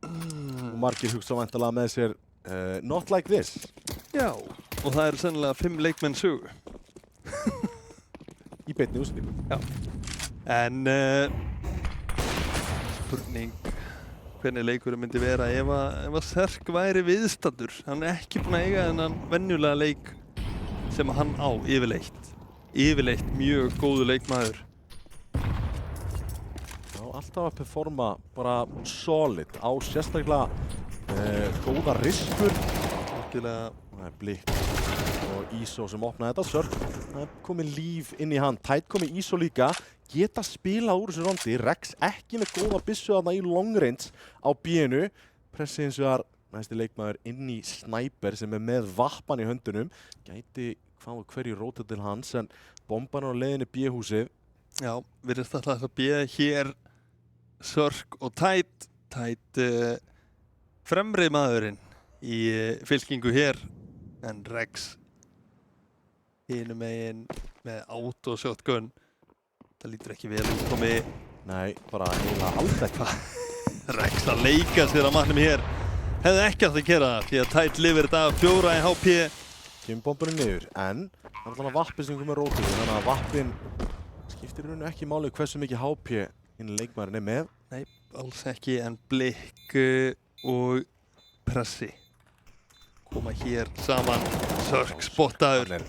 og margir hugsa væntanlega með sér not like this. Já, og það eru sennilega 5 leikmenn sögu. Í beinni úrslitum. Já. En spurning hvernig leikurinn myndi vera ef að Sörk væri viðstaddur. Hann er ekki búinn að eiga þennan venjulega leik sem hann á yfirleitt. Yfirleitt mjög góðu leikmaður. Já, alltaf að performa bara solid á sérstaklega góða rispur. Algjörlega. Það er Blik og Ísó sem opnaði þetta. Sörk, það er komið líf inn í hann. Tide komið Ísó líka. Geta spilað úr þessu rondi. Rex ekki með góða byssu þarna í long range á B-inu. Pressi hins vegar næsti leikmaður inn í Sniper sem er með vappan í höndunum. Gæti hvað og hverju róta til hans en bomban á leiðinni B-húsið. Já, virðist alltaf að B hér Sörk og Tide. Tide fremri maðurinn í fylkingu hér en Rex hinum megin með auto shotgun. Það lítur ekki vel út komið. Nei, bara eiginlega alls ekki. Rex að leika sér á matnum hér. Hefði ekki átt að gera það því að Tide lifir þetta af 4 í HP. Kemur bombunum niður en það er alltaf vappin sem komið rótið þannig að vappin skiptir í rauninu ekki máli hversu mikið HP hinn leikmaðurinn er með. Nei, alls ekki en Blik og Pressi koma hér saman. Sörk spottaður.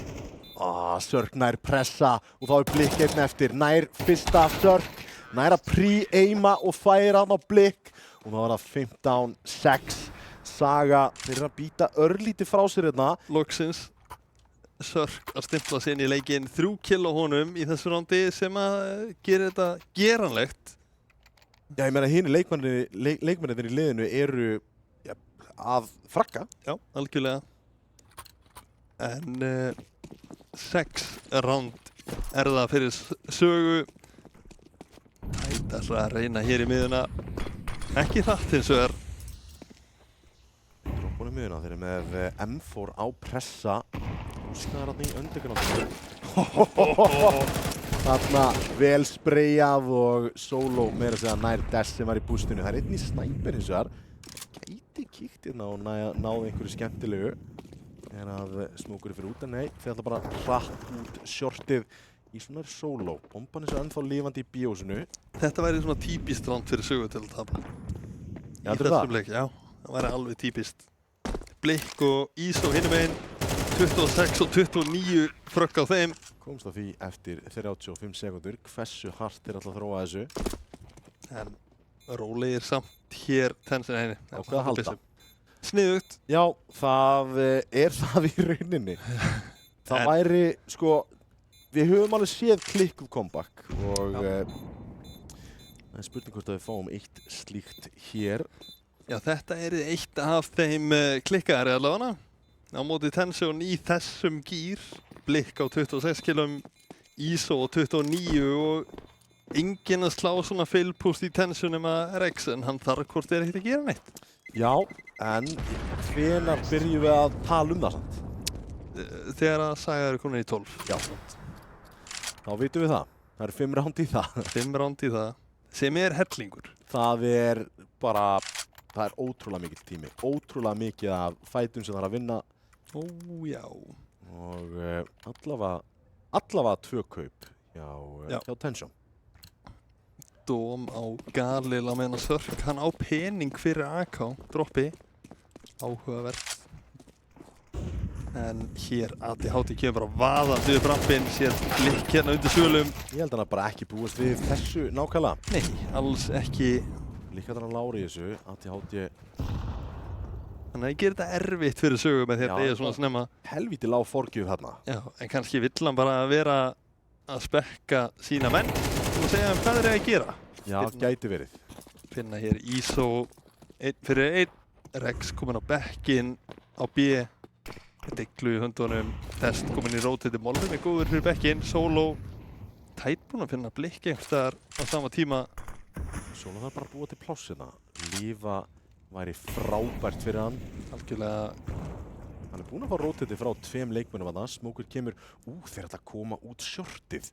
Sörk nær pressa og þá er Blik einn eftir. Nær fyrsta Sörk, nær að pre-aima og færa hann á Blik og þá er það 15-6. Saga fyrir að býta örlítið frá sér hérna. Loksins Sörk að stimpla sig inn í leikinn. 3 kill á honum í þessu rándi sem að gera þetta geranlegt. Já, ég meina hini leikmennir í liðinu eru að frakka. Já, algjörlega. En 6 ránd er það fyrir sögu. Tide ætlar að reyna hér í miðuna. Ekki hratt hins vegar. Droppunum miðuna, þeir eru með M4 á pressa. Húsnaðar hann í öndegrunum. Þarna vel spreyjað og solo meira að segja nær Dash sem var í boostinu. Það er einn í Sniper hins vegar. Gæti kíkt hérna og náði einhverju skemmtilegu. Er að smókur fyrir út en nei, þeir ætla bara hratt út shortið í svona solo. Bomban er svo ennþá lifandi í B-húsinu. Þetta væri svona típist ránd fyrir sögu til að tapa. Já, þetta er það? Leik, já, það væri alveg típist. Blik og Ísó hinum einn. 26 og 29 frökk á þeim. Komst á því eftir 35 sekundur. Hversu hart er alltaf að þróa þessu? En Rólegir samt hér Tension. Ákveða að halda. Sniðugt. Já, það það í rauninni. Það væri, sko, við höfum alveg séð klikkuð comeback og það er spurning hvort að við fáum eitt slíkt hér. Já, þetta eitt af þeim klikkaðari allavega. Á móti Tension í þessum gír. Blikk á 26 kilum, ISO á 29 og enginn að slá svona feilpúst í Tension nema Rex, en hann þarf hvort ekkert að gera neitt. Já, en hvenær byrjum við að tala það samt? Þegar að Saga eru komin í 12. Já, þá vitum við það. Það eru 5 ránd í það. 5 ránd í það, sem hellingur. Það er bara, það er ótrúlega mikill tími. Ótrúlega mikið af fætum sem það er að vinna. Ó, já. Og allavega 2 kaup hjá Tension. Dóm á Galil á meðan Sörk, hann á pening fyrir AK, droppi. Áhugavert. En hér ATHT kemur bara vaðandi upp rampinn, sér blikk hérna undir svölum. Ég held að hann bara ekki búist við þessu nákvæmlega. Nei, alls ekki. Líka þannig að lári í þessu, ATHT. Þannig að ég gerir þetta erfitt fyrir Sögu með því að þetta svona snemma. Helvíti lág forgjöf þarna. Já, en kannski vill hann bara vera að spekka sína menn og segja hvað þeir að gera. Já, gæti verið. Finna hér ISO 1 fyrir 1. Rex komin á bekkinn á B. Deglu í höndunum. Test komin í rótiti Molvin er góður fyrir bekkinn. Solo tætt búinn að finna blikk einhverstaðar á sama tíma. Solo þarf bara að búa til plássina. Lífa væri frábært fyrir hann. Algjörlega. Hann er búinn að fá rótiti frá 2 leikmönnum að það. Smókur kemur, þeir ætla að koma út shortið.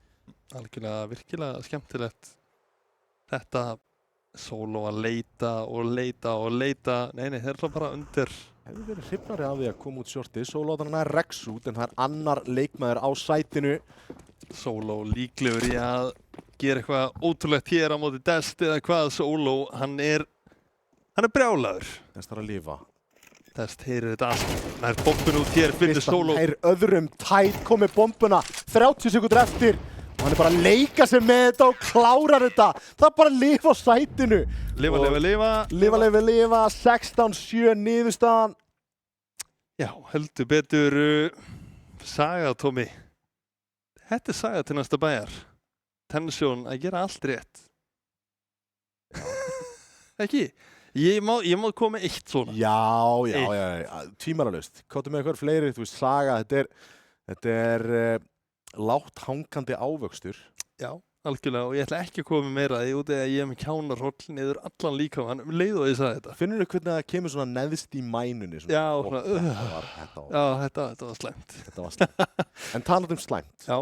Algjörlega, virkilega skemmtilegt. Þetta Solo að leita og leita og leita. Nei, þeir eru bara undir. Hefur verið hrifnari af því að koma út shortið. Solo á þannig að Rex út, en það er annar leikmaður á sætinu. Solo líklegur í að gera eitthvað ótrúlegt hér á móti Dest eða hvað. Solo, hann er brjálaður. Dest þarf að lifa. Dest heyrir þetta allt. Það er bombun út hér, finnir Solo. Hann heyrir öðrum tætt, komið bombuna. 30 sekundur eftir. Og hann er bara að leika sig með þetta og klárar þetta. Það er bara að lifa á sætinu. Lifa. 16-7 niðurstaðan. Já, heldur betur Saga, Tómi. Þetta er Saga til næsta bæjar. Tension að gera allt rétt. Ekki? Ég má koma með 1 svona. Já. Tvímælalaust. Kottum með eitthvað fleiri, þú veist, Saga, þetta er lágt hangandi ávöxtur. Já, algjörlega, og ég ætla ekki að koma meira því út eða ég er með kjánarhroll niður allan líkamann leið og ég sagði þetta. Finnur þú hvernig það kemur svona neðst í mænunni? Já, þetta var slæmt. Þetta var slæmt. En talað slæmt. Já.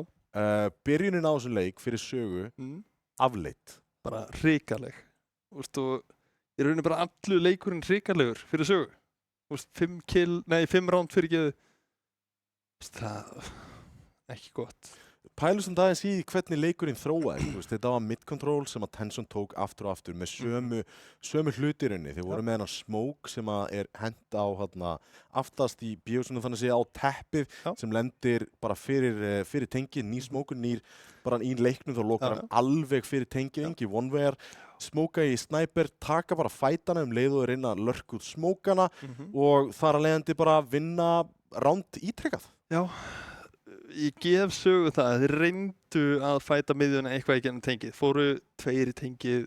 Byrjunin á þessum leik fyrir Sögu, afleitt. Bara hrikaleg. Og í rauninni bara allur leikurinn hrikalegur fyrir Sögu. 5 ránd fyrir geðu. Það ekki gott. Pælum sem það í hvernig leikurinn þróaði. Þetta var mid-control sem að Tension tók aftur og aftur með sömu hlutirunni. Þeir voru með hennar Smoke sem er hent á aftast í bíósunum, þannig að segja á teppið sem lendir bara fyrir tengið. Nýr Smoker, bara í leiknum þá lokar hann alveg fyrir tengið, engi one-wayar. Smóka í Sniper, taka bara fætana leið og reyna að lörka út smókana og þar að leiðandi bara vinna ránd ítrekkað. Já. Ég gef Sögu það að þeir reyndu að fæta miðjuna eitthvað í gennum tengið. Fóru 2 í tengið,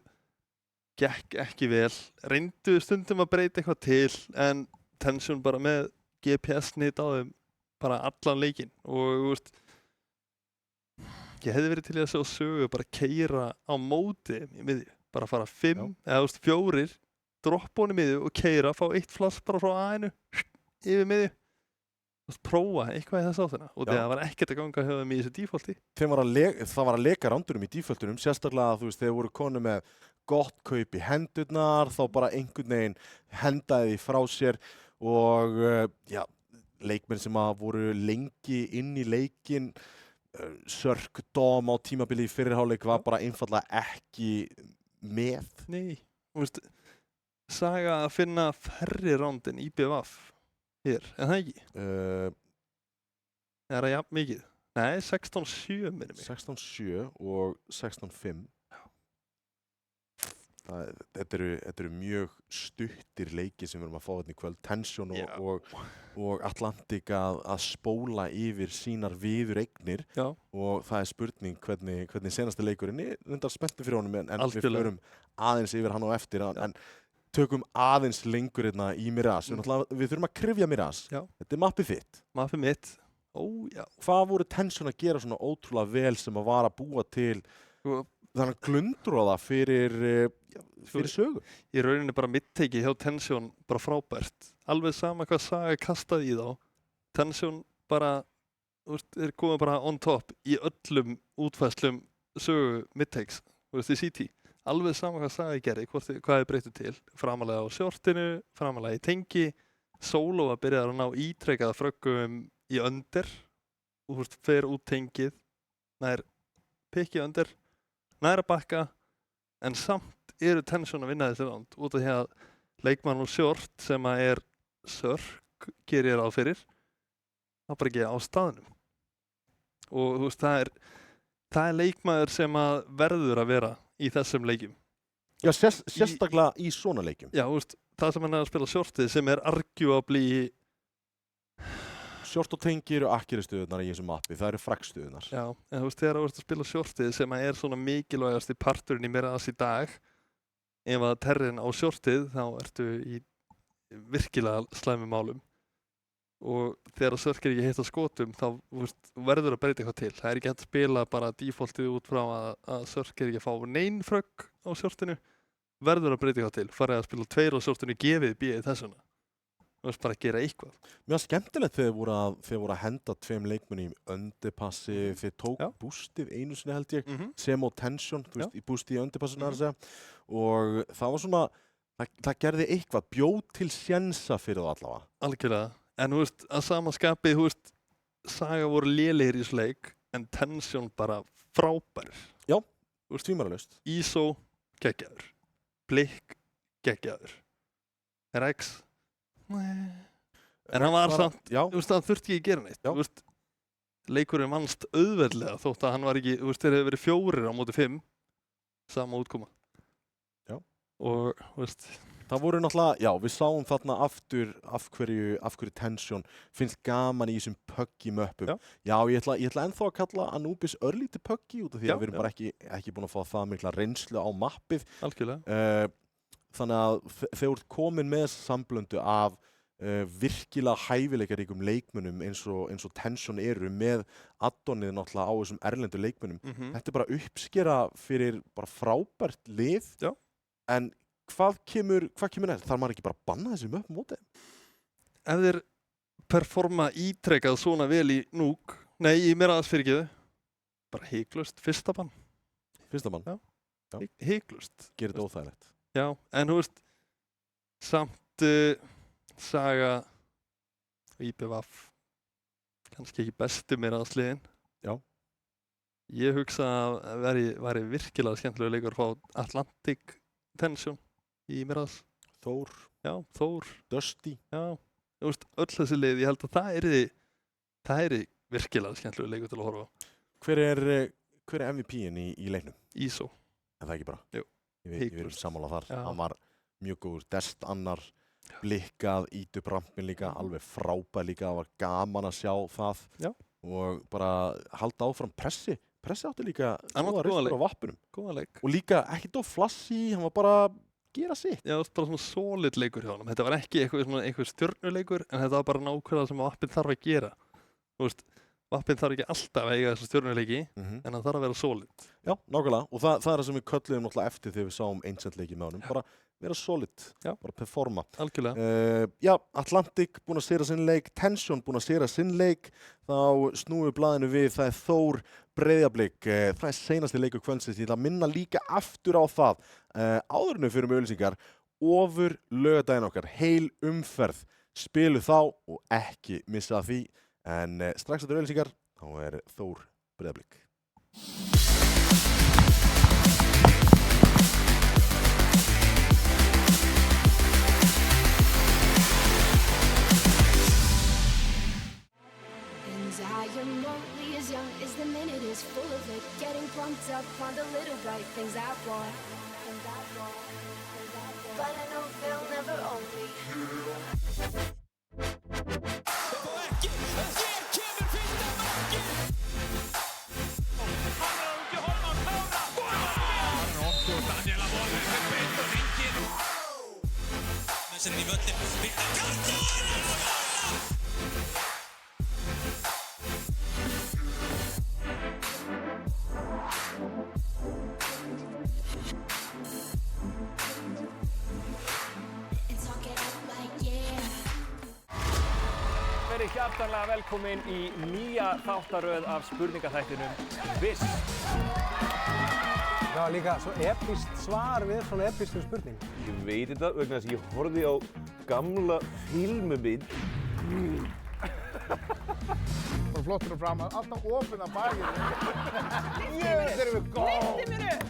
gekk ekki vel. Reyndu stundum að breyta eitthvað til, en Tension bara með GPS-nýtt á þeim bara allan leikinn. Og ég hefði verið til að sjá Sögu bara keyra á móti í miðju. Bara fara 5 eða 4, droppa honum í miðju og keyra, fá 1 flass bara frá A-inu yfir miðju. Prófa eitthvað í þess áttina og það var ekkert að ganga hjá þeim í þessu defaulti. Það var að leka rándurum í defaultunum, sérstaklega þeir voru konu með gott kaup í hendurnar, þá bara einhvern veginn hendaði því frá sér og leikmenn sem voru lengi inn í leikinn, Sörk, Dóm á tímabili í fyrirháleik var bara einfallega ekki með. Nei, Saga að finna færri ránd en IBVF. Hér, en það ekki? Er það jafn mikið? Nei, 16-7 minnum mig. 16-7 og 16-5. Þetta eru mjög stuttir leiki sem við erum að fá hérna í kvöld. Tension og Atlantic að spóla yfir sínar viðureignir og það er spurning hvernig senasti leikurinn er. Reyndar spenntur fyrir honum en við förum aðeins yfir hann á eftir. En tökum aðeins lengur hérna í Mirage. Við þurfum að kryfja Mirage. Þetta er mappið þitt. Mappið mitt. Já. Hvað voru Tension að gera svona ótrúlega vel sem að var að búa til þannig glundróða fyrir sögu? Í rauninni bara mittteiki hjá Tension bara frábært. Alveg sama hvað Saga kastaði í þá. Tension bara, er komið bara on top í öllum útfæslum sögu mitteiks, í CT. Alveg sama hvað Saga gerði, hvað breyttu til. Framalega á shortinu, framalega í tengi. Solo að byrja að ná ítrekað fröggum í under. Og fer út tengið, nær pikið under. Næra bakka, en samt eru Tension að vinna þessi round út af því að leikmann og short sem að Sörk gerir ráð fyrir, það bara ekki á staðnum. Og það er leikmaður sem að verður að vera í þessum leikjum. Já, sérstaklega í svona leikjum. Já, það sem hann er að spila shortið sem er arguably Short og tengi eru akkeri stöðunar í þessu mappi, það eru fraggstöðunar. Já, en þegar þú ert að spila shortið sem er svona mikilvægast í parturinn í Mirage í dag, ef að terrin á shortið, þá ertu í virkilega slæmum málum. Og þegar Sörk ekki hitt á skotum, þá verður að breyta eitthvað til. Það er ekki hægt að spila bara defaultið út frá að Sörk ekki að fá nein frögg á shortinu, verður að breyta eitthvað til. Farið að spila 2 á shortinu, gefið B í þessuna. Þú bara að gera eitthvað. Mér var skemmtilegt þegar þið voru að henda 2 leikmönnum í underpassi, þið tók boostið einu sinni held ég, sem á Tension, í boostið í underpassinu að segja. Og það var svona, það gerði eitthvað, bjóð til sjensa fyrir það allavega. Algjörlega, en að sama skapi, Saga voru lélegir í þessu leik, en Tension bara frábærir. Já, tvímælalaust. ISO, geggjaður. Blikk, geggjaður. RX, en hann var samt, hann þurfti ekki að gera neitt. Leikurinn vannst auðveldlega þótt að hann var ekki, þeir hefði verið 4 á móti 5, sama útkoma. Já. Og, það voru náttúrulega, við sáum þarna aftur af hverju Tension finnst gaman í þessum puggy möppum. Já, ég ætla ennþá að kalla Anubis örlítið puggy út af því að við erum bara ekki búin að fá það mikla reynslu á mappið. Algjörlega. Þannig að þeir voru komin með samblöndu af virkilega hæfileikaríkum leikmönnum eins og Tension eru með addonið náttúrulega á þessum erlendu leikmönnum. Þetta er bara uppskera fyrir bara frábært lið. Já. En hvað kemur næst? Þarf maður ekki bara að banna þessi möpp mótið? Ef þeir performa ítrekað svona vel í í Mirage fyrirgeðu, bara hiklaust, fyrsta bann. Fyrsta bann? Já. Hiklaust. Gerir þetta óþægilegt. Já, en samt Saga og IBVF kannski ekki bestu Mirage-liðin. Já. Ég hugsa að væri virkilega skemmtilega leikur að fá Atlantic Tension í Mirage. Þór. Já, Þór. Dusty. Já, öll þessi lið, ég held að það er virkilega skemmtilega leikur til að horfa á. Hver er MVP-in í leiknum? ISO. En það ekki bara? Jú. Við erum sammála þar. Hann var mjög góður. Dest annar, blikkað, ít upp rampin líka, alveg frábær líka. Það var gaman að sjá það. Já. Og bara halda áfram pressi. Pressi átti líka góða ristur á vappunum. Góða leik. Og líka ekkert of flashy, hann var bara gera sitt. Já, bara svona solid leikur hjá honum. Þetta var ekki eitthvað stjörnuleikur, en þetta var bara nákvæmlega sem vappin þarf að gera. Vappin þarf ekki alltaf að eiga þessu stjörnuleiki, en hann þarf að vera solid. Já, nákvæmlega. Og það er það sem við kölluðum náttúrulega eftir þegar við sáum Ancient-leiki með honum. Bara vera solid, bara performa. Algjörlega. Já, Atlantic búin að sigra sinn leik, Tension búin að sigra sinn leik. Þá snúum við blaðinu við, það er Þór Breiðablik. Það er seinasti leikur kvöldsins. Ég ætla að minna líka aftur á það. Áður en við fyrir með auglýsingar, ofur laugardaginn okkar, heil umferð. Spilu þá og ekki missa því. En strax eftir auglýsingar, þá er Þór Breiðablik. I am only as young as the minute is full of it. Getting pumped up on the little bright things I want. But I know they'll never own me. Sen í völlin, Viktor Karlsson! Verið hjartanlega velkomin í nýja þáttaröð af spurningaþættinum Viss. Það var líka svo epískt svar við svona epískum spurningum. Ég veit þetta vegna þess að ég horfði á gamla filmumynd. Það var flottur og fram, alltaf opinn að bakið. Jöfnir erum við góð! Lyfti mér upp!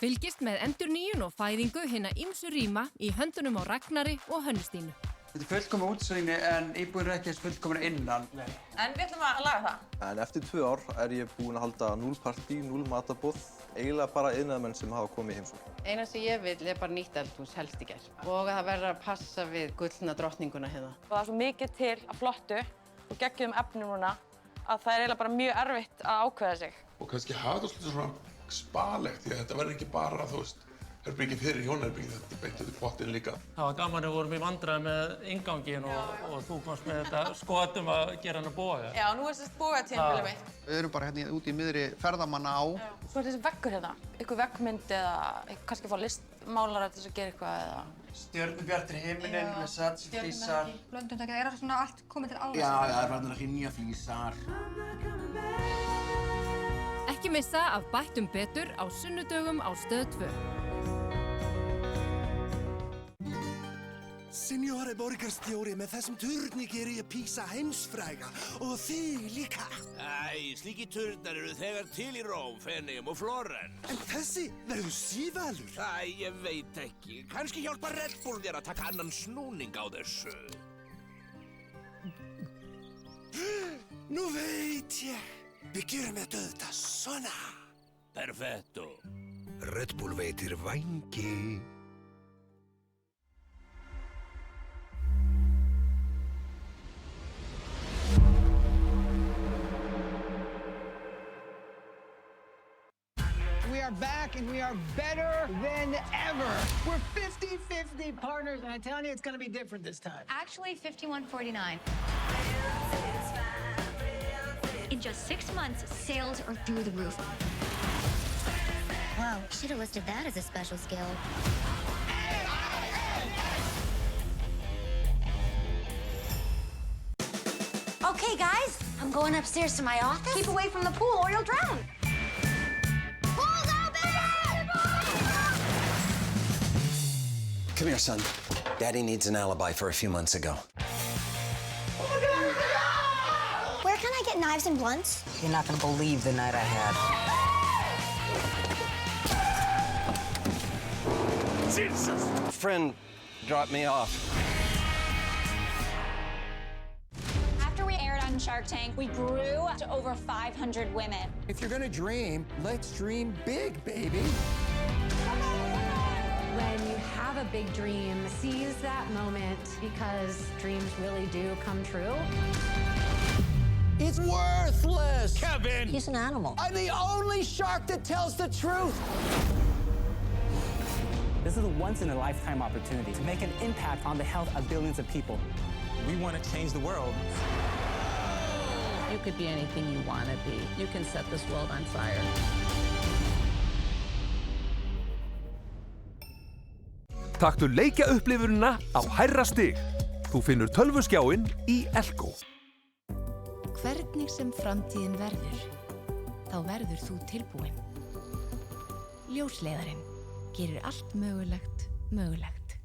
Fylgist með endurnýjun og fæðingu hinna ýmsu rýma í höndunum á Ragnari og Hönnu-Stínu. Þetta er fullkomin útsýni en íbúðin er ekki eins fullkomin innan. En við ætlum að laga það. En eftir 2 ár er ég búinn að halda 0 partí, 0 matarboð, eiginlega bara iðnaðarmenn sem hafa komið í heimsókn. Eina sem ég vil er bara nýtt eldhús, helst í gær. Og það verður að passa við gullna drottninguna hérna. Og það er svo mikið til að flottu og geggjum efnum núna að það er eiginlega bara mjög erfitt að ákveða sig. Og kannski hafa þetta svolítið svona spalegt, því að þetta verður ekki bara, þú veist, herbergi fyrir hjónaherbergi, þetta er beint út í pottinn líka. Það var gaman að við vorum í vandræði með innganginn og þú komst með þetta skotum að gera hann að boga. Já, nú er þessi bogatímabilið mitt. Við erum bara hérna úti í miðri ferðamanna á. Svo er þessi veggur hérna, einhver veggmynd eða kannski fá listmálara til þess að gera eitthvað eða... Stjörnubjartur himinin með satsflísar. Blöndundakið, er það svona allt komið til ára? Já, það er verður að hrynja flísar. Ekki missa af Bættum betur á sunnudögum á Stöð 2. Signore borgarstjóri, með þessum turni geri ég Písa heimsfræga og þig líka. Æ, slíki turnar eru þegar til í Róm, Feneyjum og Flórens. En þessi verður sívalur. Æ, ég veit ekki. Kannski hjálpar Red Bull þér að taka annan snúning á þessu. Nú veit ég. Við gerum þetta auðvitað svona. Perfetto. Red Bull veitir vængi. We are back and we are better than ever. We're 50-50 partners and I'm telling you it's going to be different this time. Actually, 51-49. In just 6 months, sales are through the roof. Wow, should have listed that as a special skill. Okay, guys, I'm going upstairs to my office. Keep away from the pool or you'll drown. Pool's open! Come here, son. Daddy needs an alibi for a few months ago. Where can I get knives and blunts? You're not gonna believe the night I had. Jesus! A friend dropped me off. After we aired on Shark Tank, we grew to over 500 women. If you're gonna dream, let's dream big, baby. When you have a big dream, seize that moment because dreams really do come true. It's worthless! Kevin! He's an animal. I'm the only shark that tells the truth! This is a once-in-a-lifetime opportunity to make an impact on the health of billions of people. We want to change the world. You could be anything you want to be. You can set this world on fire. Taktu leikjaupplifunina á hærra stig. Þú finnur tölvuskjáinn í Elko. Hvernig sem framtíðin verður, þá verður þú tilbúin. Ljósleiðarinn gerir allt mögulegt mögulegt.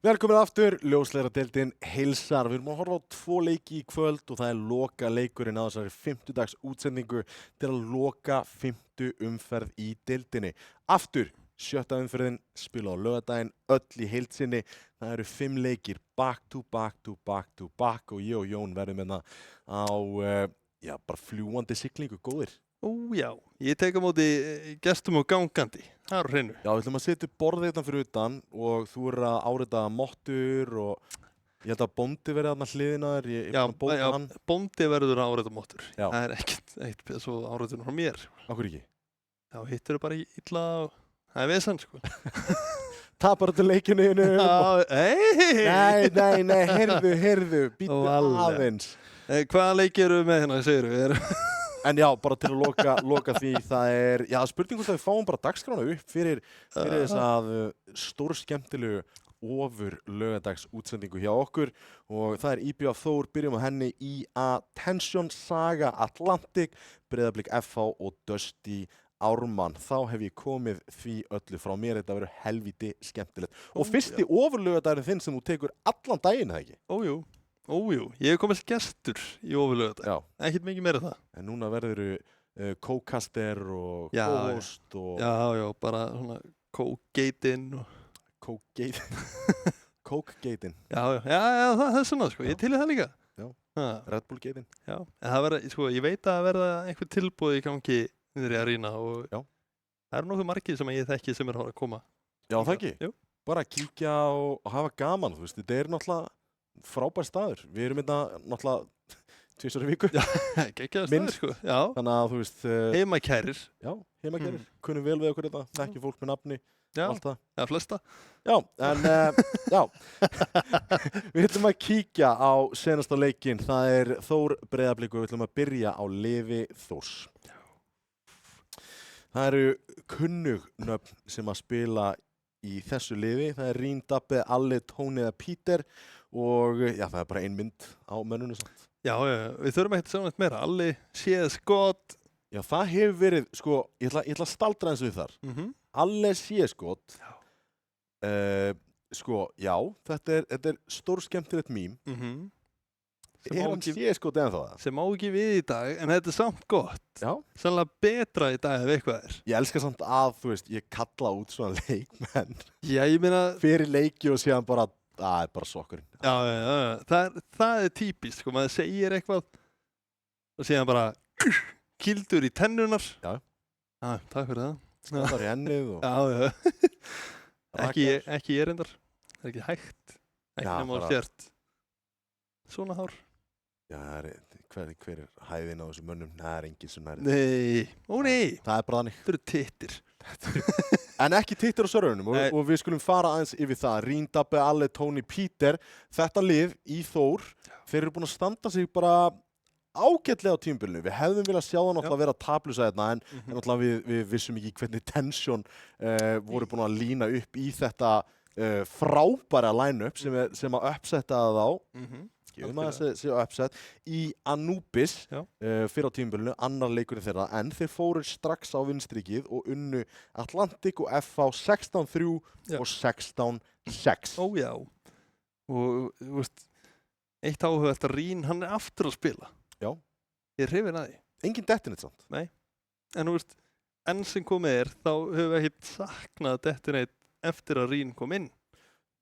Velkomin aftur, ljósleiðaradeildin heilsar. Við erum að horfa á 2 leiki í kvöld og það loka leikurinn á þessari 50-dags útsendingu til að loka 5. umferð í deildinni. Aftur, 7. umferðin, spila á laugardaginn, öll í heild sinni. Það eru 5 leikir, back to back to back to back og ég og Jón verðum hérna á, bara fljúandi siglingu, góðir. Já, ég tek á móti gestum og gangandi, það er á hreinu. Já, við ætlum að setja borðið hérna fyrir utan og þú er að árita mottur og ég held að Bóndi verði þarna hliðina þér. Já, Bóndi verður að árita mottur. Já. Það er ekkert svo áritun frá mér. Akkur ekki? Já, hittur bara illa og það er vesan, sko. Tapar þetta leikinu innu. Nei, heyrðu, býttu aðeins. Hvaða leiki eru við með hérna, segir við? En já, bara til að loka því, það er, spurning hvort að við fáum bara dagskrána upp fyrir þess að stórskemmtilegu ofur laugardags útsendingu hjá okkur og það er IBF Þór, byrjum á henni IA Tension, Saga Atlantic, Breiðablik FH og Dusty Ármann. Þá hef ég komið því öllu frá mér, þetta verður helvíti skemmtilegt. Og fyrsti ofur laugardagurinn þinn sem þú tekur allan daginn, eða ekki? Ójú, ég hef komið gestur í ofurlaugardag, ekkert mikið meira það. En núna verður co-caster og co-host og... Já, bara svona co-gateinn og... Coke-gateinn? Já, það er svona, sko, ég til í það líka. Já, Red Bull-gateinn. Já, en það verða, sko, ég veit að verða einhver tilboð í gangi niður í Arena og það eru nokkuð margir sem ég þekki sem að koma. Já, það ekki? Jú. Bara kíkja og hafa gaman, þú veist, þetta er náttúrulega frábær staður. Við erum þetta náttúrulega 2 í viku. Já, geggjaður staður, sko. Já. Þannig að þú veist... Heimakærir. Já, heimakærir. Kunnum vel við okkur þetta. Þekki fólk með nafni. Allt það. Já, flesta. Já, en við ætlum að kíkja á senasta leikinn. Það er Þór Breiðablik og við ætlum að byrja á liði Þórs. Það eru kunnug nöfn sem að spila í þessu liði. Það er Rín, Dabbi, Alli, Tóni eða Píter og það er bara ein mynd á mönnunum samt. Já, við þurfum ekkert að segja neitt meira. Alli, CS gott. Já, það hefur verið, sko, ég ætla að staldra eins við þar. Alli CS gott. Sko, já, þetta er stórskemmtilegt mím. Er hann CS gott ennþá það? Sem má ekki við í dag, en þetta er samt gott. Já. Sannlega betra í dag ef eitthvað er. Ég elska samt að, þú veist, ég kalla út svona leikmenn. Já, ég meina... Fyrir leiki og síðan bara, það er bara sokkurinn. Já. Það er típist, sko, maður segir eitthvað og síðan bara kildur í tennunar. Já. Takk fyrir það. Skottar í ennið og... Já. Ekki ég reyndar. Það er ekki hægt. Ekki nema á sért. Svona hár. Já, hver er hæðin á þessum mönnum? Það er enginn sem nærið. Nei. Það er bara þannig. Það eru tittir. En ekki tittir á sörunum og við skulum fara aðeins yfir það. Rín, Dabbi, Alli, Tóni, Píter. Þetta lið í Þór, þeir eru búin að standa sig bara ágætlega á tímabilinu. Við hefðum viljað sjá það náttúrulega vera taplusa hérna en náttúrulega við vissum ekki hvernig Tension voru búin að lína upp í þetta frábæra line-up sem að uppsetta það á. Séu uppsett í Anubis fyrir á tímabilinu, annar leikurinn þeirra en þeir fóru strax á vinstrikið og unnu Atlantic og FH 16-3 og 16-6. Já. Og þú veist, eitt áhugavert að Rín, hann er aftur að spila. Já. Ég er hrifinn að því. Engin dettinett samt. Nei. En þú veist, enn sem komið þá höfum við ekkert saknað dettinett eftir að Rín kom inn.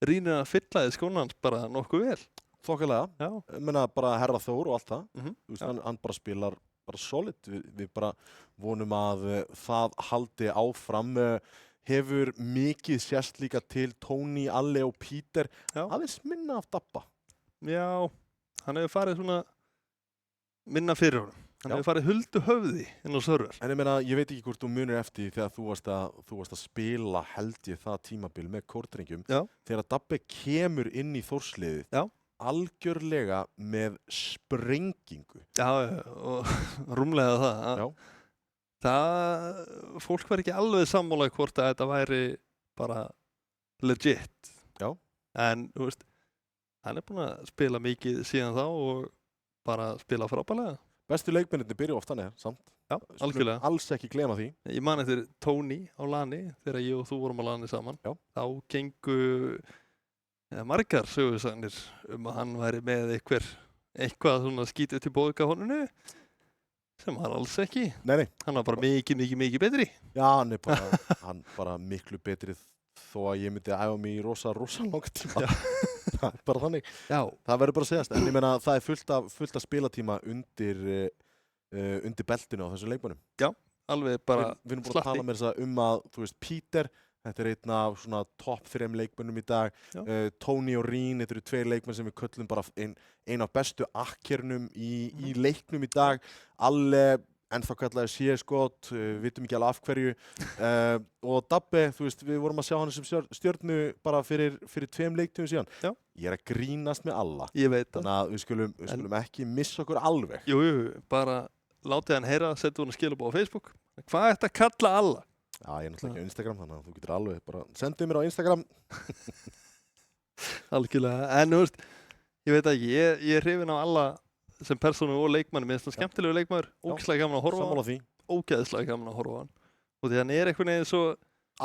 Rín er að fylla skóna hans bara nokkuð vel. Þokkalega. Já. Ég meina bara Herra Þór og allt það. Þú veist, hann bara spilar bara solid. Við bara vonum að það haldi áfram. Hefur mikið sést líka til Tóni, Alli og Píter. Aðeins minna af Dabba. Já, hann hefur farið svona minna fyrir honum. Hann hefur farið huldu höfði inn á server. En ég meina, ég veit ekki hvort þú munir eftir þegar þú varst að spila held ég það tímabil með kórdrengjum. Þegar Dabbi kemur inn í Þórsliðið. Algjörlega með sprengingu. Já, og rúmlega það. Fólk var ekki alveg sammála hvort að þetta væri bara legit. Já. En, þú veist, hann er búinn að spila mikið síðan þá og bara spila frábærlega. Bestu leikmennirnir byrja oft þannig, samt. Já, algjörlega. Alls ekki glema því. Ég man eftir Tóni á LAN-i þegar ég og þú vorum á LAN-i saman. Já. Þá gengu margar sögusagnir að hann væri með eitthvað svona skítið til bóðika honunu sem hann alls ekki. Nei. Hann var bara mikið betri. Já, hann bara miklu betri þó að ég myndi æfa mig í rosa langa tíma. Það er bara þannig. Já. Það verður bara að segjast. En ég meina það er fullt af spilatíma undir beltinu á þessum leikmönnum. Já, alveg bara Við erum búin að tala með þess að þú veist, Peter, þetta er einn af svona topp 3 leikmönnum í dag. Tony og Rín, þetta eru 2 leikmenn sem við köllum bara ein af bestu akkernum í leiknum í dag. Alle ennþá kallaði C-skot, vitum ekki alveg af hverju. Og Dabbe, þú veist, við vorum að sjá hann sem stjörnu bara fyrir 2 leiktíðum síðan. Já. Ég er að grínast með alla. Ég veit það. Þannig að við skulum ekki missa okkur alveg. Jú, bara látið hann heyra, setja hún að skilabóð á Facebook. Hvað er þetta að kalla alla? Já, ég er náttúrulega ekki á Instagram, þannig að þú getur alveg bara sendið mér á Instagram. Algjörlega, en þú veist, ég veit ekki, ég er hrifinn á alla sem persónu og leikmanni, mér finnst það skemmtilegu leikmaður, ógeðslega gaman að horfa á Sammála því. Ógeðslega gaman að horfa á hann. Og því hann er eitthvað neginn svo...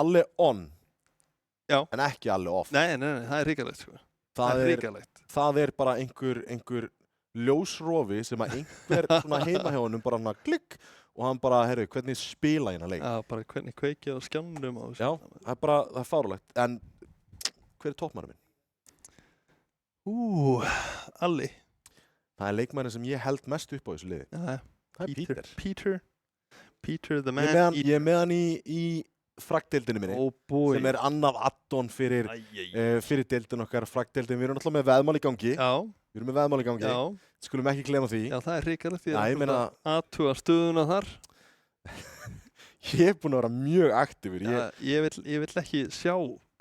Alle on, já. En ekki alle off. Nei, það er hrikalegt, sko. Það er hrikalegt. Það er bara einhver ljósrofi sem að einhver svona heima hjá honum bara hann klikk og hann bara, heyrðu, hvernig spila hérna leik? Já, bara hvernig kveikja á skjánum á þessu. Já, það er fárulegt. En hver er toppmaður minn? Alli. Það er leikmærin sem ég held mest upp á þessu liði. Já, það er Peter the man. Ég er með hann í fraggdeildinu minni. Sem er annað add-on fyrir deildin okkar, fraggdeildin. Við erum náttúrulega með veðmál í gangi. Já. Við erum með veðmál í gangi. Já. Skulum ekki glema því. Já, það er hrikalegt því að aðtuga stöðuna þar. Ég er búinn að vera mjög aktífur. Ég vill ekki sjá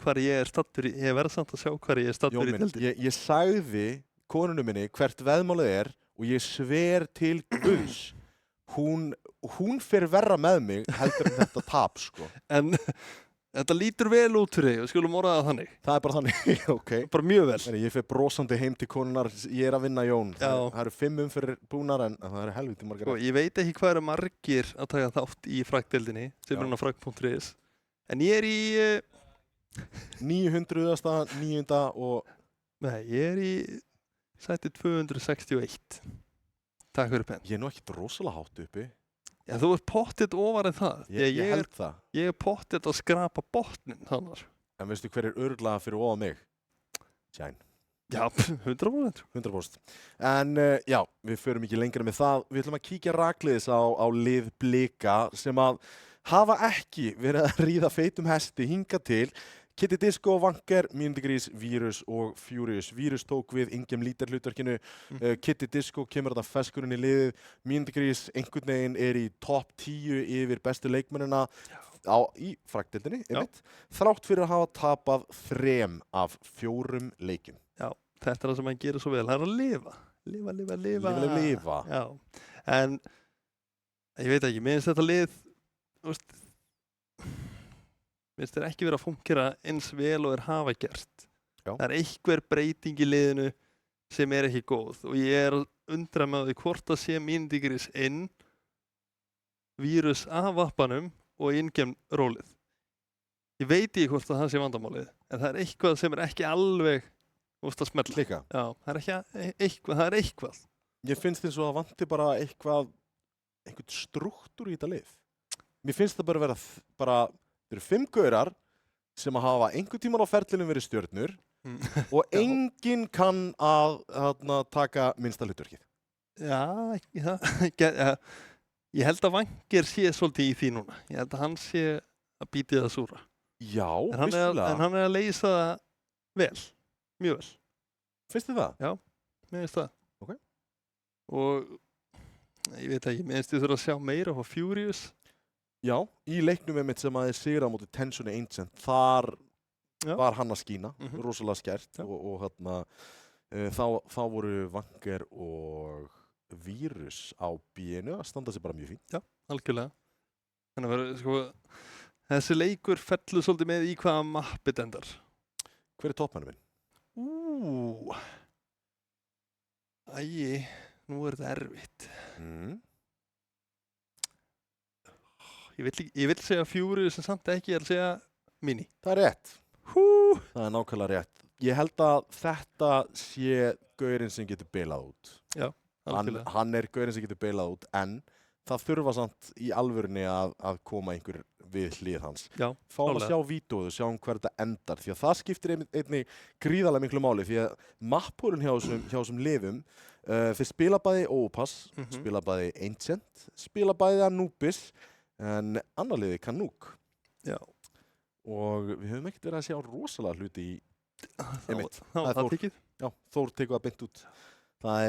hvar ég er staddur. Ég verð samt að sjá hvar ég er staddur í deildinni. Ég sagði konunum minni hvert veðmálið er og ég sver til Guðs. Hún fer verra með mig heldur en þetta tap, sko. En þetta lítur vel út fyrir þig, við skulum orða það þannig. Það er bara þannig, ok. Bara mjög vel. Ég fer brosandi heim til konunar, ég er að vinna Jón. Það eru 5 umferðir búnar en það eru helviti margar. Ég veit ekki hvað eru margir að taka þátt í fraggdeildinni, sem er á fragg.is. En ég er í... 900. 9. og... Nei, ég er í sæti 261. Takk fyrir penn. Ég er nú ekkert rosalega hátt uppi. Já, þú ert pottitt ofar en það. Ég held það. Ég er pottitt að skrapa botnin þannig. En veistu hver er örglega fyrir ofan mig? Shine. Já, 100%. 100%. En já, við förum ekki lengra með það. Við ætlum að kíkja rakleiðis á lið Blika sem að hafa ekki verið að ríða feitum hesti hinga til. Kitty Disco, Vanker, Mínundigrís, Vírus og Furious. Vírus tók við Ingem Lítar hlutverkinu. Kitty Disco kemur þetta feskurinn í liðið. Mínundigrís einhvern veginn er í topp 10 yfir bestu leikmennina í fraggdeildinni. Þrátt fyrir að hafa tapað 3 af 4 leikjum. Já, þetta er það sem hann gerir svo vel. Það er að lifa. Lifa. Já, en ég veit ekki, mér finnst þetta lið, mér finnst þeir ekki verið að fungera eins vel og þeir hafa gert. Já. Það er einhver breyting í liðinu sem er ekki góð og ég er að undra með því hvort að sé Mínundigrís inn, Vírus af vappanum og Ingem rólið. Ég veit ekki hvort að það sé vandamálið, en það er eitthvað sem er ekki alveg að smella. Líka. Já, það er ekki það er eitthvað. Ég finnst eins og það vanti bara einhvern strúktúr í þetta lið. Mér finnst það bara vera það eru 5 gaurar sem að hafa einhvern tímann á ferlinum verið stjörnur og enginn kann að taka minnsta hlutverkið. Já, ég held að Vanker sé svolítið í því núna. Ég held að hann sé að bíti það súra. Já, vissulega. En hann er að leysa það vel, mjög vel. Finnst þið það? Já, mér finnst það. Ok. Og ég veit ekki, mér finnst þið þurfa að sjá meira á Furious. Já, í leiknum einmitt sem að þið sigra á móti Tension Ancient, þar var hann að skína, rosalega skært og þá voru Vanker og Vírus á B-inu að standa sig bara mjög fínt. Já, algjörlega. Þannig að sko, þessi leikur fellur svolítið með í hvaða mappið endar. Hver er toppmennum minn? Nú er þetta erfitt. Ég vil segja Furious en samt ekki, ég vil segja Mini. Það er rétt. Það er nákvæmlega rétt. ég held að þetta sé gaurinn sem getur beilað út. Já, algjörlega. Hann gaurinn sem getur beilað út, en það þurfa samt í alvörunni að koma einhver við hlið hans. Já, fáum að sjá vídeóðu, sjáum hver þetta endar, því að það skiptir einnig gríðarlega miklu máli, því að mappurinn hjá þessum liðum, þeir spila bæði Overpass, spila bæði Ancient, spila bæði Anubis, en annar liði Canuck. Já. Og við höfum ekkert verið að sjá rosalega hluti í það tekið. Já, Þór tekur það beint út. Það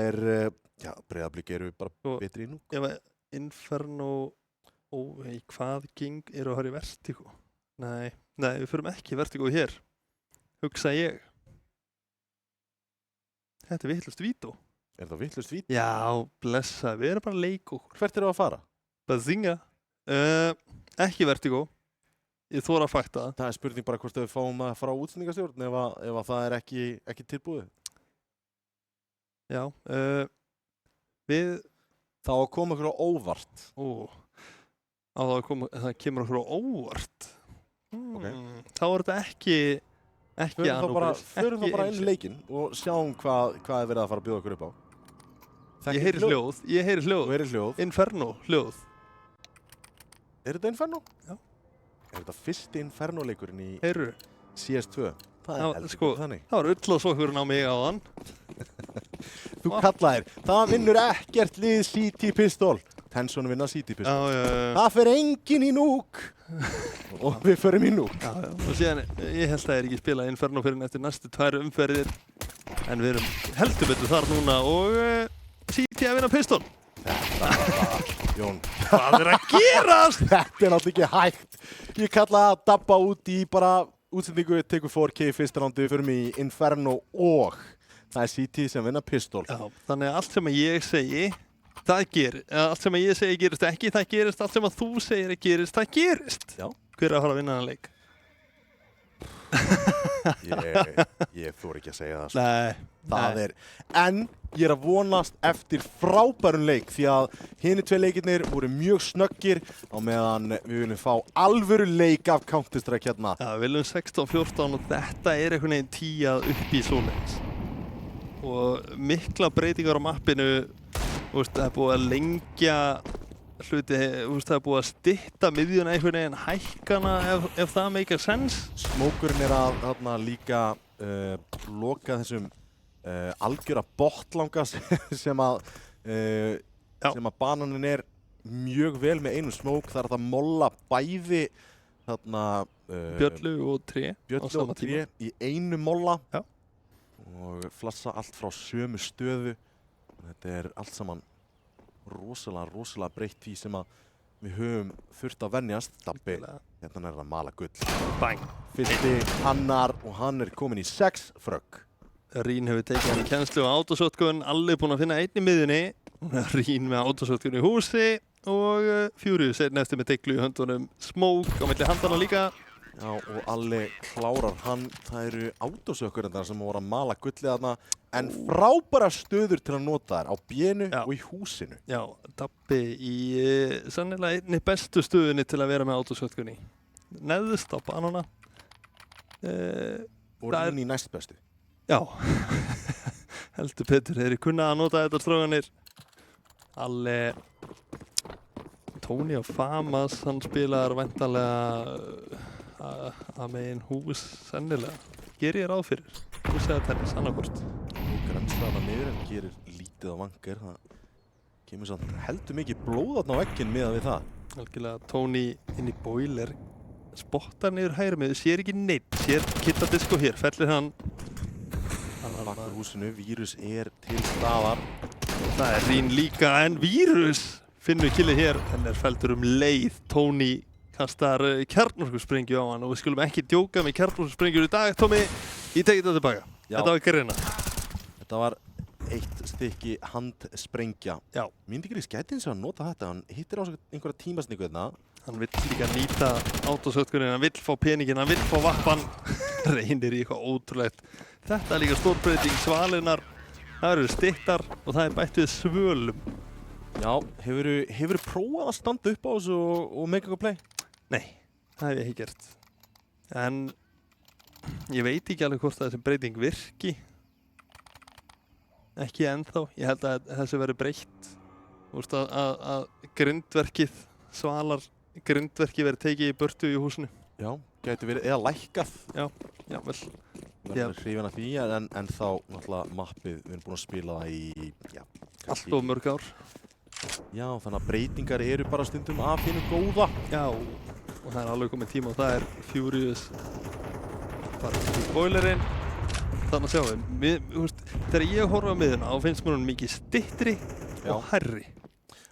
Breiðablik eru bara betri í Núk. Ef Inferno, hvað eru að höra í Vertigo? Nei, við förum ekki í Vertigo hér, hugsa ég. Þetta er vitlaust vító. Er það vitlaust vító? Já, blessa, við erum bara að leika okkur. Hvert eru að fara? Bazinga. Ekki Vertigo. Ég þóra að fakta það. Það er spurning bara hvort við fáum að fara á útsendingastjórn ef það er ekki tilbúið. Já, það á að koma okkur á óvart. Það kemur okkur á óvart. Þá er þetta ekki Anubis. Förum þá bara inn í leikinn og sjáum hvað er verið að fara að bjóða okkur upp á. Ég heyri hljóð. Þú heyrir hljóð. Inferno, hljóð. Er þetta Inferno? Já. Er þetta fyrsti Inferno-leikurinn í CS2? Það var ullasokkurinn á mig áðan. Þú kallaðir. Það vinnur ekkert lið CT Pistol. Tenson vinna CT Pistol. Það fer enginn í Núk. Og við förum í Núk. Og síðan, ég held að það ekki spila Inferno fyrir eftir næstu 2 umferðir. En við erum heldur betur þar núna og CT að vinna Pistol. Jón, hvað er að gerast? Þetta er náttúrulega ekki hægt. Ég kalla að dabba út í bara útsendingu, tekur 4K í fyrsta rándi, við förum í Inferno og það er CT sem vinna Pistol. Já, þannig að allt sem ég segi, það allt sem ég segi gerist ekki, það gerist. Allt sem að þú segir gerist, það gerist. Já. Hver er að fara að vinna þennan leik? Ég þori ekki að segja það. Nei. En ég er að vonast eftir frábærum leik því að hinir 2 leikirnir voru mjög snöggir á meðan við viljum fá alvöru leik af Counter-Strike hérna. Já, við viljum 16-14 og þetta er einhvern veginn 10 upp í svoleiðis. Og mikla breytingar á mappinu, það er búið að lengja hluti, það er búið að stytta miðjuna einhvern veginn, hækkana ef það make sense. Smókurinn er að líka loka þessum algjöra botlanga sem að bananin er mjög vel með einum smók. Það er að molla bæði bjöllu og tré í einu molla. Já. Og flassa allt frá sömu stöðu. Þetta er allt saman rosalega breytt því sem að við höfum þurft að venjast. Dabbi, hérna er að mala gull. Bang! Fyrsti annar og hann er komin í 6 frögg. Rín hefur tekið hann í kennslu á autoshotgun, Alli er búinn að finna einn í miðjunni. Rín með autoshotgun í húsi og Furious einn eftir með deglu í höndunum. Smoke á milli handana líka. Já, og Alli klárar hann. Það eru autosökkurindar sem voru að mala gullið þarna, en frábæra stöður til að nota þær á bjenu og í húsinu. Já, Dabbi í sannilega einni bestu stöðunni til að vera með autosökkunni. Neðst á banana. Og Rín í næst bestu. Já, heldur betur, þeir eru kunnað að nota þetta strákanir. Alli, Tony og Famas, hann spilar væntanlega að megin hús sennilega. Gerir ég ráð fyrir, hús eða tennis, annarkvort. Og grensraðan niður en gerir lítið á vangar. Það kemur samt heldur mikið blóð þarna á vegginn miðað við það. Algjörlega, Tony inn í boiler, spottar niður hægri með, sér ekki neitt, sér kittadisko hér, fellir hann. Bakkur húsinu, Vírus er til staðar. Það er Rín líka, en Vírus finnur killið hér, en er feldur leið. Tony kastar kjarnorkusprengju á hann og við skulum ekki djóka með kjarnorkusprengjur í dag, Tommy. Ég tekið þetta tilbaka. Já. Þetta var greina. Þetta var 1 stykki handsprengja. Já. Myndigris gæti eins og að nota þetta. Hann hittir á einhverja tímasningu hérna. Hann vill líka nýta autosökkunni, hann vill fá peningin, hann vill fá vappan. Reynir í eitthvað ótrúlegt. Þetta er líka stórbreyting svalinar. Það eru styttar og það er bætt við svölum. Já, hefurðu prófað að standa upp á þessu og make a play? Nei, það hef ég ekki gert. En ég veit ekki alveg hvort þessi breyting virki. Ekki ennþá. Ég held að þessi verði breytt. Þú veist að grindverkið, svalar grindverkið verði tekið í burtu í húsinu. Já, gæti verið eða lækkað. Já, vel. Verður hrifin af því, en þá náttúrulega mappið, við erum búin að spila það í, allt of mörg ár. Já, þannig að breytingar eru bara stundum af hinu góða. Já, og það alveg komið tíma og það Furious bara í boilerinn. Þannig að sjáum við, þegar ég horfa á miðuna, þá finnst mér hún mikið styttri og hærri.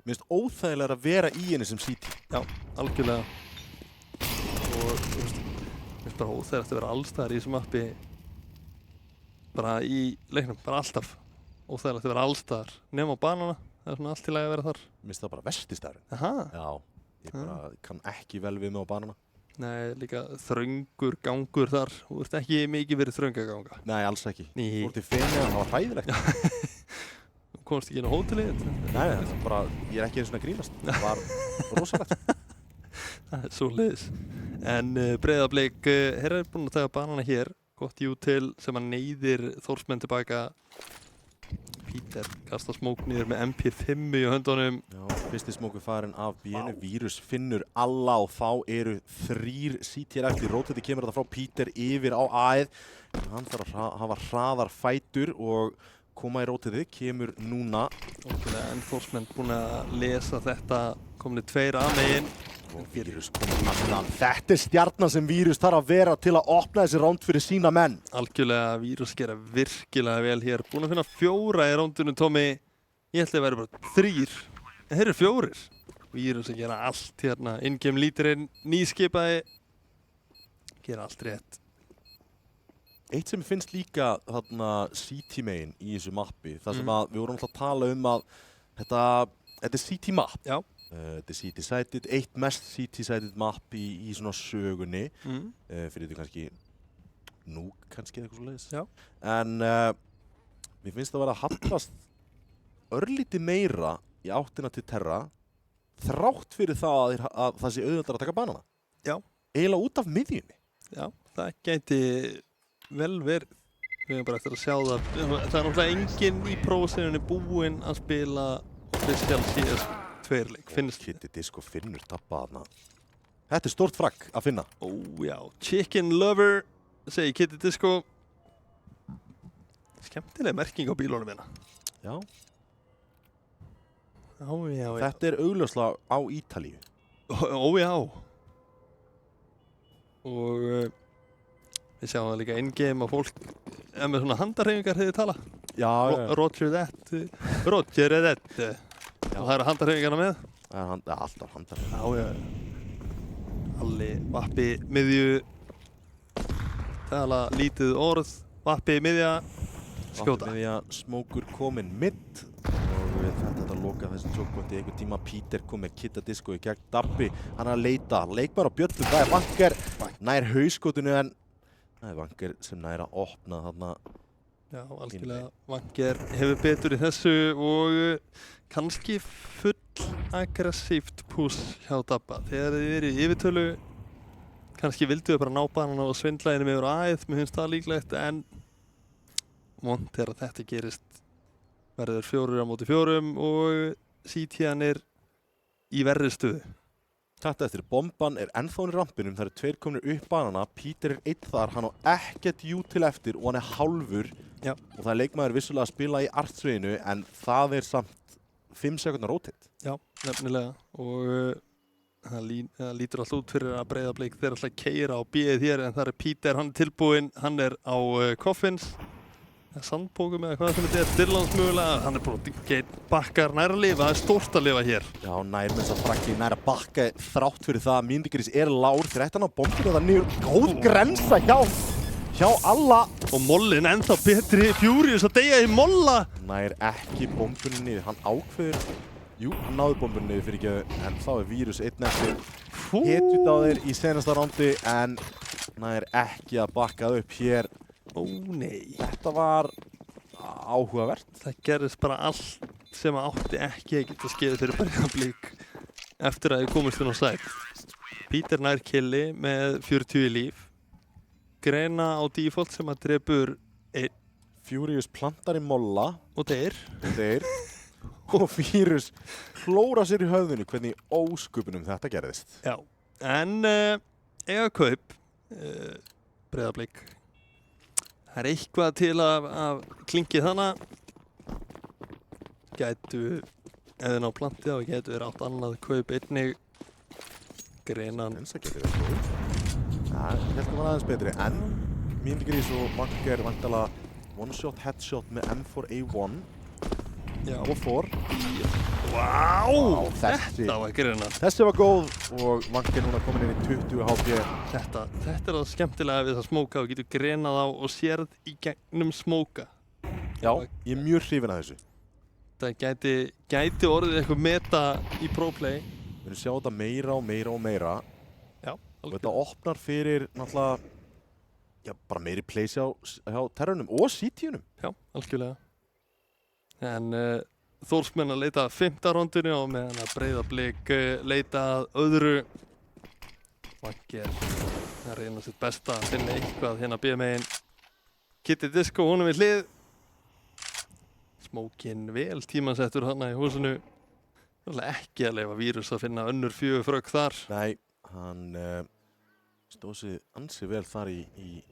Mér finnst óþægilega að vera í henni sem City. Já, algjörlega. Og mér finnst bara óþægilegt að vera allstaðar í þessu mappi. Bara í leiknum, bara alltaf. Óþægilegt að vera allstaðar. Nema á banana, það svona allt í lagi að vera þar. Mér finnst það bara verstistæðurinn. Aha. Já, ég bara kann ekki vel við mig á banana. Nei, líka þröngur gangur þar. Þú ert ekki mikið verið þröngaganga. Nei, alls ekki. Þú ert í Feneyjum, það var hræðilegt. Þú komst ekki inn á hótelið? Nei, það er bara, ég er ekki eins og að grínast. Það var rosalegt. Það er svoleiðis. En Breiðablik, herra er búinn að taka banana hér. Gott jútil sem að neyðir Þórsmenn tilbaka. Peter kastar smók niður með MP5 í höndunum. Já, fyrsti smóku farin af B-inu. Vírus finnur alla og þá eru 3 CT eftir. Róteti kemur þetta frá Peter yfir á A-ið. Hann þarf að hafa hraðar fætur og koma í róteti. Kemur núna. En Þórsmenn búin að lesa þetta. Komni 2 A-megin. Og Vírus komur annan. Þetta er stjarnan sem Vírus þarf að vera til að opna þessi ránd fyrir sína menn. Algjörlega, Vírus gera virkilega vel hér. Búin að finna 4 í rándunum, Tommy. Ég held að það væri bara 3. En þeir eru 4. Vírus að gera allt hérna. In-game lítirinn, nýskipaði. Gera allt rétt. Eitt sem finnst líka þarna CT-megin í þessu mappi. Það sem að við vorum alltaf að tala um að þetta er CT-mapp. Já. Þetta er CT-sided, eitt mest CT-sided mapp í svona sögunni. Fyrir þetta kannski Núk kannski eða eitthvað svoleiðis. Já. En mér finnst það að vera að hallast örlítið meira í áttina til Terra þrátt fyrir það að það sé auðveldara að taka banana. Já. Eiginlega út af miðjunni. Já, það gæti vel verið. Við erum bara eftir að sjá það. Það er náttúrulega enginn í prófserinni búinn að spila official CS2 leik. Kitty Disco finnur tappa þarna. Þetta er stórt fragg að finna. Ó já, Chicken Lover, segir Kitty Disco. Skemmtileg merking á bílunum hérna. Já. Já. Þetta er augljóslega á Ítalíu. Ó já. Og við sjáum það líka in-game að fólk með svona handarhefingar hefði tala. Já. Roger that. Og það eru handarhefingarna með. Það er alltaf handarhefingar. Já. Alli, vappi, miðju. Tala lítið orð. Vappi, miðja. Skjóta. Vappi, miðja, smókur kominn mitt. Og þetta að loka þessum tjókbóti einhvern tíma. Peter kom með Kitty Disco í gegn Dabbi. Hann er að leita. Leikmar á bjöllu. Það er Vanker. Nær hauskotinu en það er Vanker sem nær að opna þarna. Já, algjörlega. Vanker hefur betur í þessu og kannski full aggressíft push hjá Dabba. Þegar þið eru í yfirtölu, kannski vildu við bara ná banana og svindla henni með A-ið, mér finnst það líklegt, en vont er að þetta gerist. Verður 4 á móti 4 og CT-an er í verri stuðu. Þetta eftir bomban er ennþá í rampinum, það eru 2 komnir upp banana, Peter er 1 þar, hann á ekkert jútil eftir og hann er hálfur. Já. Og það er leikmaður vissulega að spila í artsveginu en það er samt 5 sekundar rótitt. Já, nefnilega og það lítur alltaf út fyrir að Breiðablik þeir alltaf keyra á B-ið hér en það er Peter, hann er tilbúinn, hann er á Coffins. Sandbókum eða hvað þetta er, Dyrlandsmögulega, hann er búinn að bakkar nær að lifa, það er stórt að lifa hér. Já, nær með þess að frakki nær að bakka þrátt fyrir það að Myndigris er lár, 13 á bombinu og það niður góð grensa hjá alla. Og mollin ennþá betri, Furious að deyja í molla. Nær ekki bombinu niður, hann ákveður, jú, hann náði bombinu niður fyrir ekki, en þá er Vírus 1 eftir. Hetjut á þeir í senasta rándi en nær ekki að bakkað upp hér. Ó nei. Þetta var áhugavert. Það gerðist bara allt sem átti ekki að geta skeið fyrir Breiðablik eftir að þið komist inn á sæt. Peter nær killi með 40 í líf. Grena á default sem að drepur einn. Furious plantar í molla. Og deyr. Og Vírus klóra sér í höfðinu hvernig ósköpunum þetta gerðist. Já, en eiga kaup, Breiðablik. Það eitthvað til að klingi þannig. Gætu, ef þið ná plantið á, gætu verið átt annað kaup einnig. Grenan. Það getur verið góð. Það heldur var aðeins betri, en Mindigrís og Vanker vantalega one-shot, headshot með M4A1. Já. Og 4. Vá, þetta var Grena. Þessi var góð og Vanker núna komin inn í 20 HP. Þetta er það skemmtilega við það smóka og getur grenað á og sérð í gegnum smóka. Já, ég er mjög hrifinn af þessu. Það gæti orðið eitthvað meta í ProPlay. Við erum sjá þetta meira. Já, og þetta opnar fyrir náttúrulega bara meiri plays hjá Terrornum og CT-unum. Já, algjörlega. En Þórsmenn að leita að 5. rondinu og meðan að Breiðablik leita að öðru. Vanker að reyna sitt besta að finna eitthvað hérna B-megin. Kitty Disco honum við hlið. Smókin vel tímasettur þarna í húsinu. Ekki að leyfa Vírus að finna önnur 4 frökk þar. Nei, hann stóð sig ansi vel þar í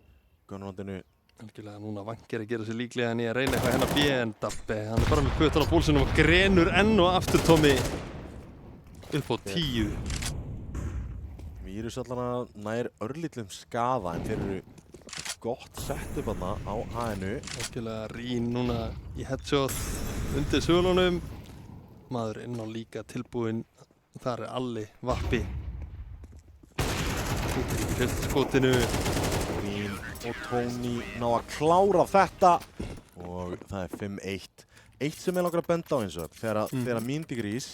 Gunnrondinu. Algjörlega núna Vanker að gera sér líklega en ég að reyna eitthvað hennar B en Dabbe. Hann er bara með kvötan á púlsinum og grenur enn og aftur Tommy upp á 10. Vírus allan að nær örlitlum skaða en þeir eru gott sett upp þarna á A-inu. Algjörlega Rín núna í headshot undir sölunum. Maður inn á líka tilbúinn. Þar er Alli, Vappi. Hittir í fyrsta skotinu. Rín og Tony ná að klára þetta og það er 5-1. Eitt sem ég langar að benda á eins og þegar Mindigrís,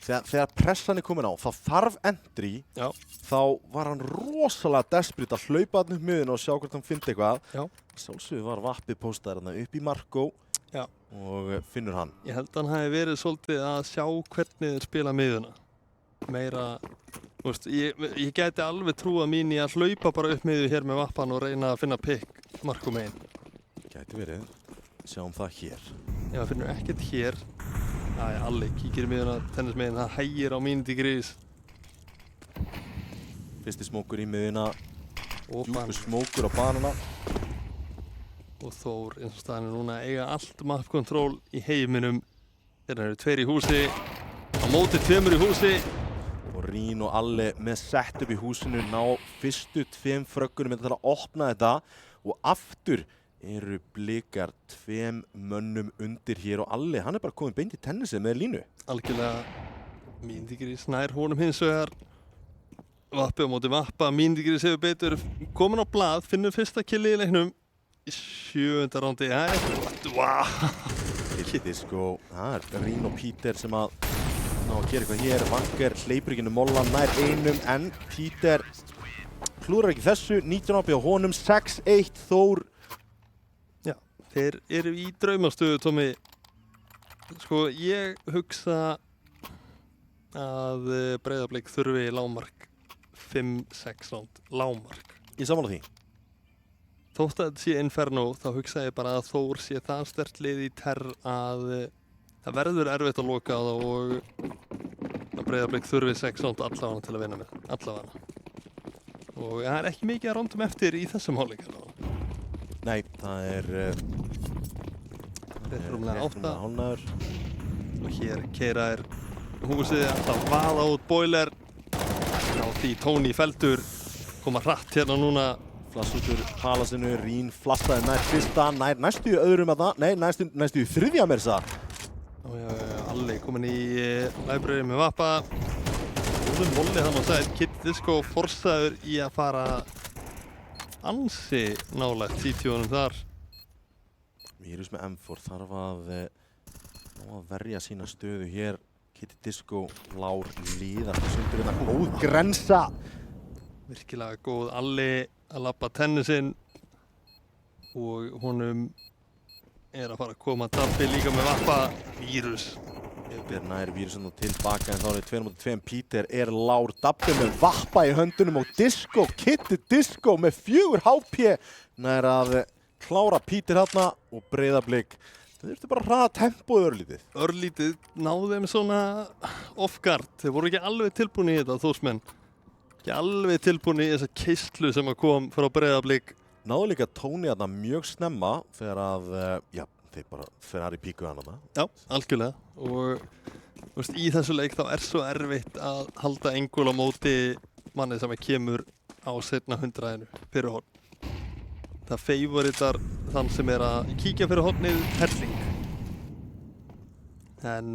þegar pressan er komin á, þá þarf Entry. Já. Þá var hann rosalega desperate að hlaupa hann upp miðuna og sjá hvort hann fyndi eitthvað. Já. Sjálfsögðu var Vappi postaður hann upp í Marko. Já. Og finnur hann. Ég held að hann hafi verið svolítið að sjá hvernig þeir spila miðuna. Meira, ég gæti alveg trúa mín í að hlaupa bara upp miðju hér með Vappan og reyna að finna pick Marko megin. Gæti verið. Sjáum það hér. Já, finnur ekkert hér. Alli kíkir í miðuna, tennis megin, það hægir á Mindigrís. Fyrsti smókur í miðuna. Djúpur smókur á banana. Og Þór eins og staðan er núna eiga allt map control í heiminum. Þeirra eru 2 í húsi, á móti 2 í húsi. Og Rín og Alli með setup í húsinu ná fyrstu 2 frökkunum til að opna þetta. Og aftur eru Blikar 2 mönnum undir hér og Alli, hann er bara komin beint í tennisið með línu. Algjörlega Mindigrís nær honum hins vegar. Vappi á móti Vappa, Mindigrís hefur betur komin á blað, finnur fyrsta killi í leiknum. Í 7. rándi, Kitty Disco, það er Rín og Peter sem að ná að gera eitthvað hér. Vanker hleypur ekki molla nær einum en Peter klúrar ekki þessu. 19 ápi á honum, 6-1 Þór. Já, þeir eru í draumastöðu, Tommy. Sko, ég hugsa að Breiðablik þurfi lágmark 5-6 ránd, lágmark. Ég sammála því. Þótt að þetta sé Inferno, þá hugsa ég bara að Þór sé það sterkt lið í Terr að það verður erfitt að loka á það og að Breiðablik þurfi 6 ránd allavega til að vinna með, allavega. Og það er ekki mikið að rándum eftir í þessum hálfleik. Nei, það er rúmlega 8. hálfnaður. Og hér keyra er húsið alltaf vaða út boiler. Á því Tony Feldur koma hratt hérna núna. Flass út úr palasinu, Rín flassaði nær fyrsta, næstu í öðrum að það, nei, næstu í þriðja mér það. Alli komin í læbröði með Vappa. Góður molli þannig að sagði Kitty Disco forsaður í að fara ansi nálægt CT-unum þar. Vírus með M4 þarf að verja sína stöðu hér. Kitty Disco, Lár, líðar sundur þetta góð grensa. Virkilega góð Alli að labba tennisinn og honum er að fara að koma Dabbi líka með Vappa. Vírus Pítur nær Vírusun og tilbaka en þá er 2-2. Pítur er lár. Dabbi með vappa í höndunum og Disco, Kitty Disco með 4 HP nær að klára Pítur hérna og Breiðablik. Það þurfti bara að hraða tempóið örlítið. Örlítið náðu þeim svona off-guard. Þeir voru ekki alveg tilbúin í þetta, Þórsmenn. Ekki alveg tilbúin í þessa keislu sem að kom frá Breiðablik. Náðu líka Tóni þarna mjög snemma þegar að, þeir bara fer í píku hann þarna. Já, algjörlega. Og í þessu leik þá er svo erfitt að halda engul á móti manni sem kemur á seinna 100-inu fyrir horn. Það favoritar þann sem er að kíkja fyrir hornið helling. En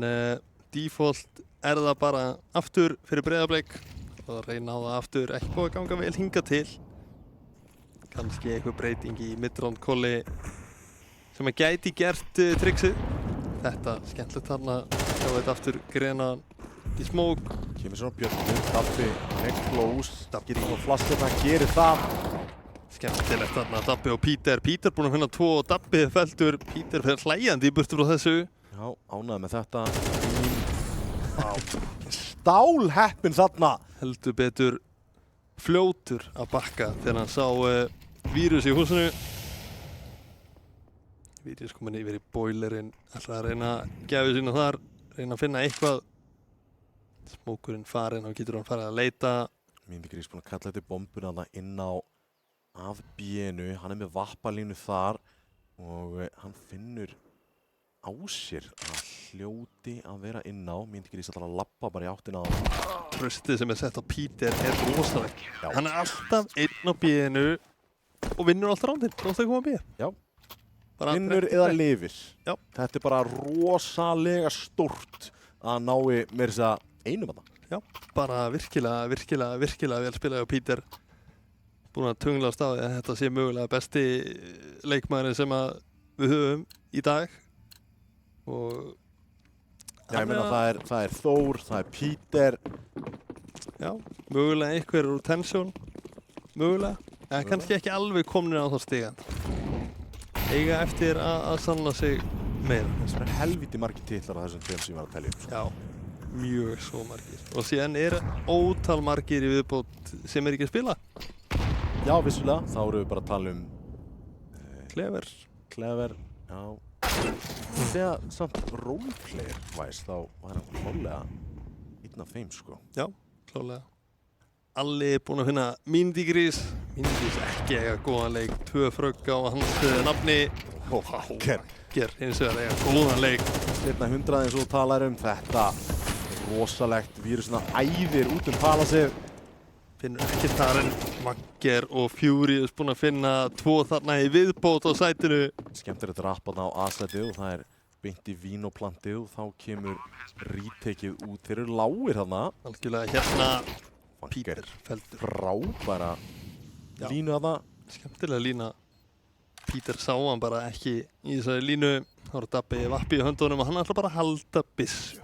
default er það bara aftur fyrir Breiðablik og það reyna á það aftur, ekki búið að ganga vel hinga til. Kannski eitthvað breyting í mid-round kolli sem að gæti gert tricksið. Þetta skemmtilegt þarna, sjá þetta aftur grena í smók. Kemur svona Björn, Dabbi með close, getur ekki á flaskirna, gerir það. Skemmtilegt þarna, Dabbi og Pítur. Pítur búinn að finna 2 og Dabbi feltur. Pítur fer hlæjandi í burtu frá þessu. Já, ánægði með þetta. Stálheppinn þarna. Heldur betur fljótur að bakka þegar hann sá Vírus í húsinu. Vírus komin yfir í boilerinn, ætlaði að reyna að gefa sína þar, reyna að finna eitthvað. Smókurinn farinn og getur hann farið að leita. Myndigrís búinn að kalla þetta bombuna inn á af B-inu, hann er með vappalínu þar og hann finnur á sér að hljóti að vera inn á. Myndigrís ætlar að labba bara í áttina á hann. Tröstið sem er sett á Pítur er rosalegt. Hann er alltaf einn á B-inu og vinnur alltaf rándinn, þá þau koma á B. Já, vinnur eða lifir. Já. Þetta er bara rosalega stórt að nái mér þess að einum að það. Já, bara virkilega vel spilaði á Pítur. Búinn að tungla á staði að þetta sé mögulega besti leikmaðurinn sem að við höfum í dag. Og já, ég meina það er Þór, það er Pítur. Já, mögulega einhver úr Tensjón, mögulega. En kannski ekki alveg komnir á þá stigan. Eiga eftir að sanna sig meira. Það er helviti margir titlar á þessum tveim sem ég var að telja upp. Já, mjög svo margir. Og síðan er ótal margir í viðbót sem er ekki að spila. Já, vissulega. Þá erum við bara að tala um Clever, já. Þegar samt roleplayer-wise þá var hann klálega einn af þeim, sko. Já, klálega. Alli er búinn að finna Myndigrís. Myndigrís ekki eiga góðan leik. 2 frögg á hans nafni. Ger hins vegar eiga góðan leik. Seinna 100 eins og þú talar um þetta. Rosalegt. Vírusina æðir út palasið. Finnur ekki þar en Magger og Furious búinn að finna 2 þarna í viðbót á sætinu. Skemmtilegt rappaðna á A-sætið og það er beint í vínoplantið og þá kemur retakið út. Þeir eru lágir þarna. Algjörlega hérna Pítur feldur. Frábæra línu þarna. Skemmtilega lína. Pítur sá hann bara ekki í þessari línu. Það voru Dabbi vappi í höndunum og hann ætla bara að halda byssu.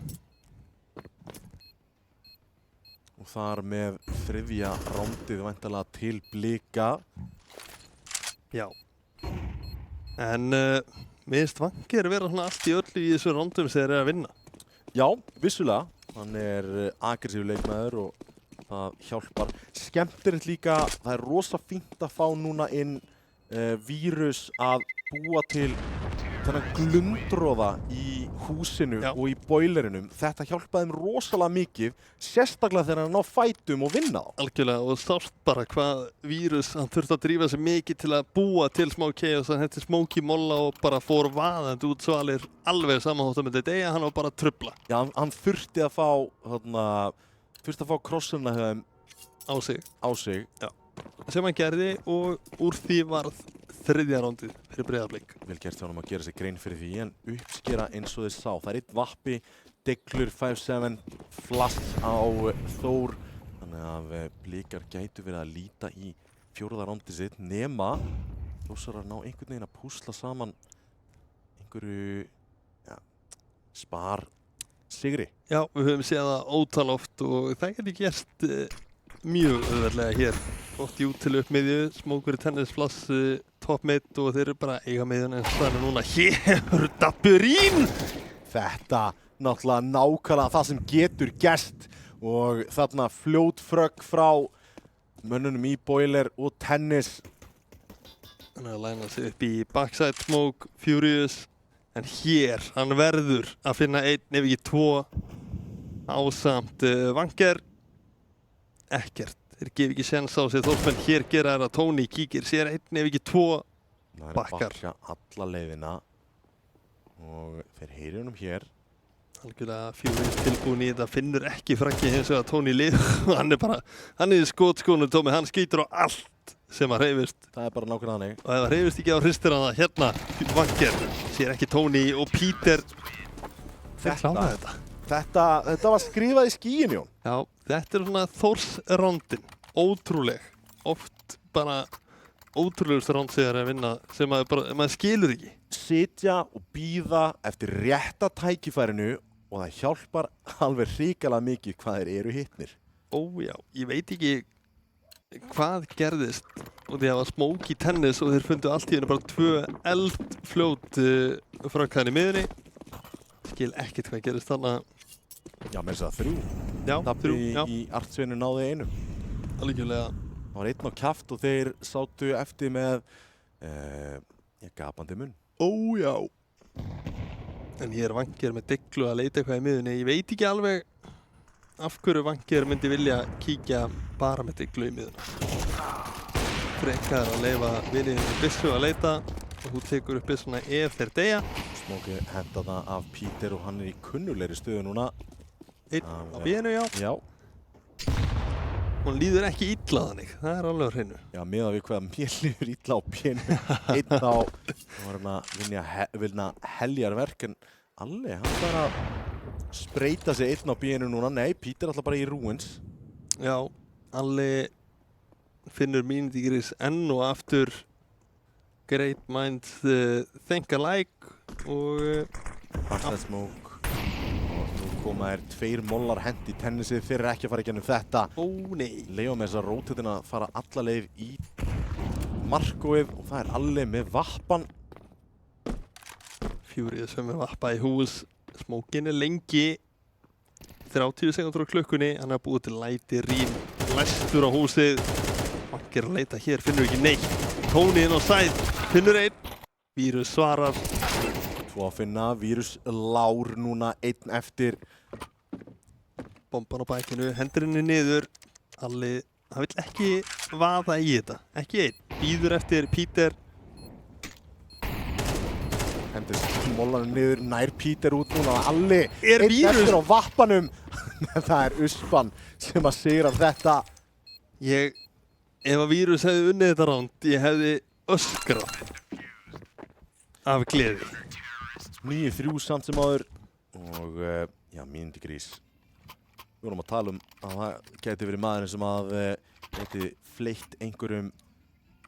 Og þar með þriðja rándið væntanlega til Blika. Já. En mér finnst Vangir vera svona allt í öllu í þessu rándum sem þeir eru að vinna. Já, vissulega. Hann er aggressív leikmaður og það hjálpar. Skemmtilegt líka, það er rosa fínt að fá núna inn Vírus að búa til þennan glundroða í húsinu og í boilerinum. Þetta hjálpaði þeim rosalega mikið, sérstaklega þegar hann ná fætum og vinna þá. Algjörlega, og sást bara hvað Vírus, hann þurfti að drífa sig mikið til að búa til smá chaos. Hann hætti Smokey Molla og bara fór vaðandi út svalir alveg samanhótt með þetta eiga, hann var bara að trufla. Já, hann þurfti að fá krossuna á sig. Já. Sem hann gerði og úr því varð þriðja rándið fyrir Breiðablik. Vel gert hjá honum að gera sig grein fyrir því en uppskera eins og þið sá. Það er eitt vappi, Deglur 5-7, flass á Þór. Þannig að Blikar gætu verið að líta í 4. rándið sitt nema Þórsarar ná einhvern veginn að púsla saman einhverju spar sigri. Já, við höfum séð það ótal oft og það geti gerst mjög auðveldlega hér. Ótt í út til uppmiðju, Smókur í tennisflass, top mid og þeir eru bara eiga miðjun en það er núna hér Dabburín! Þetta náttúrulega nákvæmlega það sem getur gerst og þarna fljótfrögg frá mönnunum í Boiler og Tennis. Hann er að læna sig upp í backside smoke, Furious, en hér hann verður að finna einn ef ekki tvo ásamt Vanger. Ekkert, þeir gefa ekki séns á sig Þórsmenn, hér gera þær að Tony kíkir sér einn ef ekki tvo bakkar. Bakka alla leiðina og þeir heyri honum hér. Algjörlega Furious tilbúin í þetta, finnur ekki frakki hins vegar Tony lið. Hann er í skotskónu Tómi, hann skýtur á allt sem að hreyfist. Það er bara nákvæmlega þannig. Og ef það hreyfist ekki á hristir hann það, hérna Vanger, sér ekki Tony og Peter. Þeir klára þetta. Þetta var skrifað í skíin, Jón. Já, þetta er svona Þórsrondin, ótrúleg. Oft bara ótrúlegust rondsegar að vinna sem maður skilur ekki. Sitja og bíða eftir rétta tækifærinu og það hjálpar alveg hrikalega mikið hvað þeir eru hittnir. Ó já, ég veit ekki hvað gerðist og því að það var smoke í Tennis og þeir fundu allt í hennu bara 2 eldfljót frakkaðin í miðunni. Skil ekkert hvað gerðist þarna. Já, með þess að 3. Já, 3, já. Í Artsveinu náði einu. Algjörlega. Það var einn á kjaft og þeir sátu eftir með gapandi munn. Ó já. En hér er Vanger með Deglu að leita eitthvað í miðunni. Ég veit ekki alveg af hverju Vanger myndi vilja kíkja bara með Deglu í miðunni. Frekar að leyfa vinniðinu byssu að leita og hún tekur upp byssuna ef þeir deyja. Smóki henda það af Peter og hann er í kunnulegri stöðu núna. Einn á bénu, já. Já. Hún líður ekki illa þannig, það er alveg á hreinu. Já, miðað við hvað mér líður illa á bénu. Einn á, hann var hann að vinna heljarverk, en Alli, hann var að spreita sig einn á bénu núna. Nei, Peter alltaf bara í ruins. Já, Alli finnur mínútigris enn og aftur great minds think alike og backside smoke. Koma 2 mollar hendi í Tennisið, þeir eru ekki að fara í gennum þetta. Ó nei. Leo með þessa rótetina að fara alla leið í markóið og það er Alli með vappan. Furious sem er vappa í hús. Smókin er lengi. 30 sekundur á klukkunni. Hann er búið til læti, rím, læstur á húsið. Vanger að leita hér, finnur ekki neitt. Tony inn á sæð, finnur einn. Vírus svarar. 2 að finna, Vírus lár núna, 1 eftir. Bomban á bækinu, hendur henni niður. Alli, hann vill ekki vaða í þetta, ekki einn. Bíður eftir Peter. Hendur mollanum niður, nær Peter út núna. Alli, er einn eftir á vappanum. Það er Uspan sem að sigra þetta. Ef að Vírus hefði unnið þetta ránd, ég hefði öskrað af gleði. 9-3 samt sem áður og já, mínútigrís. Við vorum að tala að það geti verið maðurinn sem að geti fleytt einhverjum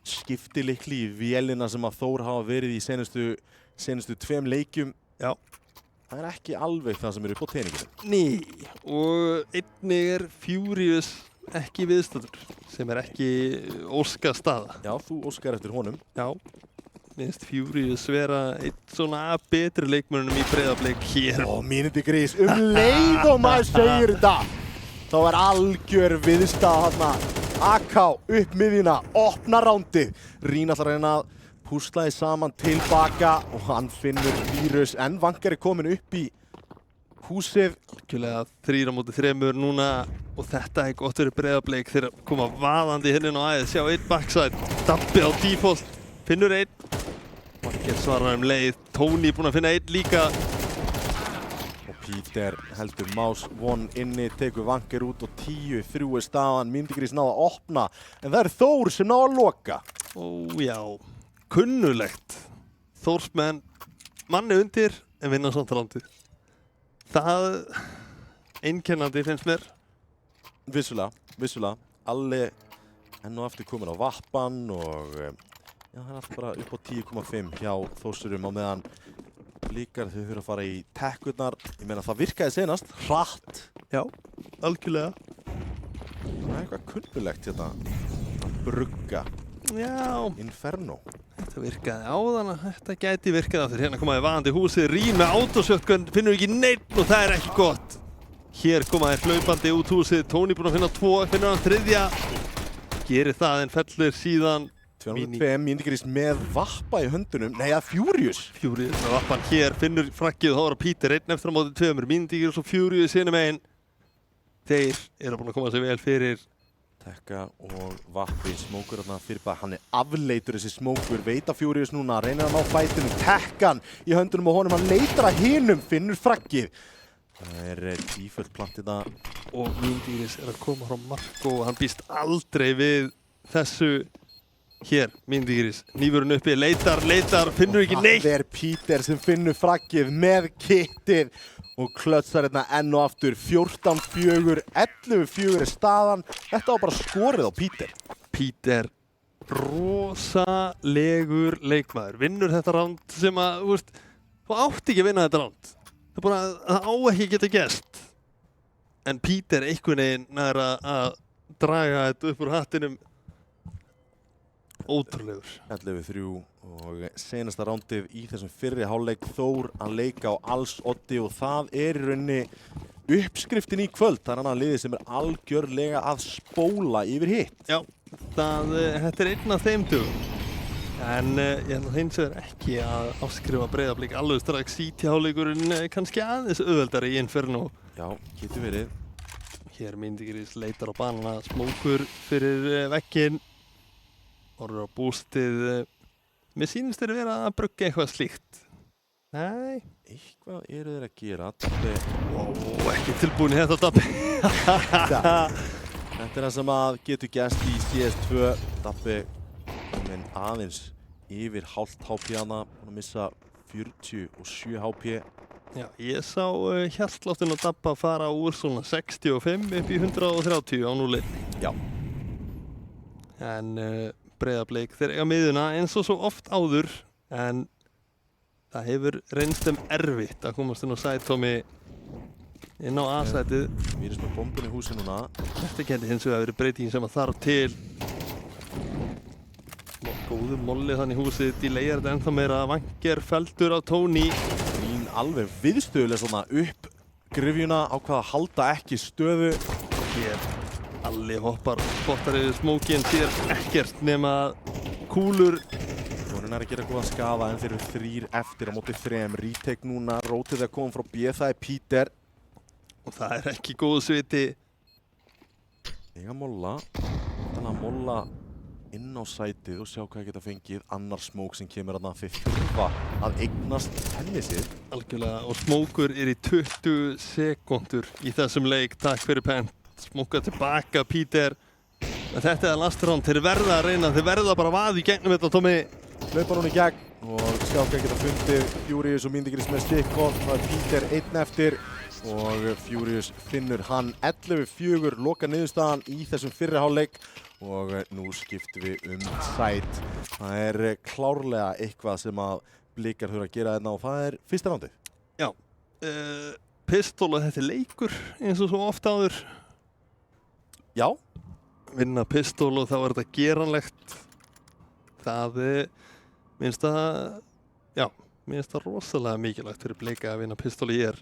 skiptileikli í vélina sem að Þór hafa verið í senustu 2 leikjum. Já. Það er ekki alveg það sem eru upp á teininginu. Nei, og einnig er Furious ekki viðstæður, sem er ekki óska staða. Já, þú óskar eftir honum. Já. Minnst Furious vera einn svona betri leikmönnum í Breiðablik hér. Ó, mínútigrís, leið og maður segir þetta. Þá er algjör viðstæða þarna. AK upp miðjuna, opna rándið. Rín ætlar að reyna að púsla því saman tilbaka og hann finnur Vírus. En Vanger er komin upp í húsið. Algjörlega 3 á móti 3 núna og þetta er gott fyrir Breiðablik þegar koma vaðandi hérna á æðið. Sjá einn backside, Dabbi á default, finnur einn. Vanger svarar leið, Tony búinn að finna einn líka. Og Peter heldur Mouse One inni, tekur Vanger út og 10-3 er staðan. Mínútigrís náða að opna, en það er Þór sem náða að loka. Ó já, kunnulegt. Þórsmenn manni undir en vinna samt rándið. Það einkennandi finnst mér. Vissulega. Alli enn og aftur komin á vappan og já, það er alltaf bara upp á 10,5 hjá Þórsurum á meðan Blikar þau þurfa að fara í tekkurnar. Ég meina það virkaði senast, hratt. Já, algjörlega. Það er eitthvað kunnulegt hérna að brugga. Já. Inferno. Þetta Þetta virkaði áðan að þetta gæti virkað aftur. Hérna komaði vaðandi húsið, Rím með autosjötkun, finnur ekki neitt og það er ekki gott. Hér komaði hlaupandi út húsið, Tony búinn að finna 2, finnur hann 3. Gerir það en fellur síðan. 205, Myndigrís með vappa í höndunum. Nei, að Furious. Furious með vappan hér, finnur frakkið og þá var að Peter 1 eftir á móti 2. Myndigrís og Furious hinum megin. Þeir eru búin að koma sér vel fyrir. Tekka og vappi, smókur þarna fyrir bara, hann afleitur þessi smókur, veit að Furious núna, reynir að ná fætunum, Tekkan í höndunum og honum, hann leitar að hinum, finnur frakkið. Það tíföld plantið og Myndigrís að koma frá Marko og hann býst aldrei við þessu hér, Myndigrís, nýfurinn uppi, leitar, finnur ekki neitt. Það Peter sem finnur frakkið með kittið. Og klötsar hérna enn og aftur, 14-4, 11-4 staðan. Þetta var bara skorið á Peter. Peter, rosalegur leikmaður. Vinnur þetta ránd sem að, þú átti ekki að vinna þetta ránd. Það á ekki geta gerst. En Peter einhvern veginn nær að draga þetta upp úr hattinum. Ótrúlegur. 11-3 og senasta rándið í þessum fyrri hálfleik, Þór að leika á alls oddi og það í rauninni uppskriftin í kvöld. Það annað liðið sem algjörlega að spóla yfir hitt. Já, þetta einn af þeim dögum. En ég held að hins vegar ekki að afskrifa Breiðablik alveg strax í hálfleikurinn kannski aðeins auðveldari í Inferno. Já, getur verið. Hér Myndigrís leitar á banana, smókur fyrir vegginn. Orður á bústið. Mér sýnist þeir vera að brugga eitthvað slíkt. Nei. Eitthvað eru þeir að gera. Dabbi. Ekki tilbúin í þetta Dabbi. Þetta það sem að getur gerst í CS2. Dabbi kominn aðeins yfir hálft HP hana. Búinn að missa 47 HP. Já, ég sá hjartsláttin á Dabba fara úr svona 65 upp í 130 á núli. Já. En Breiðablik, þeir eiga miðuna eins og svo oft áður, en það hefur reynst erfitt að komast inn á sætómi inn á A-sætið. Vírus með bombun í húsi núna. Þetta geti hins vegar verið breyting sem að þarf til. Góður molli þannig húsið, delayar þetta ennþá meira, Vanger feldur á Tony. Mín alveg viðstöðuleg svona upp grifjuna, ákvað að halda ekki stöðu. Hér. Alli hoppar, spottar yfir smókinn, sér ekkert nema kúlur. Hún er að gera góða skafa en þeir eru 3 eftir á móti 3. Retake núna, rótið að koma frá B, það Peter. Og það er ekki góð sviti. Eiga molla, þannig að molla inn á sætið og sjá hvað geta fengið. Annar smók sem kemur að þeir þurfa að eignast tennisið. Algjörlega, og smókur í 20 sekúndur í þessum leik, takk fyrir Pent. Smóka tilbaka Peter. En þetta er last round, þeir verða að reyna, þeir verða bara vaði í gegnum þetta Tommy. Hlaupar hún í gegn og sjá hvað geta fundið. Furious og Myndigrís með stikkort, það Peter 1 eftir og Furious finnur hann 11-4, loka niðurstaðan í þessum fyrri hálfleik og nú skiptum við sæt. Það klárlega eitthvað sem að Blikar þurfa að gera þarna og það fyrsta rándið. Já, Pistol og þetta leikur eins og svo oft áður. Já. Vinna Pistol og þá er þetta geranlegt. Það minnst það rosalega mikilvægt fyrir Blika að vinna Pistol í hér.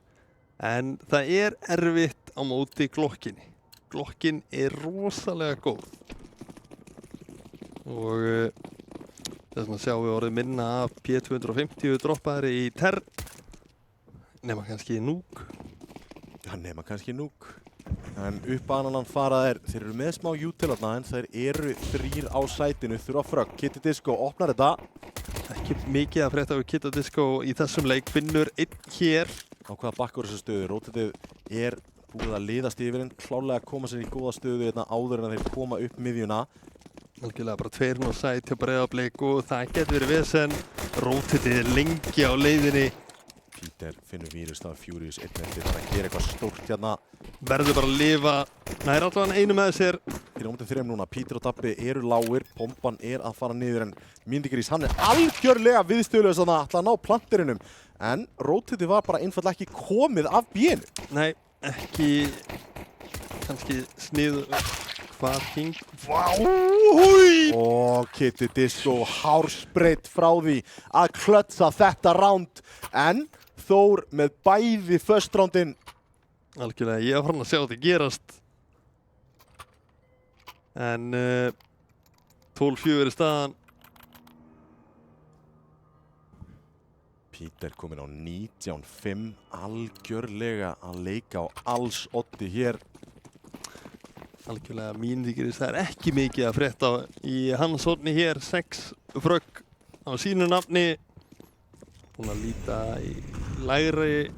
En það er erfitt á móti Glokkinni. Glokkin er rosalega góð. Og þess vegna sjáum við orðið minna af P250 droppaðri í Tern. Nema kannski Núk. Já, nema kannski Núk. En upp bananan fara þeir eru með smá jútilarna en þeir eru 3 á sætinu, þurfa frögg. Kitty Disco opnar þetta. Ekki mikið að frétta af Kitty Disco í þessum leik, finnur 1 hér. Á hvaða bakkur þessu stöðu, Rótetið búið að liðast yfir en klálega að koma sér í góða stöðu hérna áður en að þeir koma upp miðjuna. Algjörlega bara 2 á sæt hjá Breiðablik og það getur verið vesen. Rótetið lengi á leiðinni. Peter finnur vírus, það Furious 1 eftir, það gera eitthvað stórt hérna. Verður bara að lifa, nær allavega einu með sér. Fyrir á móti 3 núna, Peter og Dabbi eru lágir, bomban að fara niður en Myndigrís, hann algjörlega viðstöðulegur þannig að ætla að ná plantirinnum. En Rótetið var bara einfaldlega ekki komið af bínu. Nei, ekki kannski snið Hvað hring? Og Kitty Disco hárspreitt frá því að klötsa þetta ránd. En Þór með bæði first roundin. Algjörlega, ég var farin að sjá þetta gerast. En 12-4 í staðan. Peter komin á 19-5, algjörlega að leika á alls oddi hér. Algjörlega mínvíkirist, það ekki mikið að frétta í hans horni hér, 6 frögg á sínu nafni. Búinn að líta í lægri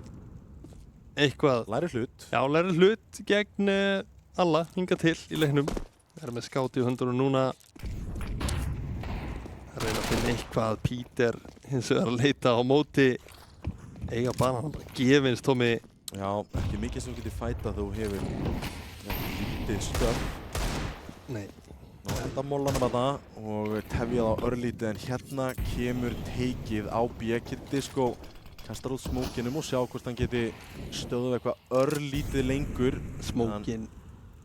eitthvað. Lægri hlut. Já, lægri hlut gegn alla hingað til í leiknum. Það með skáti í höndunum núna. Það reyna að finna eitthvað. Peter hins vegar að leita á móti. Eiga banan bara gefins, Tommy. Já, ekki mikið sem þú getur fætað þú hefur lítið stöð. Nei. Enda mólanum að það og tefjað á örlítið en hérna kemur teikið á Kitty Disco. Kastar út smókinum og sjá hvort hann geti stöðuð eitthvað örlítið lengur. Smókin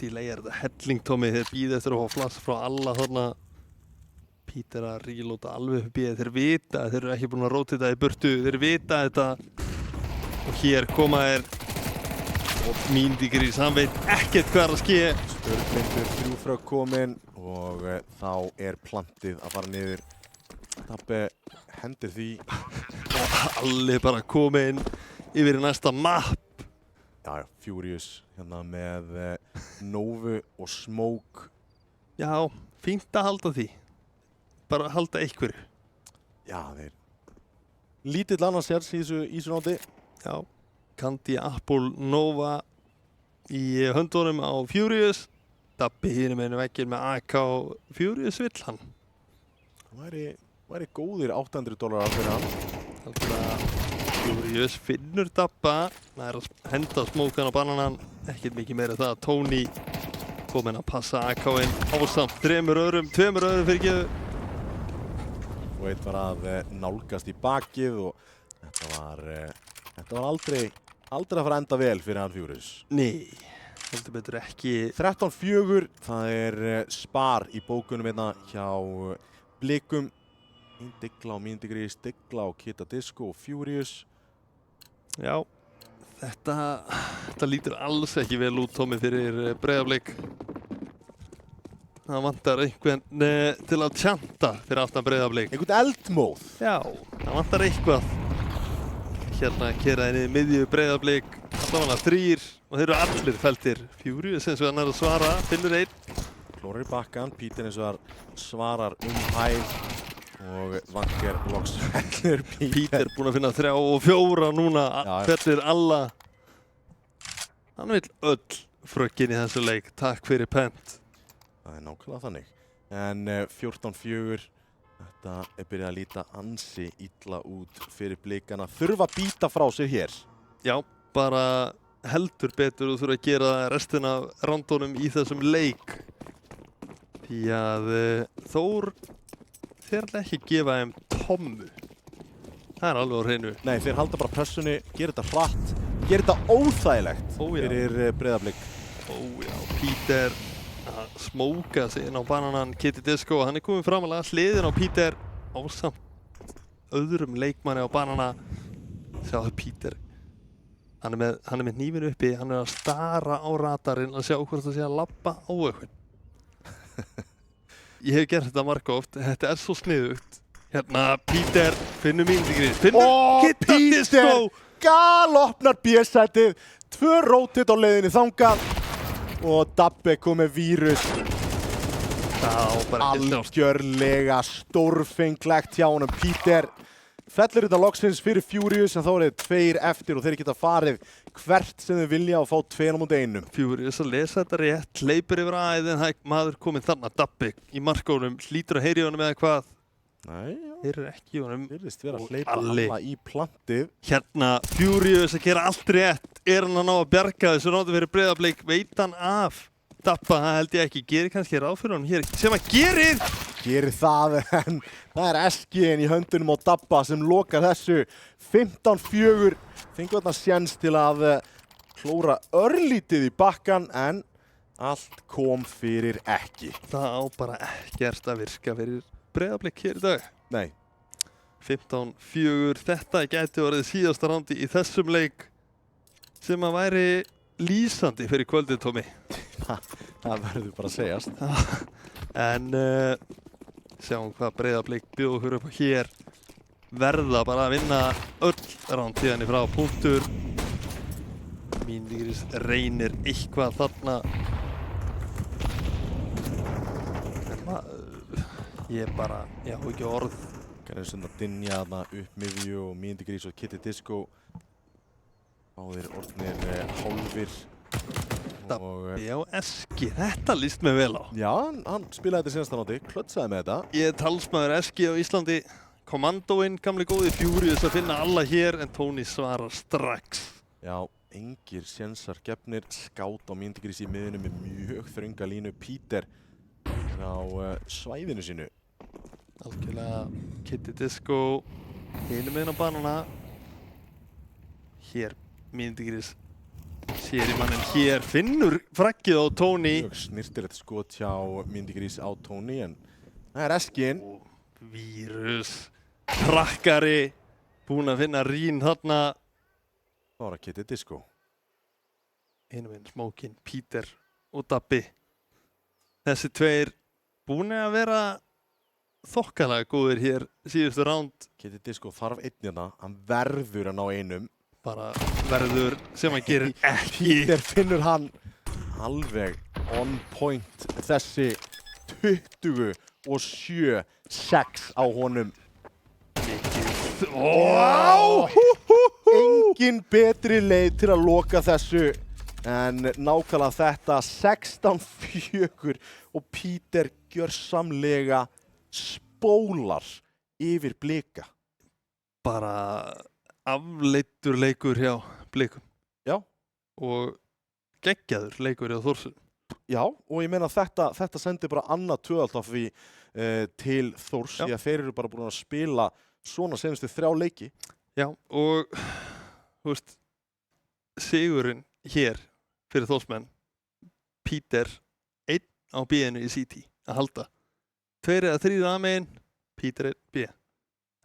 delayar þetta helling, Tommy. Þeir býða eftir að fá flass frá alla þarna. Peter að reloada alveg upp í þeir vita að þeir eru ekki búin að róta þetta í burtu. Þeir vita þetta og hér koma þeir og Míndigrís, hann veit ekkert hvað er að ske. Sturlindur 3 frá komin og þá er plantið að fara niður. Dabbe hendir því. Og allir bara komin yfir í næsta mapp. Já, Furious hérna með Novu og Smoke. Já, fínt að halda því. Bara halda einhverju. Já, þeir lítill annars sérs í þessu náti. Já, Candy, Apple, Nova í höndunum á Furious. Dabbi hinum einu vegginn með AK Furious vill hann. Það væri góðir $800 fyrir hann. Algjörlega Furious finnur Dabba. Það er að henda smókan á bananan. Ekkert mikið meira það. Tony kominn að passa AK-inn ásamt 2 öðrum fyrir geðu. Og eitt var að nálgast í bakið og þetta var aldrei að fara að enda vel fyrir hann Furious. Nei, heldur betur ekki. 13-4, það er spar í bókunum hérna hjá Blikum. Digla og Míndigrís, Digla og Kitty Disco og Furious. Já, þetta lítur alls ekki vel út, Tommy, fyrir Breiðablik. Það vantar einhvern til að tjanta fyrir aftan Breiðablik. Einhvern eldmóð. Já, það vantar eitthvað. Hérna keraði niður miðju Breiðablik. Allavega 3 og þeir eru allir feltir. Furious eins og hann er að svara, finnur 1. Klórar í bakkan, Peter eins og hann svarar hæð og Vanker loks fellur Peter. Peter búinn að finna 3 og 4 núna, fellir alla. Hann vill öll frökkin í þessu leik. Takk fyrir Pent. Það er nákvæmlega þannig. En 14-4, þetta er byrjað að líta ansi illa út fyrir Blikana. Þurfa að býta frá sér hér. Já, bara heldur betur og þurfa að gera restina af rándunum í þessum leik. Því að Þór, þeir ætla ekki að gefa þeim tommu. Það er alveg á hreinu. Nei, þeir halda bara pressunni, gera þetta hratt, gera þetta óþægilegt fyrir Breiðablik. Ójá, Peter að smóka sig inn á bananan Kitty Disco. Hann er komið framalega hliðin á Peter ásamt öðrum leikmanni á banana. Sjáðu Peter. Hann er með hnífinu uppi. Hann er að stara á radarinn að sjá hvort það sé að labba á eitthvað. Ég hef gert þetta margóft. Þetta er svo sniðugt. Hérna Peter finnur Míndigrís. Finnur Kitty Disco. Galopnar B-sætið. 2 rótit á leiðinni þangað. Og Dabbe kom með vírus. Algjörlega stórfenglegt hjá honum. Peter fellur þetta loksins fyrir Furious en þá er þeir 2 eftir og þeir geta farið hvert sem þeir vilja og fá 2-1. Furious að lesa þetta rétt, hleypur yfir aðeins, maður kominn þarna Dabbe í markónum, hlýtur að heyri honum eða hvað. Nei, þeir eru ekki í honum. Virðist vera að hleypa alla í plantið. Hérna, Furious að gera allt rétt. Er hann að ná að bjarga þessu rándum fyrir Breiðablik? Veit hann af Dabba? Það held ég ekki. Gerir kannski ráð fyrir honum hér sem hann gerir. Gerir það en það er SG-in í höndunum á Dabba sem lokar þessu. 15-4. Fengur þarna séns til að klóra örlítið í bakkan en Allt kom fyrir ekki. Það á bara ekkert að virka fyrir Breiðablik hér í dag. Nei. 15-4, þetta gæti orðið síðasta rándi í þessum leik sem að væri lýsandi fyrir kvöldið, Tómi. Það verður bara að segjast. En sjáum hvað Breiðablik bjóður upp á hér. Verða bara að vinna öll ránd tíðan frá punktur. Míndigris reynir eitthvað þarna. Ég bara, ég á ekki orð. Gerðum að dynja þarna upp miðju og Míndigris og Kitty Disco. Báðir orðnir hálfir. Já, Eski, þetta líst mig vel á. Já, hann spilaði þetta senast nátti, klötsaði með þetta. Ég er talsmaður Eski á Íslandi. Kommandóinn, gamli góði Furious að finna alla hér, en Tony svarar strax. Já, engir sénsar gefnir. Skát á Míndigris í miðunum með mjög þrönga línu. Peter á svæðinu sínu. Algjörlega Kitty Disco hinum meginn á banana. Hér Míndigris sér í mannin, hér finnur fraggið á Tony. Mjög snirtilegt skot hjá Míndigris á Tony, en það er Eskin. Vírus, krakkari, búinn að finna Rín þarna. Það var að Kitty Disco. Hinum meginn Smókin, Peter og Dabbi. Þessi tveir búin að vera þokkalega góðir hér síðustu ránd. Kitty Disco þarf einnina, hann verður að ná einum. Bara verður sem hann gerir ekki. Peter finnur hann alveg on point. Þessi 27-6 á honum. Wow! Engin betri leið til að loka þessu en nákvæmlega þetta 16-4 og Peter gjörsamlega spólar yfir Blika. Bara afleiddur leikur hjá Blikum. Já. Og geggjaður leikur hjá Þórsson. Já, og ég meina þetta sendir bara annað tvöðalt af því til Þórs, því að þeir eru bara búin að spila svona senustu 3 leiki. Já, og þú veist, sigurinn hér fyrir Þórsmenn, Peter 1 á B-inu í City að halda. 2 eða 3 A-megin, Peter 1 B.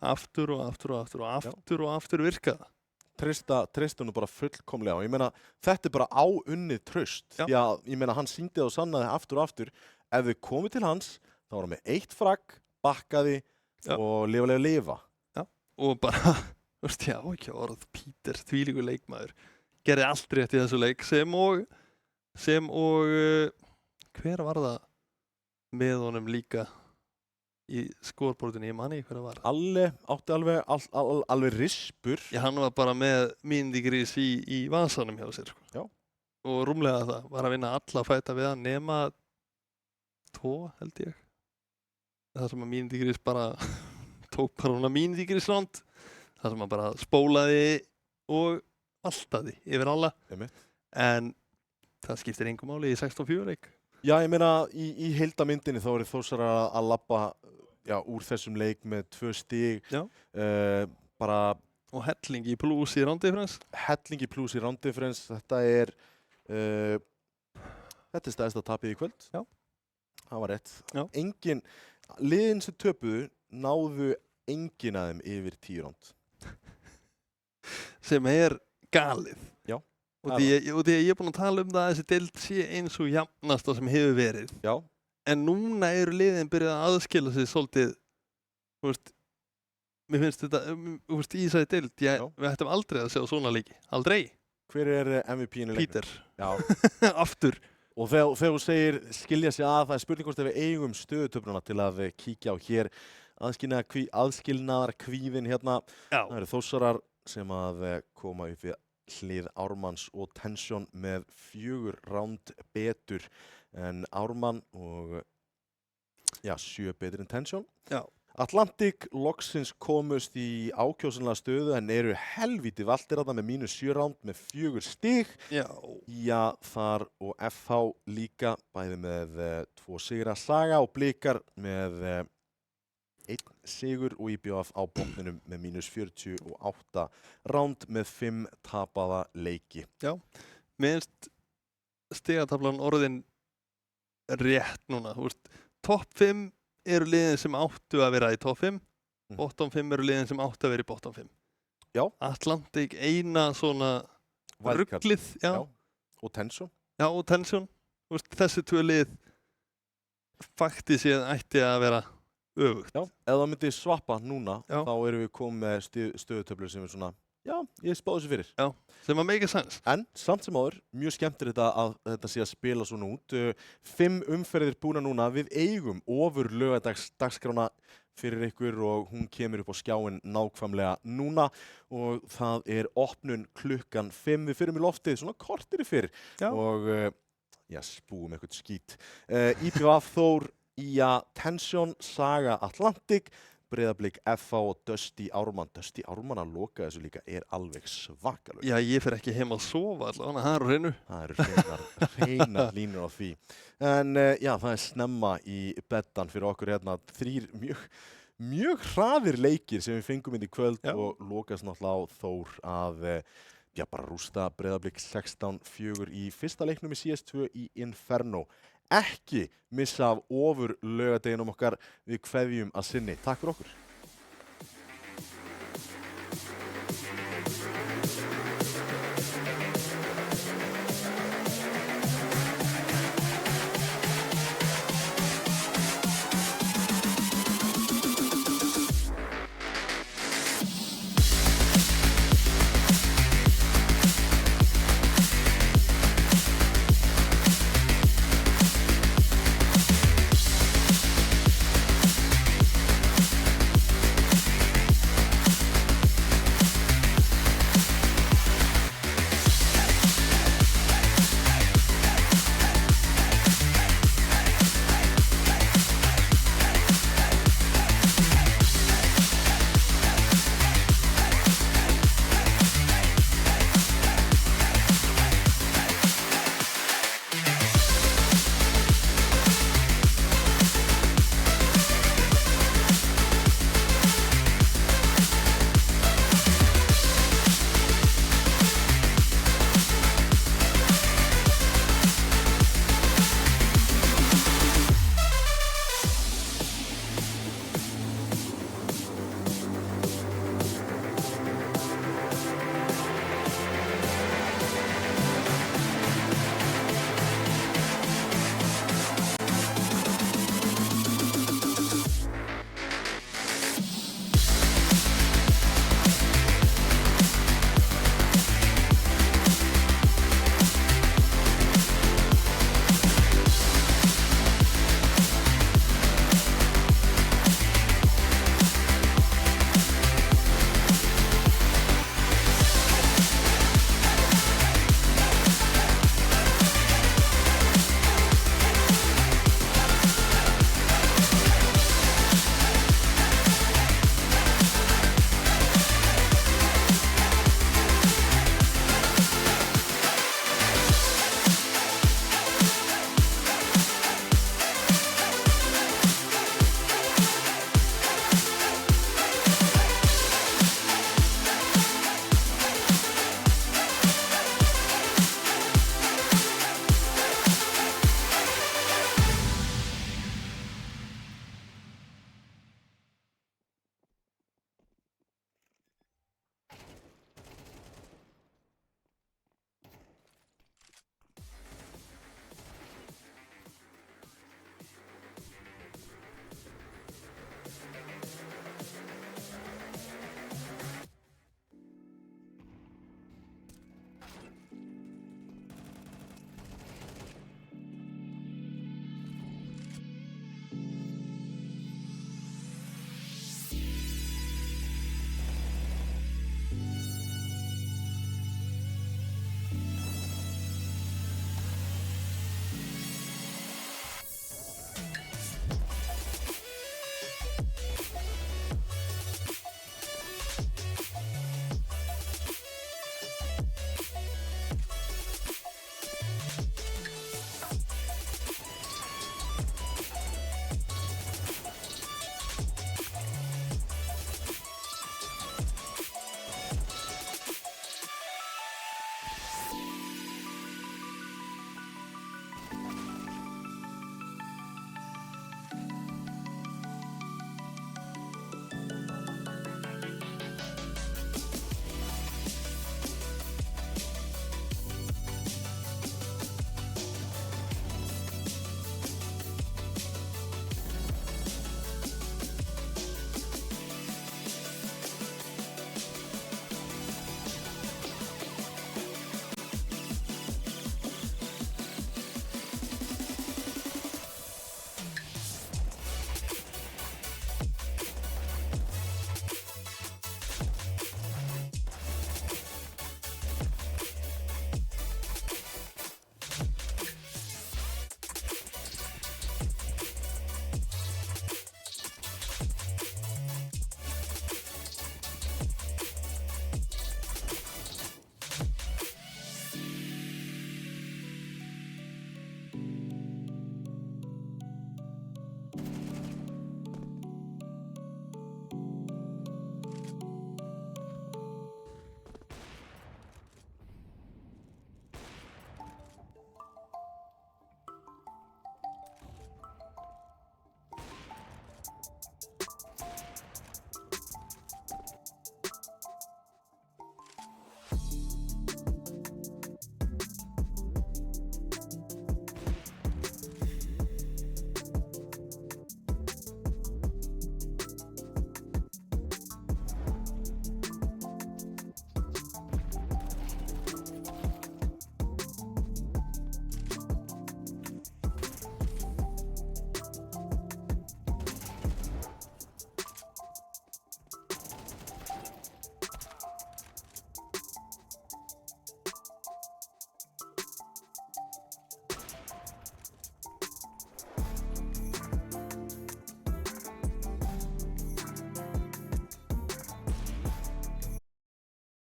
Aftur og aftur og aftur og aftur og aftur virkaða. Treysta nú bara fullkomlega og ég meina þetta er bara áunnið traust. Já, ég meina hann sýndi það og sannaði aftur og aftur. Ef við komum til hans, þá var hann með 1 fragg, bakkaði og lifa. Já, og bara, þú veist, já, ekki orð, Peter, þvílíkur leikmaður. Gerði allt rétt í þessu leik sem og hver var það með honum líka í skorborðinu, ég manni hver það var. Alli átti alveg rispur. Já, hann var bara með Míndigris í vasanum hjá sér. Já. Og rúmlega það var að vinna alla fæta við hann nema 2, held ég. Það sem að Míndigris bara tók bara húnna Míndigrisland. Það sem að bara spólaði og valtaði yfir alla. En það skiptir engu máli í 16-4 leik. Já, ég meina í heildamyndinni þá eru Þórsarar að labba úr þessum leik með 2 stig. Bara og helling í plus í round difference. Helling í plus í round difference. Þetta er stærsta tapið í kvöld. Já. Það var rétt. Já. Engin liðin sem töpuðu náðu engin af þeim yfir 10 round. Sem er galið. Já. Og því að ég er búinn að tala um það að þessi deild sé eins og jafnasta sem hefur verið. Já. En núna eru liðin byrjað að aðskila sig svolítið, þú veist, mér finnst þetta, þú veist, í þessari deild, við ættum aldrei að sjá svona leiki. Aldrei. Hver er MVP-inu leiknum? Peter. Já. Aftur. Og þegar þú segir skilja sig að, það er spurning hvort ef við eigum stöðutöfluna til að kíkja á hér aðskilnaðar kvíðin hérna. Já. Það eru Þórsarar sem að koma upp við hlið Ármanns og Tension með 4 round betur en Ármann og 7 betur en Tension. Já. Atlantic loksins komust í ákjósanlega stöðu en eru helvíti valtir þarna með -7 round með 4 stig. Já. Já, þar og FH líka bæði með 2 sigra. Saga og Blikar með 1 sigur og IBF á botninum með -48 round með 5 tapaða leiki. Já, minnst stigataflan orðin rétt núna. Þú veist, topp 5 eru liðin sem áttu að vera í topp 5, bottom 5 eru liðin sem áttu að vera í bottom 5. Já. Atlantic eina svona rugglið, já. Og Tension. Já, og Tension. Þú veist, þessi 2 lið faktískt séð ætti að vera öfugt. Já, ef það myndi svappa núna, þá erum við komið með stöðutöflur sem er svona, já, ég spáði þessu fyrir. Já, sem að make a sense. En samt sem áður, mjög skemmtir þetta að þetta sé að spila svona út. 5 umferðir búna núna, við eigum ofur laugardagskrána fyrir ykkur og hún kemur upp á skjáin nákvæmlega núna og það er opnun klukkan 5. Við fyrum í loftið svona kortir fyrir og já, spúum eitthvað skít. IPVF Þór, IA Tension, Saga Atlantic, Breiðablik FH og Dusty Ármann. Dusty Ármann að loka þessu líka er alveg svakalög. Já, ég fer ekki heim að sofa allavega, það er á hreinu. Það eru hreinar línur á því. En já, það er snemma í beddan fyrir okkur hérna. 3 mjög hraðir leikir sem við fengum inn í kvöld og lokast náttúrulega á Þór að bara rústa Breiðablik 16-4 í fyrsta leiknum í CS2 í Inferno. Ekki missa af ofur laugardeginum okkar, við kveðjum að sinni. Takk fyrir okkur.